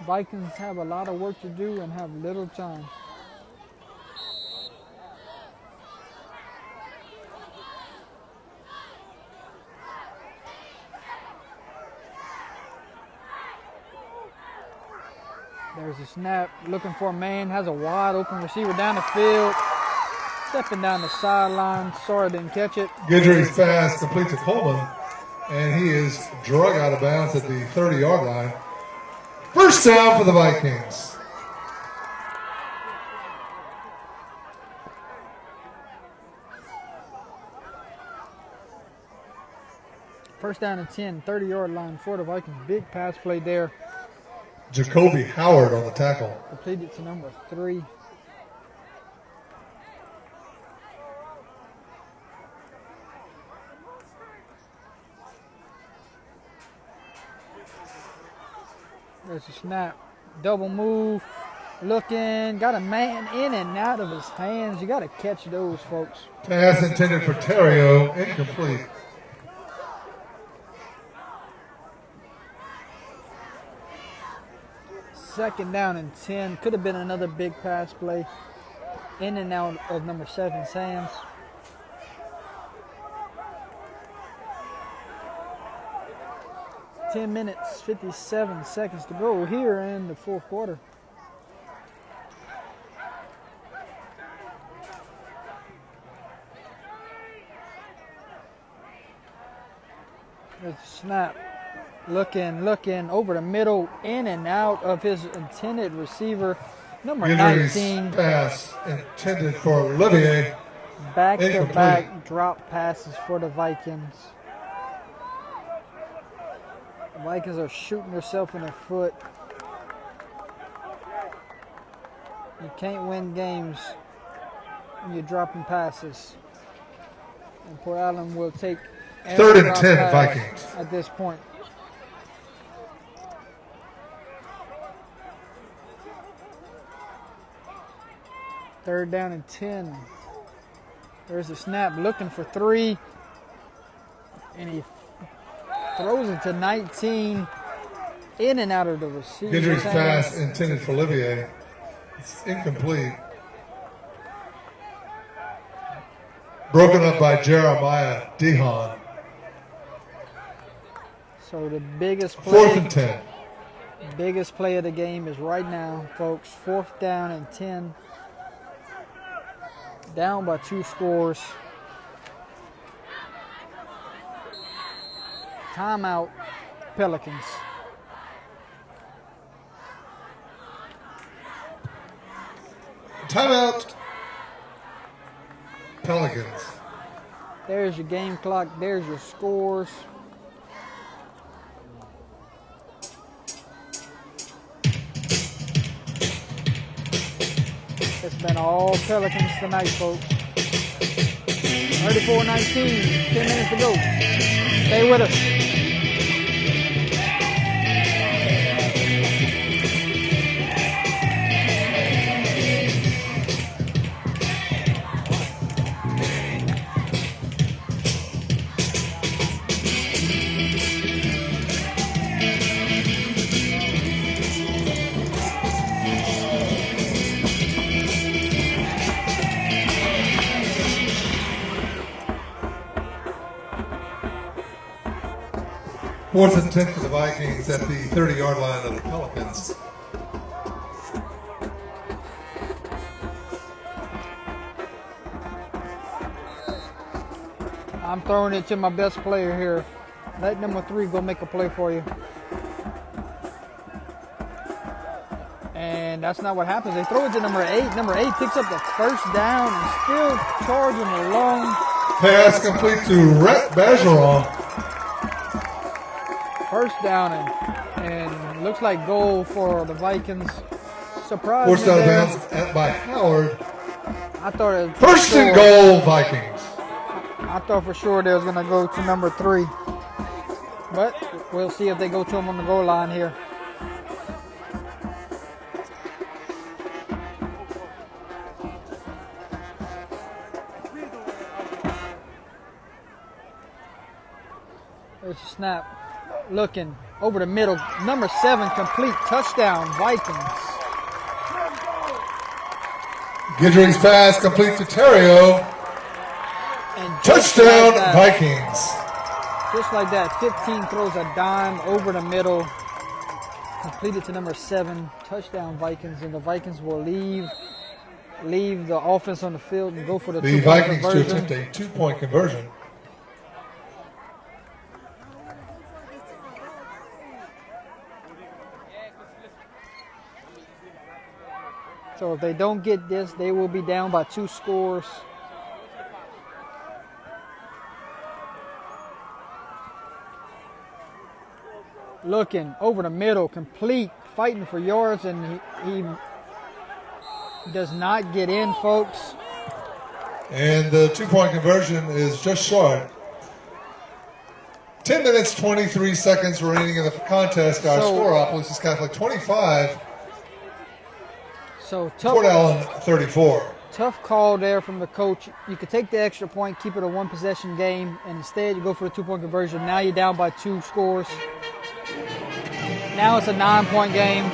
Vikings have a lot of work to do and have little time. There's a snap, looking for a man, has a wide open receiver down the field, stepping down the sideline. Sorry I didn't catch it. Guidry's pass complete to Coleman, and he is drug out of bounds at the 30-yard line. First down for the Vikings. First down and 10, 30-yard line for the Vikings. Big pass play there. Jacoby Howard on the tackle. Completed to number 3. There's a snap. Double move. Looking. Got a man in and out of his hands. You got to catch those, folks. Pass intended for Terrio. Incomplete. Second down and 10. Could have been another big pass play. In and out of number 7's hands. Ten minutes, 57 seconds to go here in the fourth quarter. There's a snap. Looking over the middle, in and out of his intended receiver, number Guidry's 19. pass intended for Olivier. Back-to-back drop passes for the Vikings. The Vikings are shooting themselves in the foot. You can't win games when you're dropping passes. And Port Allen will take every Third and drop 10 pass Vikings. at this point. Third down and 10. There's a snap, looking for 3. And he throws it to 19. In and out of the receiver. Guidry's pass intended for Olivier. It's incomplete. Broken up by Jeremiah Dehon. So the biggest Fourth and play, 10. biggest play of the game is right now, folks. Fourth down and 10. Down by 2 scores. Timeout, Pelicans. Timeout. Pelicans. There's your game clock. There's your scores. It's been all Pelicans tonight, folks. 34-19, 10 minutes to go. Stay with us. Fourth and 10 for the Vikings at the 30-yard line of the Pelicans. I'm throwing it to my best player here. Let number 3 go make a play for you. And that's not what happens. They throw it to number 8. Number 8 picks up the first down and still charging along. Pass complete to Rhett Bergeron. First down and looks like goal for the Vikings. Surprise! Forced out of bounds by Howard. I thought it was First and goal, Vikings. I thought for sure they was gonna go to number 3, but we'll see if they go to him on the goal line here. There's a snap. Looking over the middle. Number 7, complete touchdown, Vikings. Gidry's pass complete to Terrio. And just Touchdown, like that- Vikings. Just like that, 15 throws a dime over the middle. Completed to number 7, touchdown Vikings, and the Vikings will leave the offense on the field and go for the The two-point Vikings to conversion. attempt a 2-point conversion. So if they don't get this, they will be down by 2 scores. Looking over the middle, complete, fighting for yards, and he does not get in, folks. And the 2-point conversion is just short. 10 minutes, 23 seconds remaining in the contest. Our So- score, Opelousas Catholic 25, So Port Allen 34. tough call there from the coach. You could take the extra point, keep it a 1-possession game, and instead you go for the 2-point conversion. Now you're down by 2 scores. Now it's a 9-point game.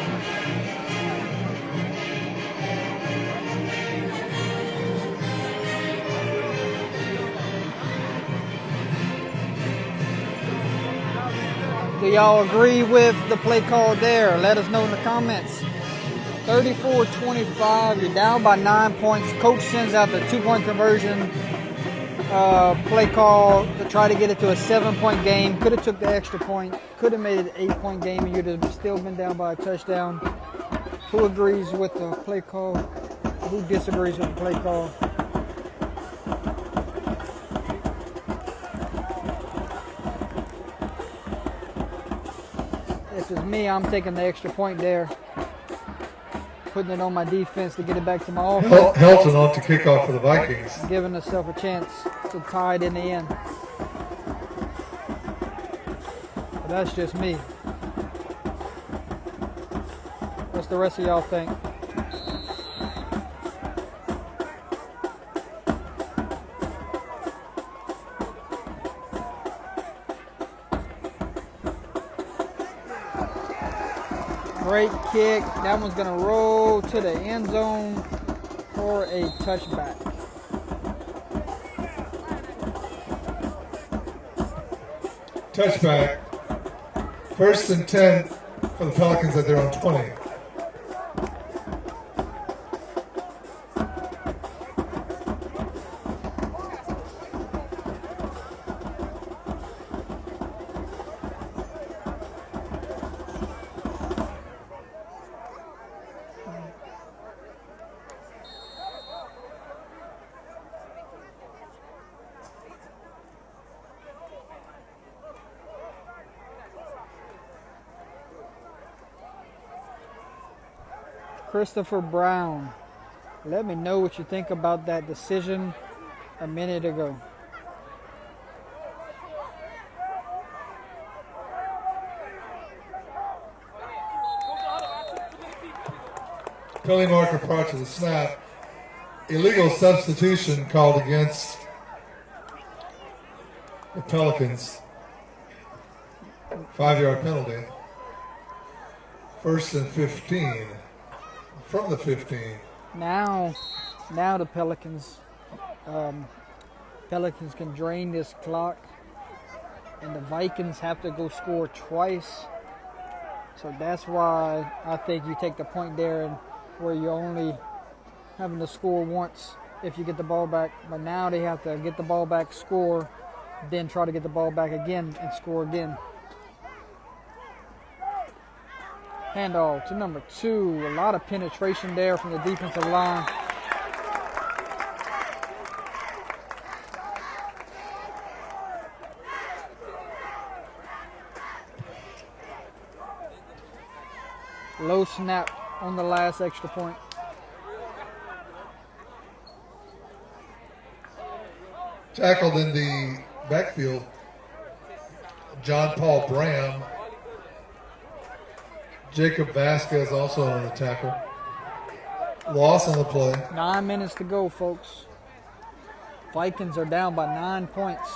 Do y'all agree with the play call there? Let us know in the comments. 34-25, you're down by 9 points. Coach sends out the 2-point conversion play call to try to get it to a 7-point game. Could have took the extra point. Could have made it an 8-point game, and you'd have still been down by a touchdown. Who agrees with the play call? Who disagrees with the play call? If it's me, I'm taking the extra point there. Putting it on my defense to get it back to my offense. Helton on to kickoff for the Vikings. Giving herself a chance to tie it in the end. But that's just me. What's the rest of y'all think? Great kick. That one's going to roll to the end zone for a touchback. Touchback. 1st and 10 for the Pelicans at their own 20. Christopher Brown. Let me know what you think about that decision a minute ago. Penalty marker prior to the snap. Illegal substitution called against the Pelicans. 5-yard penalty. 1st and 15. From the 15. Now the Pelicans can drain this clock, and the Vikings have to go score twice. So that's why I think you take the point there, and where you're only having to score once if you get the ball back. But now they have to get the ball back, score, then try to get the ball back again and score again. Handoff to number 2. A lot of penetration there from the defensive line. Low snap on the last extra point. Tackled in the backfield, John Paul Bram. Jacob Vasquez also on the tackle. Loss on the play. 9 minutes to go, folks. Vikings are down by 9 points.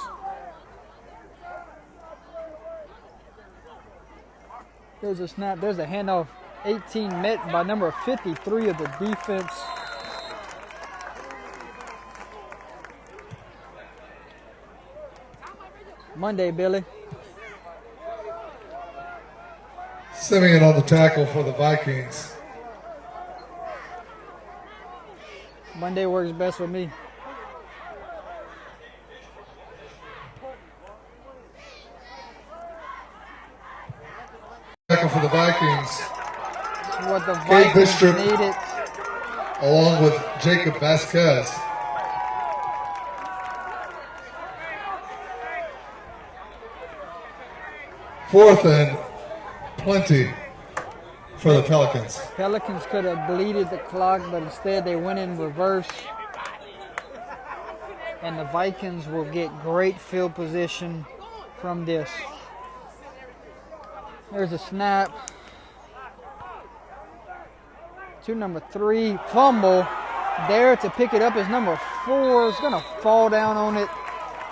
There's a snap. There's a handoff. 18 met by number 53 of the defense. Monday, Billy. Simeon on the tackle for the Vikings. Monday works best with me. Tackle for the Vikings, It's what the Kate Vikings Bistro. needed. along with Jacob Vasquez. Fourth and plenty for the Pelicans. Pelicans could have bleeded the clock, but instead they went in reverse. And the Vikings will get great field position from this. There's a snap. To number 3, fumble. There to pick it up is number 4. It's going to fall down on it.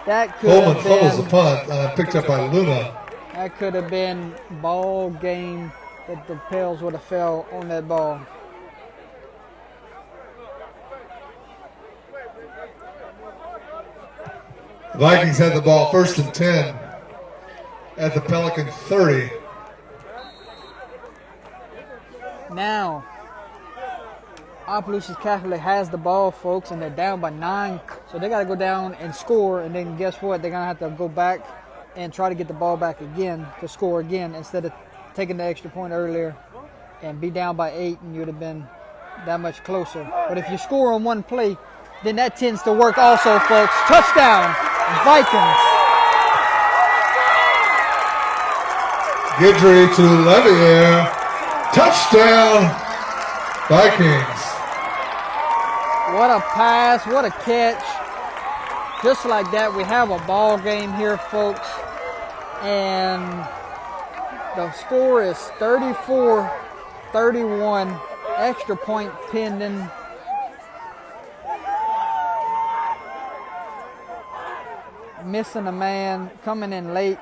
That could Coleman have fumbles the been, punt, picked up by Luna. that could have been ball game that the Pels would have fell on that ball. The Vikings had the ball 1st and 10 at the Pelican 30. Now, Opelousas Catholic has the ball, folks, and they're down by 9. So they got to go down and score, and then guess what? They're going to have to go back and try to get the ball back again to score again instead of taking the extra point earlier and be down by 8, and you'd have been that much closer. But if you score on one play, then that tends to work also, folks. Touchdown, Vikings. Guidry to Levier. Touchdown, Vikings. What a pass, what a catch. Just like that, we have a ball game here, folks. And the score is 34-31. Extra point pending. Missing a man, coming in late.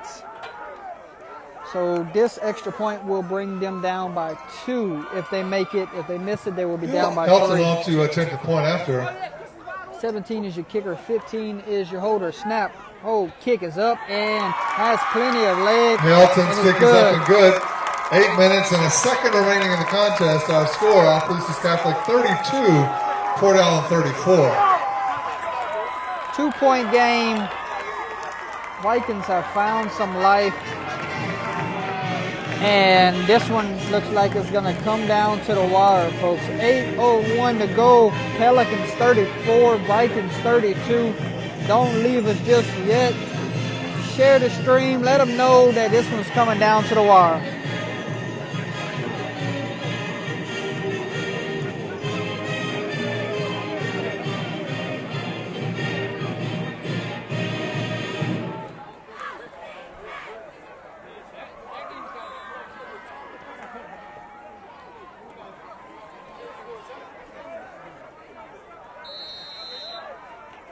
So this extra point will bring them down by 2 if they make it. If they miss it, they will be down by Helps 3. along to attempt a point after. 17 is your kicker, 15 is your holder. Snap, hold, kick is up and has plenty of leg. Hamilton's and it's kick is up and good. 8 minutes and a second remaining in the contest. Our score, Opelousas Catholic 32, Port Allen 34. 2-point game. Vikings have found some life. And this one looks like it's going to come down to the wire, folks. 8:01 to go. Pelicans 34, Vikings 32. Don't leave us just yet. Share the stream. Let them know that this one's coming down to the wire.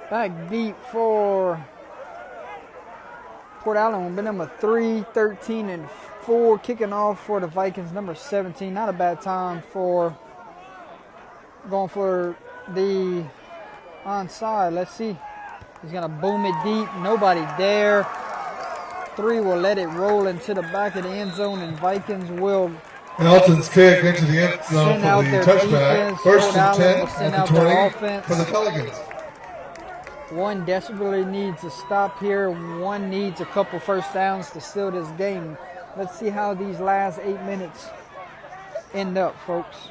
Back deep for Port Allen will be number 3, 13 and 4. Kicking off for the Vikings, number 17. Not a bad time for going for the onside. Let's see. He's going to boom it deep. Nobody there. 3 will let it roll into the back of the end zone, and Vikings will Hamilton's kick into the end zone send out for the their touchback. defense. 1st Port and Allen 10 will send at out the their 20 offense. for the Pelicans. One desperately needs to stop here. One needs a couple first downs to seal this game. Let's see how these last 8 minutes end up, folks.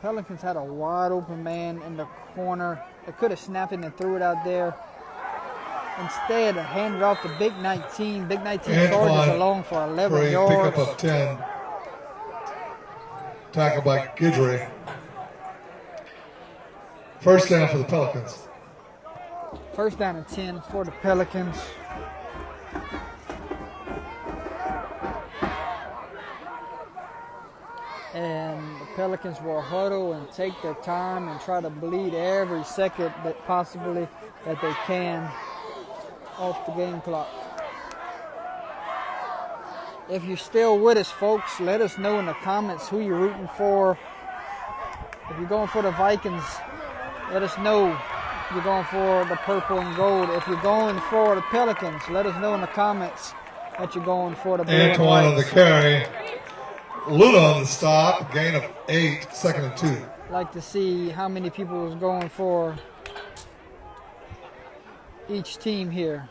Pelicans had a wide open man in the corner. They could have snapped it and threw it out there. Instead, handed off to Big 19. Big 19 Antoine charges along for 11 for a yards. pickup of 10. Tackle by Guidry. First down for the Pelicans. First down and 10 for the Pelicans. And the Pelicans will huddle and take their time and try to bleed every second that possibly that they can off the game clock. If you're still with us, folks, let us know in the comments who you're rooting for. If you're going for the Vikings, let us know you're going for the purple and gold. If you're going for the Pelicans, let us know in the comments that you're going for the blue and Antoine on the white. carry. Luna on the stop. Gain of 8, second and 2. Like to see how many people is going for each team here.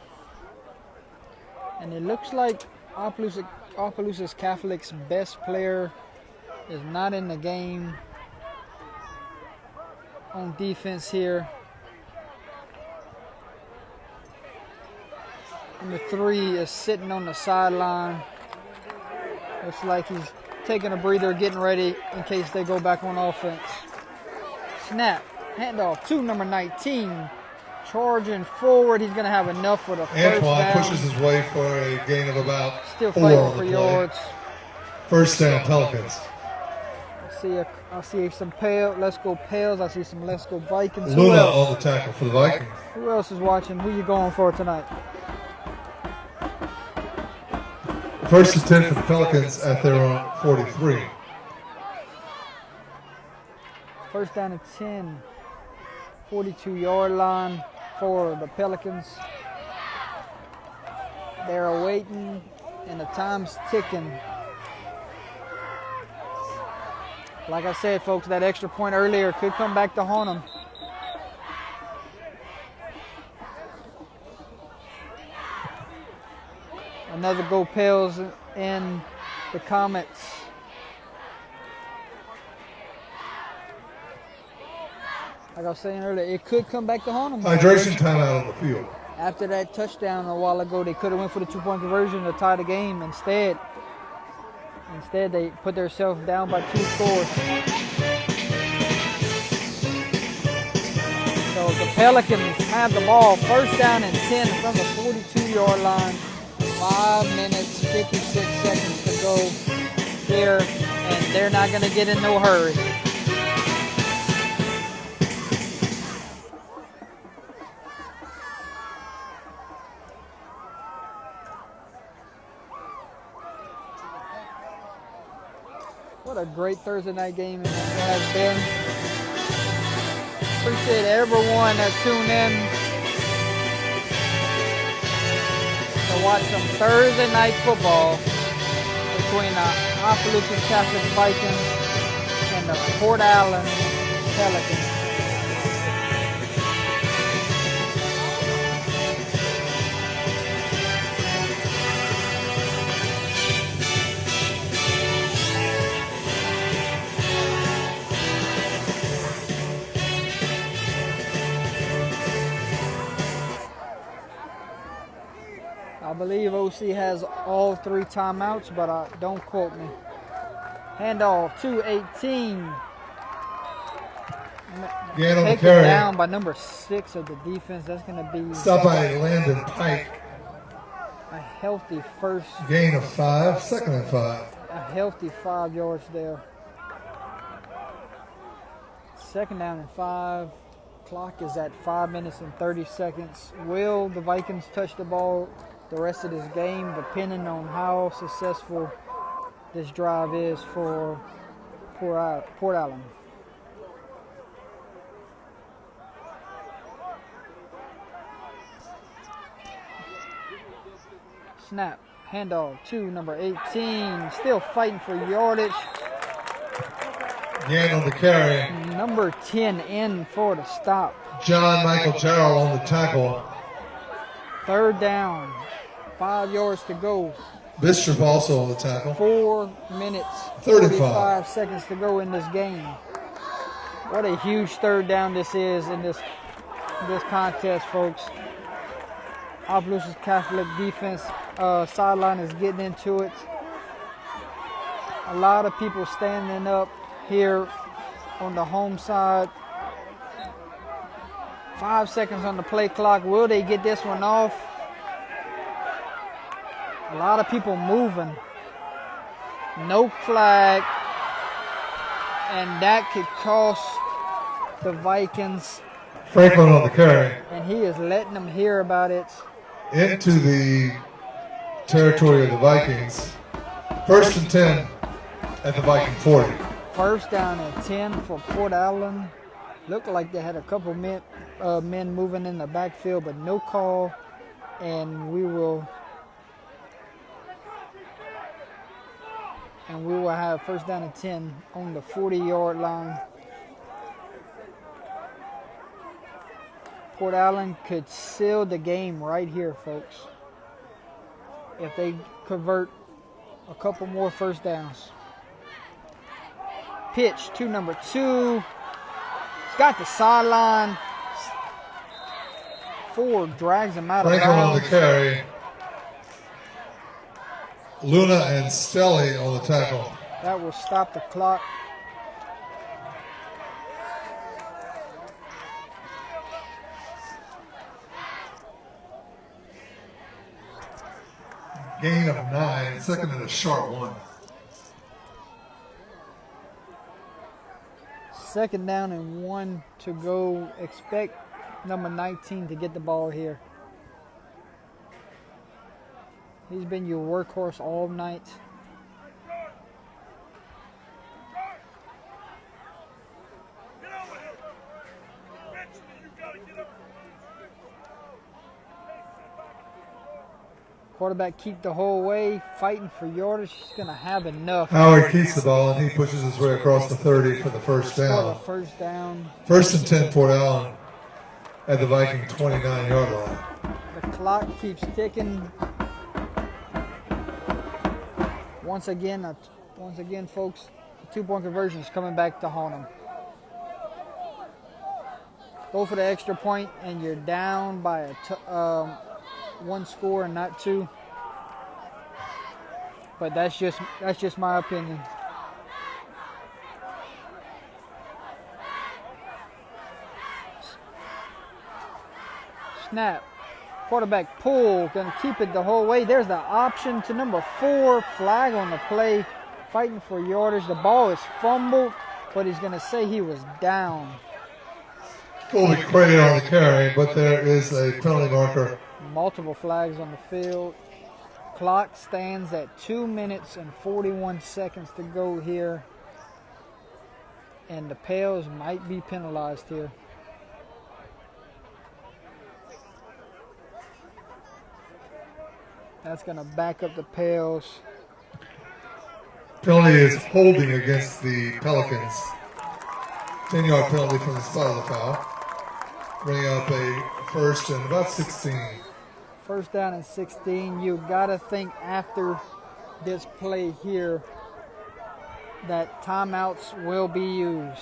And it looks like Opelousas Catholic's best player is not in the game on defense here. Number 3 is sitting on the sideline. Looks like he's taking a breather, getting ready in case they go back on offense. Snap, handoff to number 19. Charging forward, he's going to have enough for the first Antoine down. pushes his way for a gain of about Still 4 fighting on for the play. yards. First down, Pelicans. I see some Pale. Let's go Pales. I see some Let's Go Vikings. Who Luna else? on the tackle for the Vikings. Who else is watching? Who you going for tonight? First and 10 for the Pelicans at their own 43. First down and 10. 42-yard line for the Pelicans. They're waiting, and the time's ticking. Like I said, folks, that extra point earlier could come back to haunt them. Another Go Pels in the comments. Like I was saying earlier, it could come back to haunt them. Hydration timeout on the field. After that touchdown a while ago, they could have went for the 2-point conversion to tie the game. Instead, they put themselves down by 2 scores. So the Pelicans have the ball, first down and 10 from the 42-yard line. 5 minutes, 56 seconds to go here, and they're not going to get in no hurry. What a great Thursday night game it has been. Appreciate everyone that tuned in to watch some Thursday night football between the Opelousas Catholic Vikings and the Port Allen Pelicans. I believe OC has all 3 timeouts, but don't quote me. Handoff to 18. Gain on the Taken carry. down by number 6 of the defense. That's going to be Stop by Landon Pike. a healthy first, Gain of 5, second and 5. a healthy 5 yards there. Second down and 5. Clock is at 5 minutes and 30 seconds. Will the Vikings touch the ball the rest of this game, depending on how successful this drive is for Port Allen? Snap, handoff to number 18, still fighting for yardage. Gain on the carry. Number 10 in for the stop. John Michael Jarrell on the tackle. Third down, 5 yards to go. Bishop also on the tackle. 4 minutes, 35. 45 seconds to go in this game. What a huge third down this is in this contest, folks. Opelousas Catholic defense sideline is getting into it. A lot of people standing up here on the home side 5 seconds on the play clock. Will they get this one off? A lot of people moving. No flag. And that could cost the Vikings. Franklin on the carry And he is letting them hear about it. into the territory of the Vikings. First and 10 at the Viking 40. First down and 10 for Port Allen. Looked like they had a couple men moving in the backfield, but no call. And we will have first down and 10 on the 40-yard line. Port Allen could seal the game right here, folks, if they convert a couple more first downs. Pitch to number 2. He's got the sideline. Ford drags him out of Franklin on the bounds. carry. Luna and Stelly on the tackle. That will stop the clock. Gain of 9. Second and a sharp 1. Second down and 1 to go. Expect number 19 to get the ball here. He's been your workhorse all night. Quarterback keep the whole way, fighting for yardage. He's going to have enough Howard keeps the ball and he pushes his way across the 30 for the first for the down. first down. First and 10 Port Allen at the Viking 29-yard line. The clock keeps ticking. Once again, folks, the 2-point conversion is coming back to haunt them. Go for the extra point, and you're down by one score and not 2. But that's just my opinion. Snap. Quarterback pull, gonna keep it the whole way. There's the option to number 4, flag on the play, fighting for yardage. The ball is fumbled, but he's gonna say he was down. Fully credited on the carry, but there is a penalty marker. Multiple flags on the field. Clock stands at 2 minutes and 41 seconds to go here. And the Pales might be penalized here. That's going to back up the Pales. Penalty is holding against the Pelicans. 10-yard penalty from the spot of the foul. Bringing up a first and about 16. First down and 16. You got to think after this play here that timeouts will be used.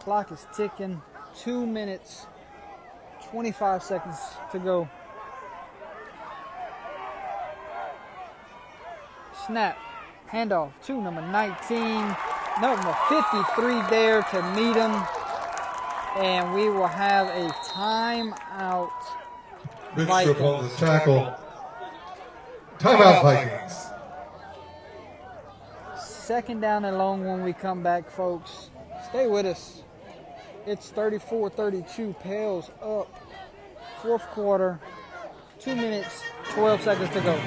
Clock is ticking. 2 minutes, 25 seconds to go. Snap. Handoff to number 19. Number 53 there to meet him. And we will have a timeout. Big strip on the tackle. Timeout Vikings. Second down and long when we come back, folks. Stay with us. It's 34-32. Pales up. Fourth quarter. 2 minutes, 12 seconds to go.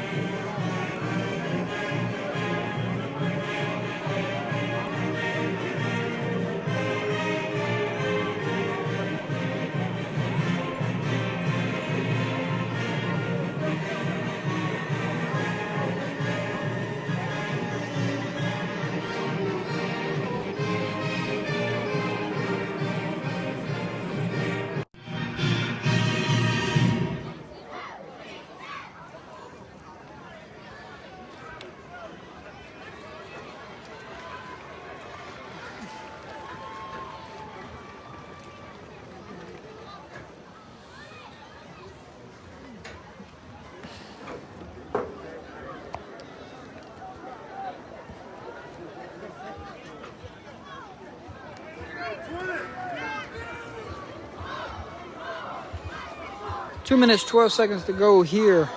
2 minutes, 12 seconds to go here.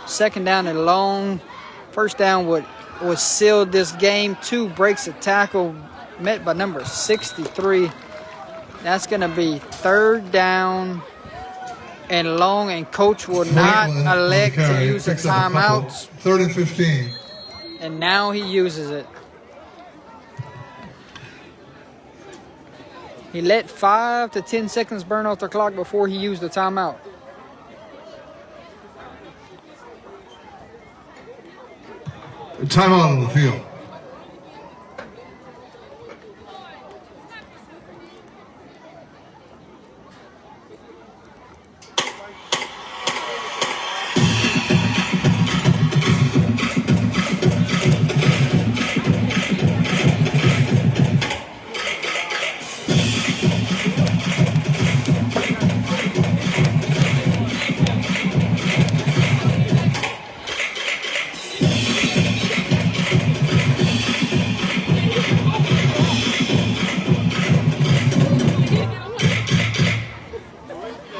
Second down and long. First down would seal this game. 2 breaks a tackle met by number 63. That's going to be third down and long, and coach will not Franklin on the elect to carry, use the picks up a couple. timeouts. 3rd and 15. And now he uses it. He let 5 to 10 seconds burn off the clock before he used the timeout. Timeout on the field.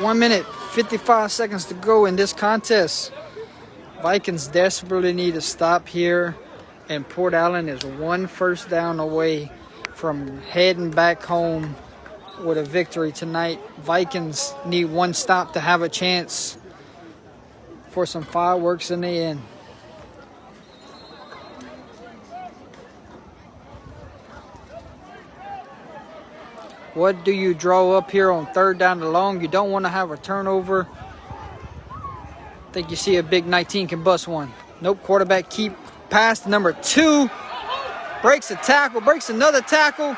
One minute, 55 seconds to go in this contest. Vikings desperately need to stop here, and Port Allen is 1 first down away from heading back home with a victory tonight. Vikings need 1 stop to have a chance for some fireworks in the end. What do you draw up here on third down and long? You don't want to have a turnover. I think you see a big 19 can bust one. Nope, quarterback keep pass number 2. Breaks a tackle, breaks another tackle.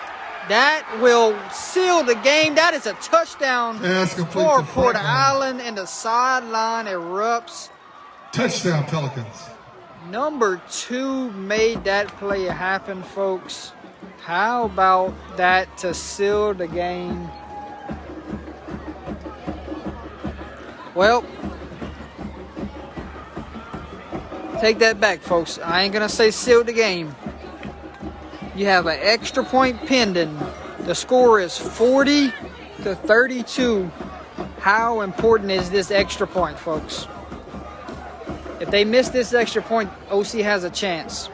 That will seal the game. That is a touchdown for Port Allen, and the sideline erupts. Touchdown, Pelicans. Number 2 made that play happen, folks. How about that to seal the game? Well, take that back, folks. I ain't going to say seal the game. You have an extra point pending. The score is 40 to 32. How important is this extra point, folks? If they miss this extra point, OC has a chance.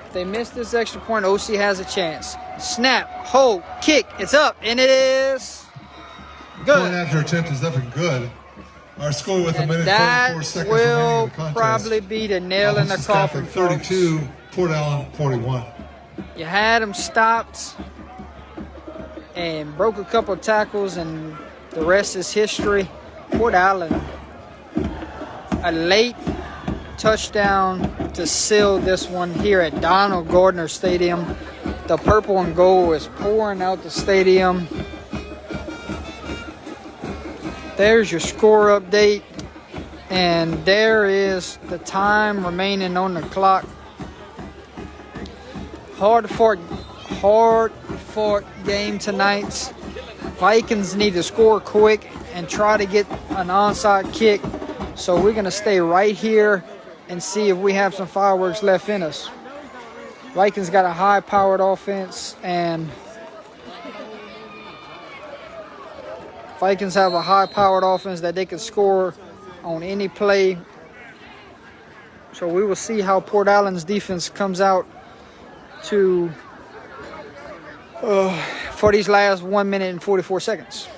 If they miss this extra point, OC has a chance. Snap, hold, kick. It's up, and it is good. Point after attempt is up and good. Our score with a And minute that 34 seconds remaining in will the contest. probably be the nail in the Offensive coffin, Catholic folks. 32, Port Allen 41. You had them stopped and broke a couple tackles, and the rest is history. Port Allen, a late touchdown to seal this one here at Donald Gardner Stadium. The purple and gold is pouring out the stadium. There's your score update, and there is the time remaining on the clock. Hard fought game tonight. Vikings need to score quick and try to get an onside kick. So we're going to stay right here and see if we have some fireworks left in us. Vikings got a high-powered offense, and Vikings have a high-powered offense that they can score on any play. So we will see how Port Allen's defense comes out to for these last 1 minute and 44 seconds.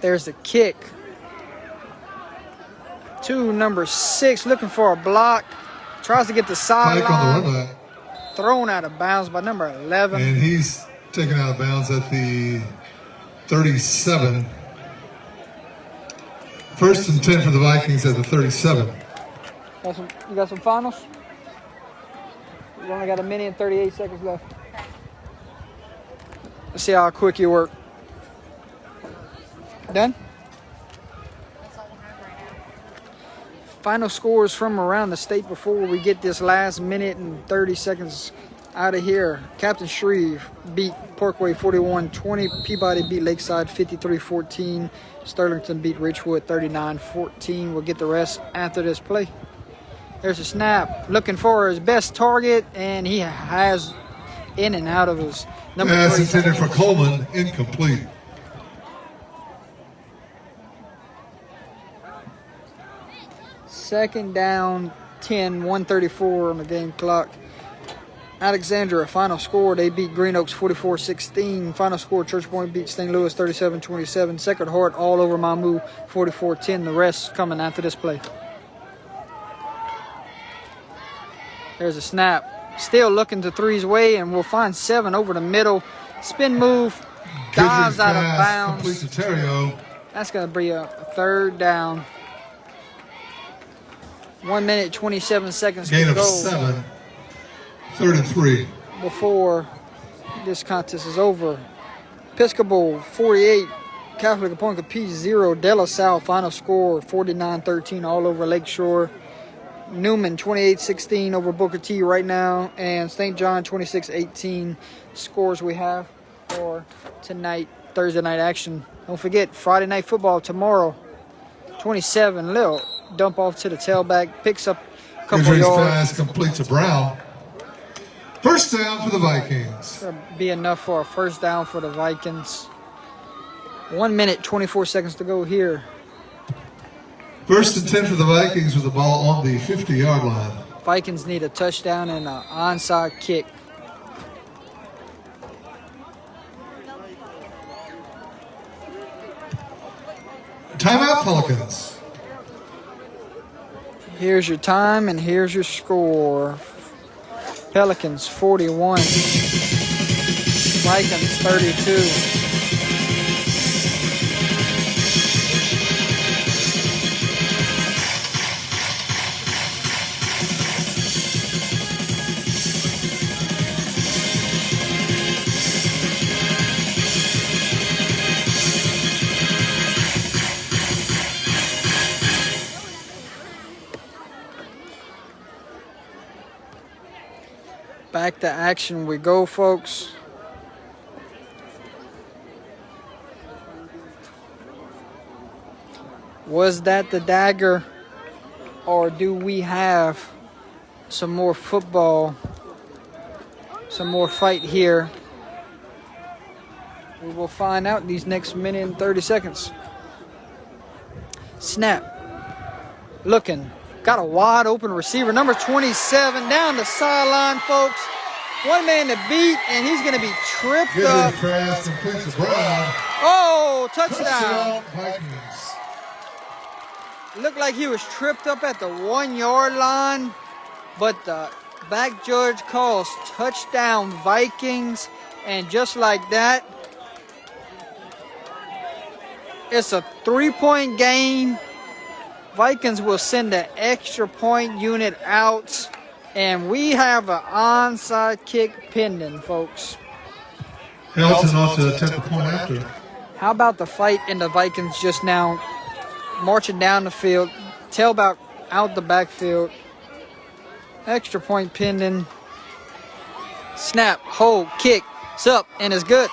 There's the kick to number 6, looking for a block. Tries to get the Pike on the sideline. run back. Thrown out of bounds by number 11. And he's taken out of bounds at the 37. First and 10 for the Vikings at the 37. You got some finals? We only got 1 minute and 38 seconds left. Let's see how quick you work. Done? Final scores from around the state before we get this last minute and 30 seconds out of here. Captain Shreve beat Parkway 41-20. Peabody beat Lakeside 53-14. Sterlington beat Richwood 39-14. We'll get the rest after this play. There's a snap. Looking for his best target, and he has in and out of his number Pass 3. intended for Coleman, incomplete. Second down, 10, 134 on the game clock. Alexandria, final score, they beat Green Oaks 44-16. Final score, Church Point beat St. Louis 37-27. Sacred Heart all over Mamu 44-10. The rest coming after this play. There's a snap. Still looking to three's way, and we'll find 7 over the middle. Spin move, dives out of bounds. Complete to Terrio. That's going to be a third down. 1 minute, 27 seconds Gain to of go 7. 3rd and 3. before this contest is over. Episcopal 48, Catholic Appointed Peace 0, De La Salle final score 49-13 all over Lakeshore. Newman 28-16 over Booker T right now, and St. John 26-18 scores we have for tonight, Thursday night action. Don't forget, Friday night football tomorrow, 27, little dump off to the tailback, picks up a couple Injuries yards. pass complete to Brown. First down for the Vikings. That'll be enough for a first down for the Vikings. 1 minute, 24 seconds to go here. First and 10 for the Vikings with the ball on the 50-yard line. Vikings need a touchdown and an onside kick. Timeout, Pelicans. Here's your time and here's your score. Pelicans 41, Vikings 32. Back to action we go, folks. Was that the dagger, or do we have some more football, some more fight here? We will find out in these next minute and 30 seconds. Snap. Looking. Got a wide open receiver. Number 27 down the sideline, folks. One man to beat, and he's going to be tripped Gives up. it a pass complete to Brown. Oh, touchdown. Touchdown, Vikings. Looked like he was tripped up at the 1 yard line, but the back judge calls touchdown Vikings, and just like that, it's a 3-point gain. Vikings will send an extra point unit out, and we have an onside kick pending, folks. Helton off to attempt the point after. How about the fight in the Vikings just now marching down the field, tailback out the backfield, extra point pending, snap, hold, kick, it's up, and it's good.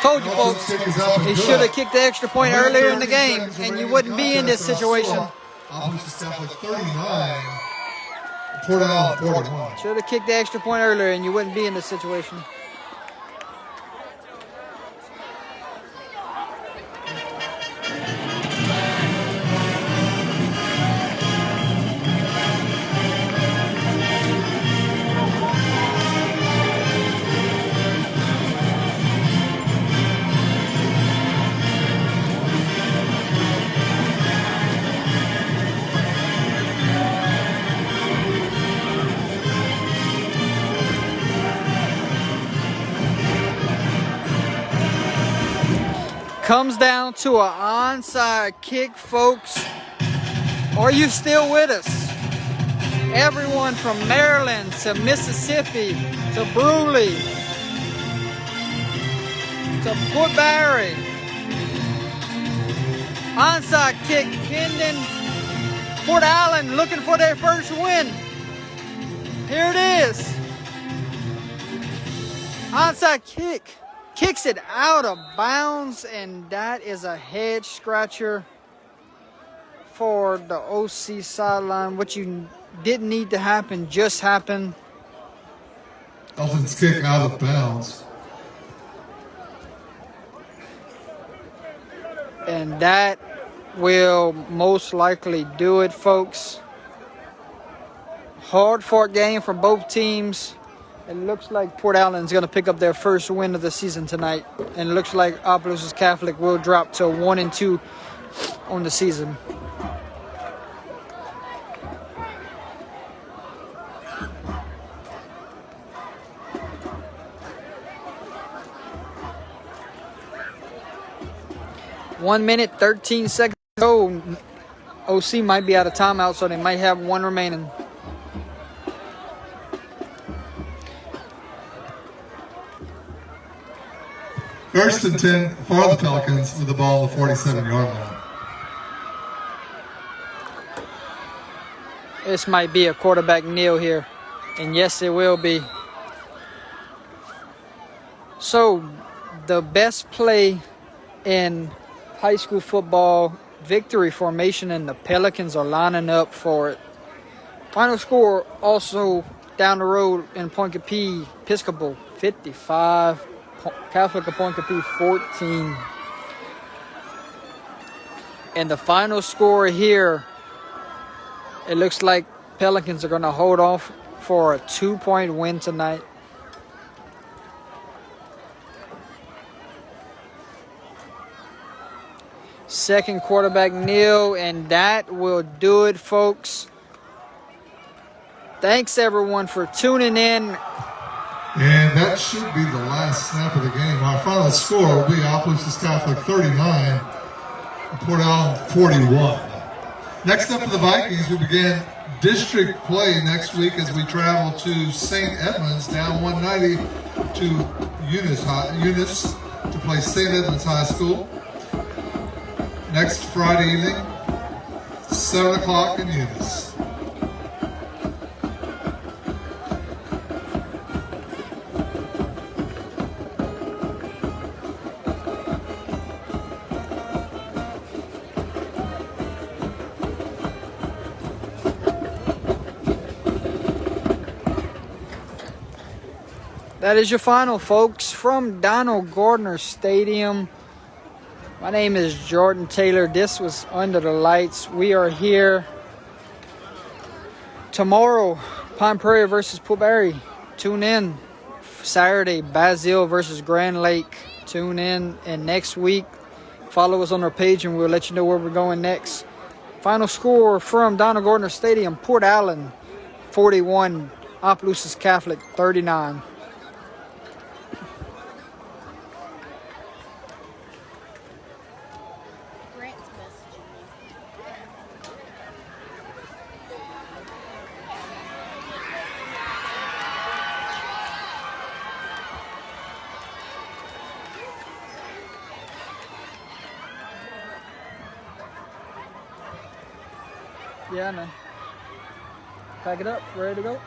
Told you, folks, he should have kicked the extra point earlier in the game, and you wouldn't be in this situation. Offensive staff like 39. Port Allen 41. Should have kicked the extra point earlier, and you wouldn't be in this situation. Comes down to an onside kick, folks. Are you still with us? Everyone from Maryland to Mississippi to Bruley to Port Barry. Onside kick pending. Port Allen looking for their first win. Here it is. Onside kick. Kicks it out of bounds, and that is a head scratcher for the OC sideline. What you didn't need to happen just happened. Elton's kick out of bounds. And that will most likely do it, folks. Hard-fought game for both teams. It looks like Port Allen's going to pick up their first win of the season tonight. And it looks like Opelousas Catholic will drop to 1-2 on the season. One minute, 13 seconds to go. OC might be out of timeout, so they might have one remaining. First and 10 for the Pelicans with the ball on the 47-yard line. This might be a quarterback kneel here. And yes, it will be. So, the best play in high school football, victory formation, and the Pelicans are lining up for it. Final score also down the road in Point Capee, Episcopal 55, Catholic of Point Capee 14. And the final score here, it looks like Pelicans are going to hold off for a 2-point win tonight. Second quarterback kneel, and that will do it, folks. Thanks, everyone, for tuning in. And that should be the last snap of the game. Our final score will be Opelousas Catholic 39, Port Allen 41. Next up for the Vikings, we begin district play next week as we travel to St. Edmunds, down 190 to Eunice to play St. Edmunds High School. Next Friday evening, 7 o'clock in Eunice. That is your final, folks, from Donald Gardner Stadium. My name is Jordan Taylor. This was Under the Lights. We are here tomorrow, Pine Prairie versus Pillsbury. Tune in. Saturday, Basile versus Grand Lake. Tune in. And next week, follow us on our page and we'll let you know where we're going next. Final score from Donald Gardner Stadium, Port Allen 41, Opelousas Catholic 39. Grant's messaging me. Yeah, I know. Pack it up. Ready to go?